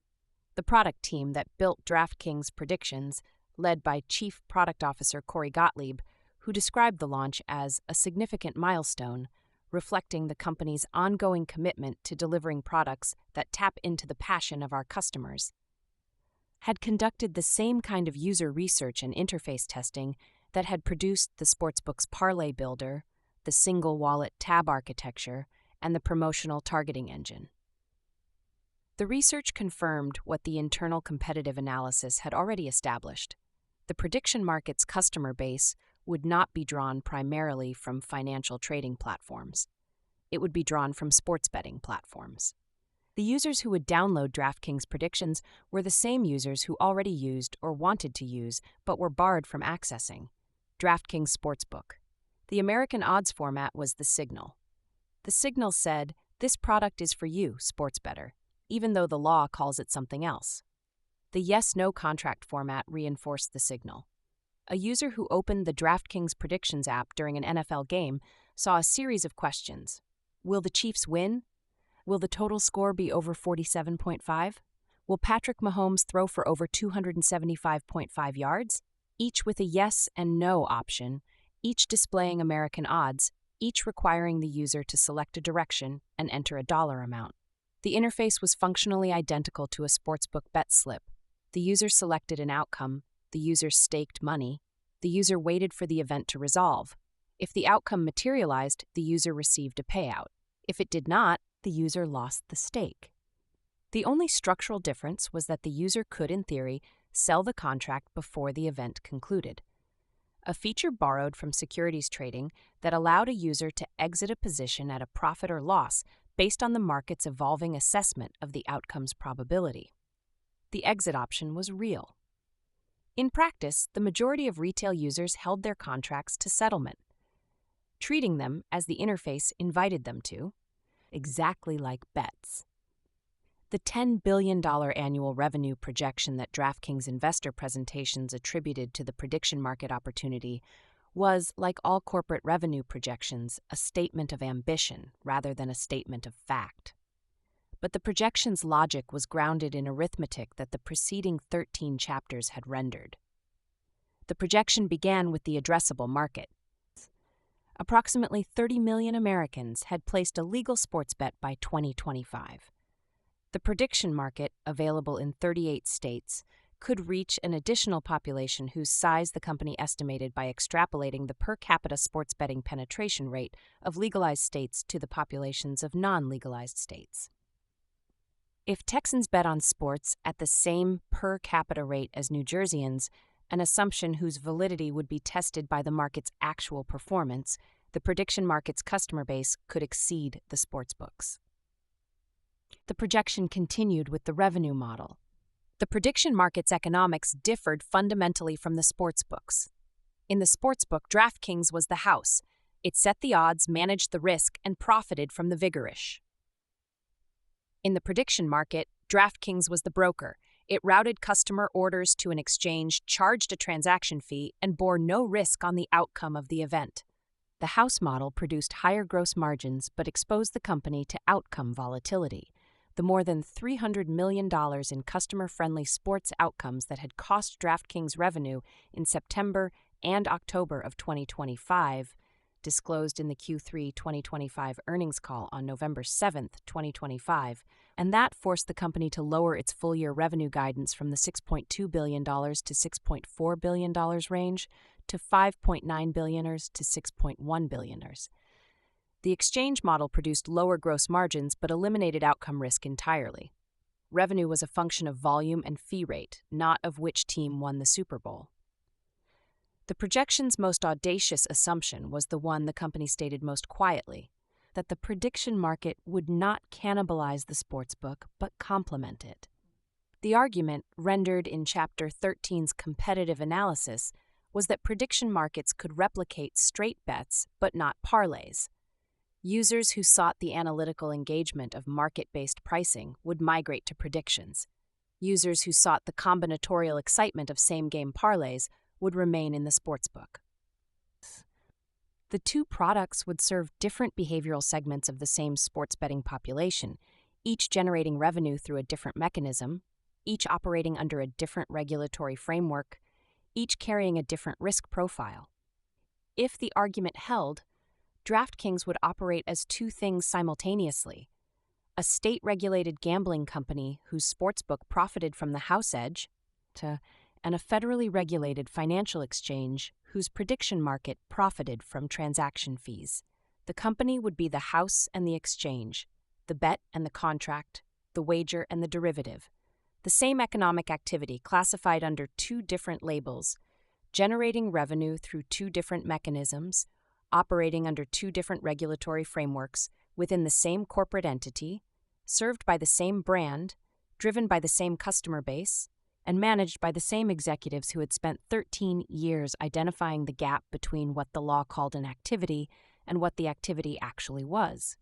The product team that built DraftKings Predictions, led by Chief Product Officer Corey Gottlieb, who described the launch as a significant milestone, reflecting the company's ongoing commitment to delivering products that tap into the passion of our customers, had conducted the same kind of user research and interface testing that had produced the sportsbook's parlay builder, the single wallet tab architecture, and the promotional targeting engine. The research confirmed what the internal competitive analysis had already established. The prediction market's customer base would not be drawn primarily from financial trading platforms. It would be drawn from sports betting platforms. The users who would download DraftKings Predictions were the same users who already used or wanted to use but were barred from accessing DraftKings Sportsbook. The American odds format was the signal. The signal said, "This product is for you, sports bettor," even though the law calls it something else. The yes-no contract format reinforced the signal. A user who opened the DraftKings Predictions app during an NFL game saw a series of questions. Will the Chiefs win? Will the total score be over 47.5? Will Patrick Mahomes throw for over 275.5 yards? Each with a yes and no option, each displaying American odds, each requiring the user to select a direction and enter a dollar amount. The interface was functionally identical to a sportsbook bet slip. The user selected an outcome, the user staked money, the user waited for the event to resolve. If the outcome materialized, the user received a payout. If it did not, the user lost the stake. The only structural difference was that the user could, in theory, sell the contract before the event concluded. A feature borrowed from securities trading that allowed a user to exit a position at a profit or loss based on the market's evolving assessment of the outcome's probability. The exit option was real. In practice, the majority of retail users held their contracts to settlement, treating them as the interface invited them to, exactly like bets. The $10 billion annual revenue projection that DraftKings investor presentations attributed to the prediction market opportunity was, like all corporate revenue projections, a statement of ambition rather than a statement of fact. But the projection's logic was grounded in arithmetic that the preceding 13 chapters had rendered. The projection began with the addressable market. Approximately 30 million Americans had placed a legal sports bet by 2025. The prediction market, available in 38 states, could reach an additional population whose size the company estimated by extrapolating the per capita sports betting penetration rate of legalized states to the populations of non-legalized states. If Texans bet on sports at the same per capita rate as New Jerseyans, an assumption whose validity would be tested by the market's actual performance, the prediction market's customer base could exceed the sportsbooks. The projection continued with the revenue model. The prediction market's economics differed fundamentally from the sportsbooks. In the sportsbook, DraftKings was the house. It set the odds, managed the risk, and profited from the vigorish. In the prediction market, DraftKings was the broker. It routed customer orders to an exchange, charged a transaction fee, and bore no risk on the outcome of the event. The house model produced higher gross margins but exposed the company to outcome volatility. The more than $300 million in customer-friendly sports outcomes that had cost DraftKings revenue in September and October of 2025, disclosed in the Q3 2025 earnings call on November 7, 2025, and that forced the company to lower its full-year revenue guidance from the $6.2 billion to $6.4 billion range to $5.9 billion to $6.1 billion. The exchange model produced lower gross margins but eliminated outcome risk entirely. Revenue was a function of volume and fee rate, not of which team won the Super Bowl. The projection's most audacious assumption was the one the company stated most quietly, that the prediction market would not cannibalize the sportsbook but complement it. The argument, rendered in Chapter 13's competitive analysis, was that prediction markets could replicate straight bets but not parlays. Users who sought the analytical engagement of market-based pricing would migrate to predictions. Users who sought the combinatorial excitement of same-game parlays would remain in the sportsbook. The two products would serve different behavioral segments of the same sports betting population, each generating revenue through a different mechanism, each operating under a different regulatory framework, each carrying a different risk profile. If the argument held, DraftKings would operate as two things simultaneously: a state-regulated gambling company whose sportsbook profited from the house edge, and a federally regulated financial exchange whose prediction market profited from transaction fees. The company would be the house and the exchange, the bet and the contract, the wager and the derivative. The same economic activity classified under two different labels, generating revenue through two different mechanisms, operating under two different regulatory frameworks within the same corporate entity, served by the same brand, driven by the same customer base, and managed by the same executives who had spent 13 years identifying the gap between what the law called an activity and what the activity actually was.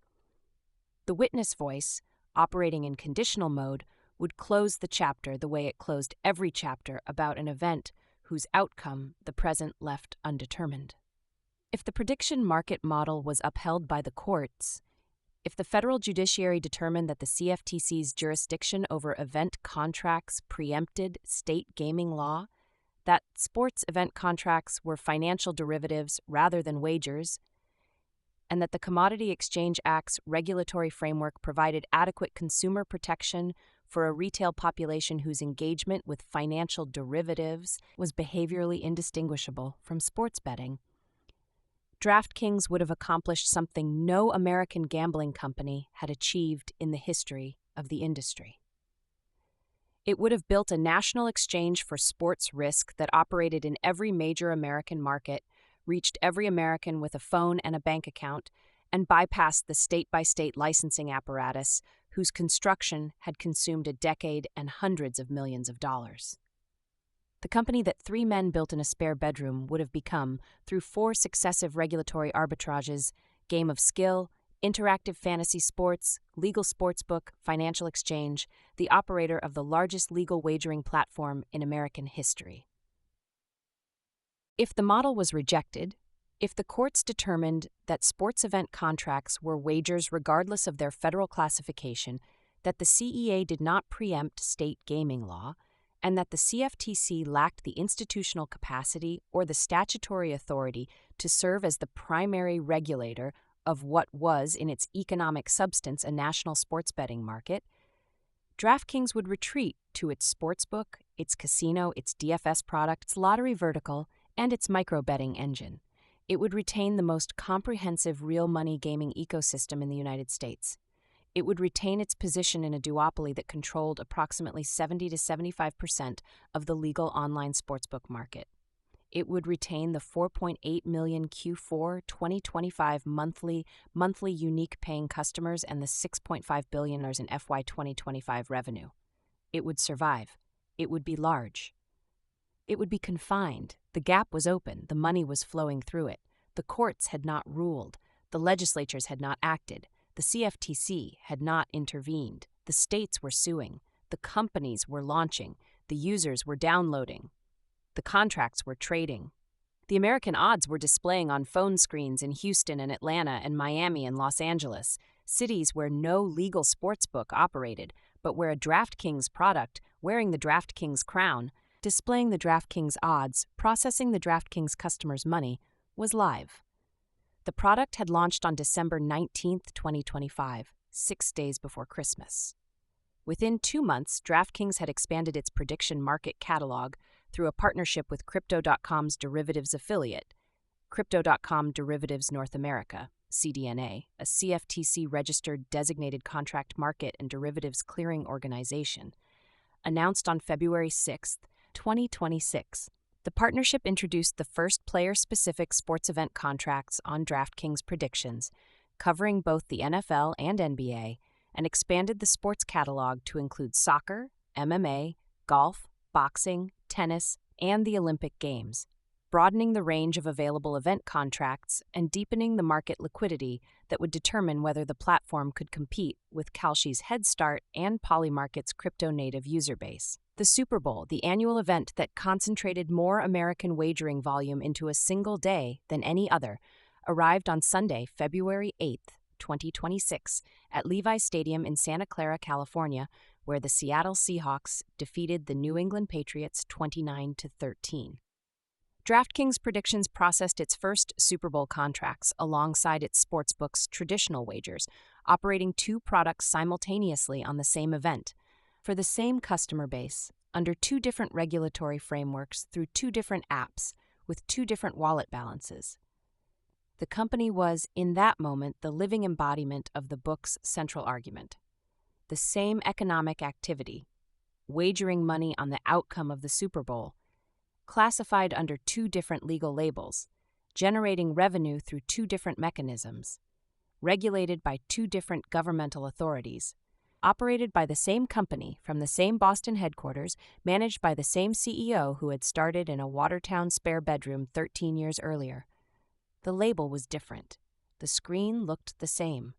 The witness voice, operating in conditional mode, would close the chapter the way it closed every chapter about an event whose outcome the present left undetermined. If the prediction market model was upheld by the courts, if the federal judiciary determined that the CFTC's jurisdiction over event contracts preempted state gaming law, that sports event contracts were financial derivatives rather than wagers, and that the Commodity Exchange Act's regulatory framework provided adequate consumer protection for a retail population whose engagement with financial derivatives was behaviorally indistinguishable from sports betting, DraftKings would have accomplished something no American gambling company had achieved in the history of the industry. It would have built a national exchange for sports risk that operated in every major American market, reached every American with a phone and a bank account, and bypassed the state-by-state licensing apparatus whose construction had consumed a decade and hundreds of millions of dollars. The company that three men built in a spare bedroom would have become, through 4 successive regulatory arbitrages, Game of Skill, Interactive Fantasy Sports, Legal Sportsbook, Financial Exchange, the operator of the largest legal wagering platform in American history. If the model was rejected, if the courts determined that sports event contracts were wagers regardless of their federal classification, that the CEA did not preempt state gaming law, and that the CFTC lacked the institutional capacity or the statutory authority to serve as the primary regulator of what was, in its economic substance, a national sports betting market, DraftKings would retreat to its sportsbook, its casino, its DFS product, its lottery vertical, and its micro-betting engine. It would retain the most comprehensive real money gaming ecosystem in the United States. It would retain its position in a duopoly that controlled approximately 70 to 75% of the legal online sportsbook market. It would retain the 4.8 million Q4 2025 monthly unique paying customers and the $6.5 billion in FY 2025 revenue. It would survive. It would be large. It would be confined. The gap was open. The money was flowing through it. The courts had not ruled. The legislatures had not acted. The CFTC had not intervened. The states were suing. The companies were launching. The users were downloading. The contracts were trading. The American odds were displaying on phone screens in Houston and Atlanta and Miami and Los Angeles, cities where no legal sportsbook operated, but where a DraftKings product, wearing the DraftKings crown, displaying the DraftKings odds, processing the DraftKings customers' money, was live. The product had launched on December 19, 2025, 6 days before Christmas. Within 2 months, DraftKings had expanded its prediction market catalog through a partnership with Crypto.com's derivatives affiliate, Crypto.com Derivatives North America, CDNA, a CFTC-registered designated contract market and derivatives clearing organization. Announced on February 6, 2026. The partnership introduced the first player-specific sports event contracts on DraftKings predictions, covering both the NFL and NBA, and expanded the sports catalog to include soccer, MMA, golf, boxing, tennis, and the Olympic Games. broadening the range of available event contracts and deepening the market liquidity that would determine whether the platform could compete with Kalshi's head start and Polymarket's crypto-native user base. The Super Bowl, the annual event that concentrated more American wagering volume into a single day than any other, arrived on Sunday, February 8th, 2026, at Levi's Stadium in Santa Clara, California, where the Seattle Seahawks defeated the New England Patriots 29-13. DraftKings Predictions processed its first Super Bowl contracts alongside its sportsbook's traditional wagers, operating two products simultaneously on the same event, for the same customer base, under two different regulatory frameworks through two different apps, with two different wallet balances. The company was, in that moment, the living embodiment of the book's central argument. The same economic activity, wagering money on the outcome of the Super Bowl, classified under two different legal labels, generating revenue through two different mechanisms, regulated by two different governmental authorities, operated by the same company from the same Boston headquarters, managed by the same CEO who had started in a Watertown spare bedroom 13 years earlier. The label was different. The screen looked the same.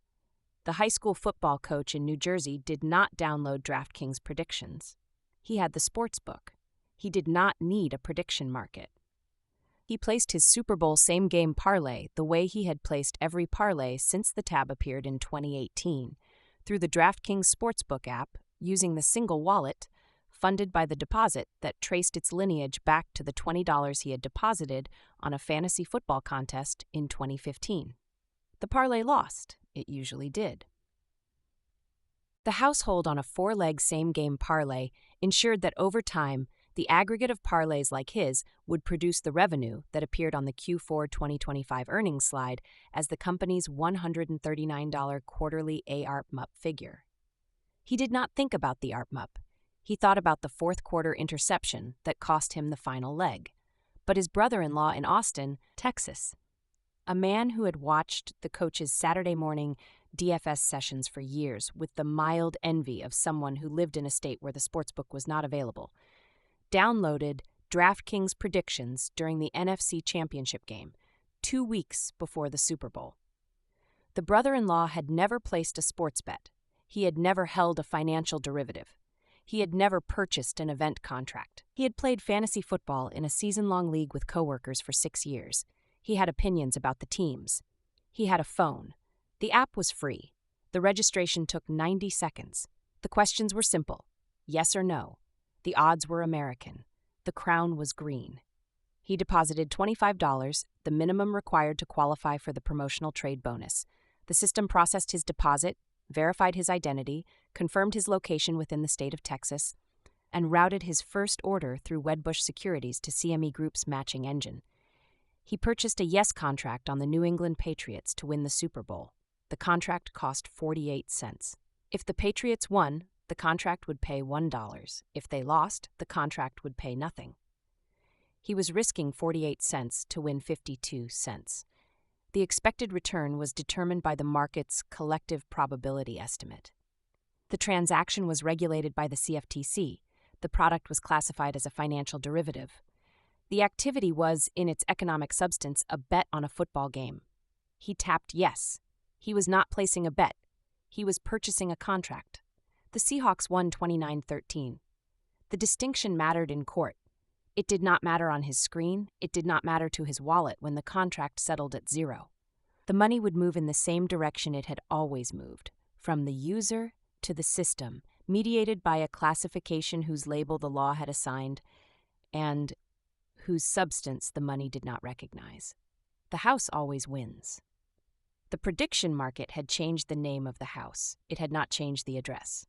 The high school football coach in New Jersey did not download DraftKings Predictions. He had the sportsbook. He did not need a prediction market. He placed his Super Bowl same-game parlay the way he had placed every parlay since the tab appeared in 2018, through the DraftKings Sportsbook app, using the single wallet, funded by the deposit that traced its lineage back to the $20 he had deposited on a fantasy football contest in 2015. The parlay lost. It usually did. The household on a four-leg same-game parlay ensured that over time, the aggregate of parlays like his would produce the revenue that appeared on the Q4 2025 earnings slide as the company's $139 quarterly ARPMUP figure. He did not think about the ARPMUP. He thought about the fourth quarter interception that cost him the final leg. But his brother-in-law in Austin, Texas, a man who had watched the coach's Saturday morning DFS sessions for years with the mild envy of someone who lived in a state where the sportsbook was not available, downloaded DraftKings Predictions during the NFC Championship game, 2 weeks before the Super Bowl. The brother-in-law had never placed a sports bet. He had never held a financial derivative. He had never purchased an event contract. He had played fantasy football in a season-long league with coworkers for 6 years. He had opinions about the teams. He had a phone. The app was free. The registration took 90 seconds. The questions were simple. Yes or no. The odds were American. The crown was green. He deposited $25, the minimum required to qualify for the promotional trade bonus. The system processed his deposit, verified his identity, confirmed his location within the state of Texas, and routed his first order through Wedbush Securities to CME Group's matching engine. He purchased a yes contract on the New England Patriots to win the Super Bowl. The contract cost 48 cents. If the Patriots won, the contract would pay $1. If they lost, the contract would pay nothing. He was risking 48 cents to win 52 cents. The expected return was determined by the market's collective probability estimate. The transaction was regulated by the CFTC. The product was classified as a financial derivative. The activity was, in its economic substance, a bet on a football game. He tapped yes. He was not placing a bet. He was purchasing a contract. The Seahawks won 29-13. The distinction mattered in court. It did not matter on his screen. It did not matter to his wallet when the contract settled at zero. The money would move in the same direction it had always moved, from the user to the system, mediated by a classification whose label the law had assigned and whose substance the money did not recognize. The house always wins. The prediction market had changed the name of the house. It had not changed the address.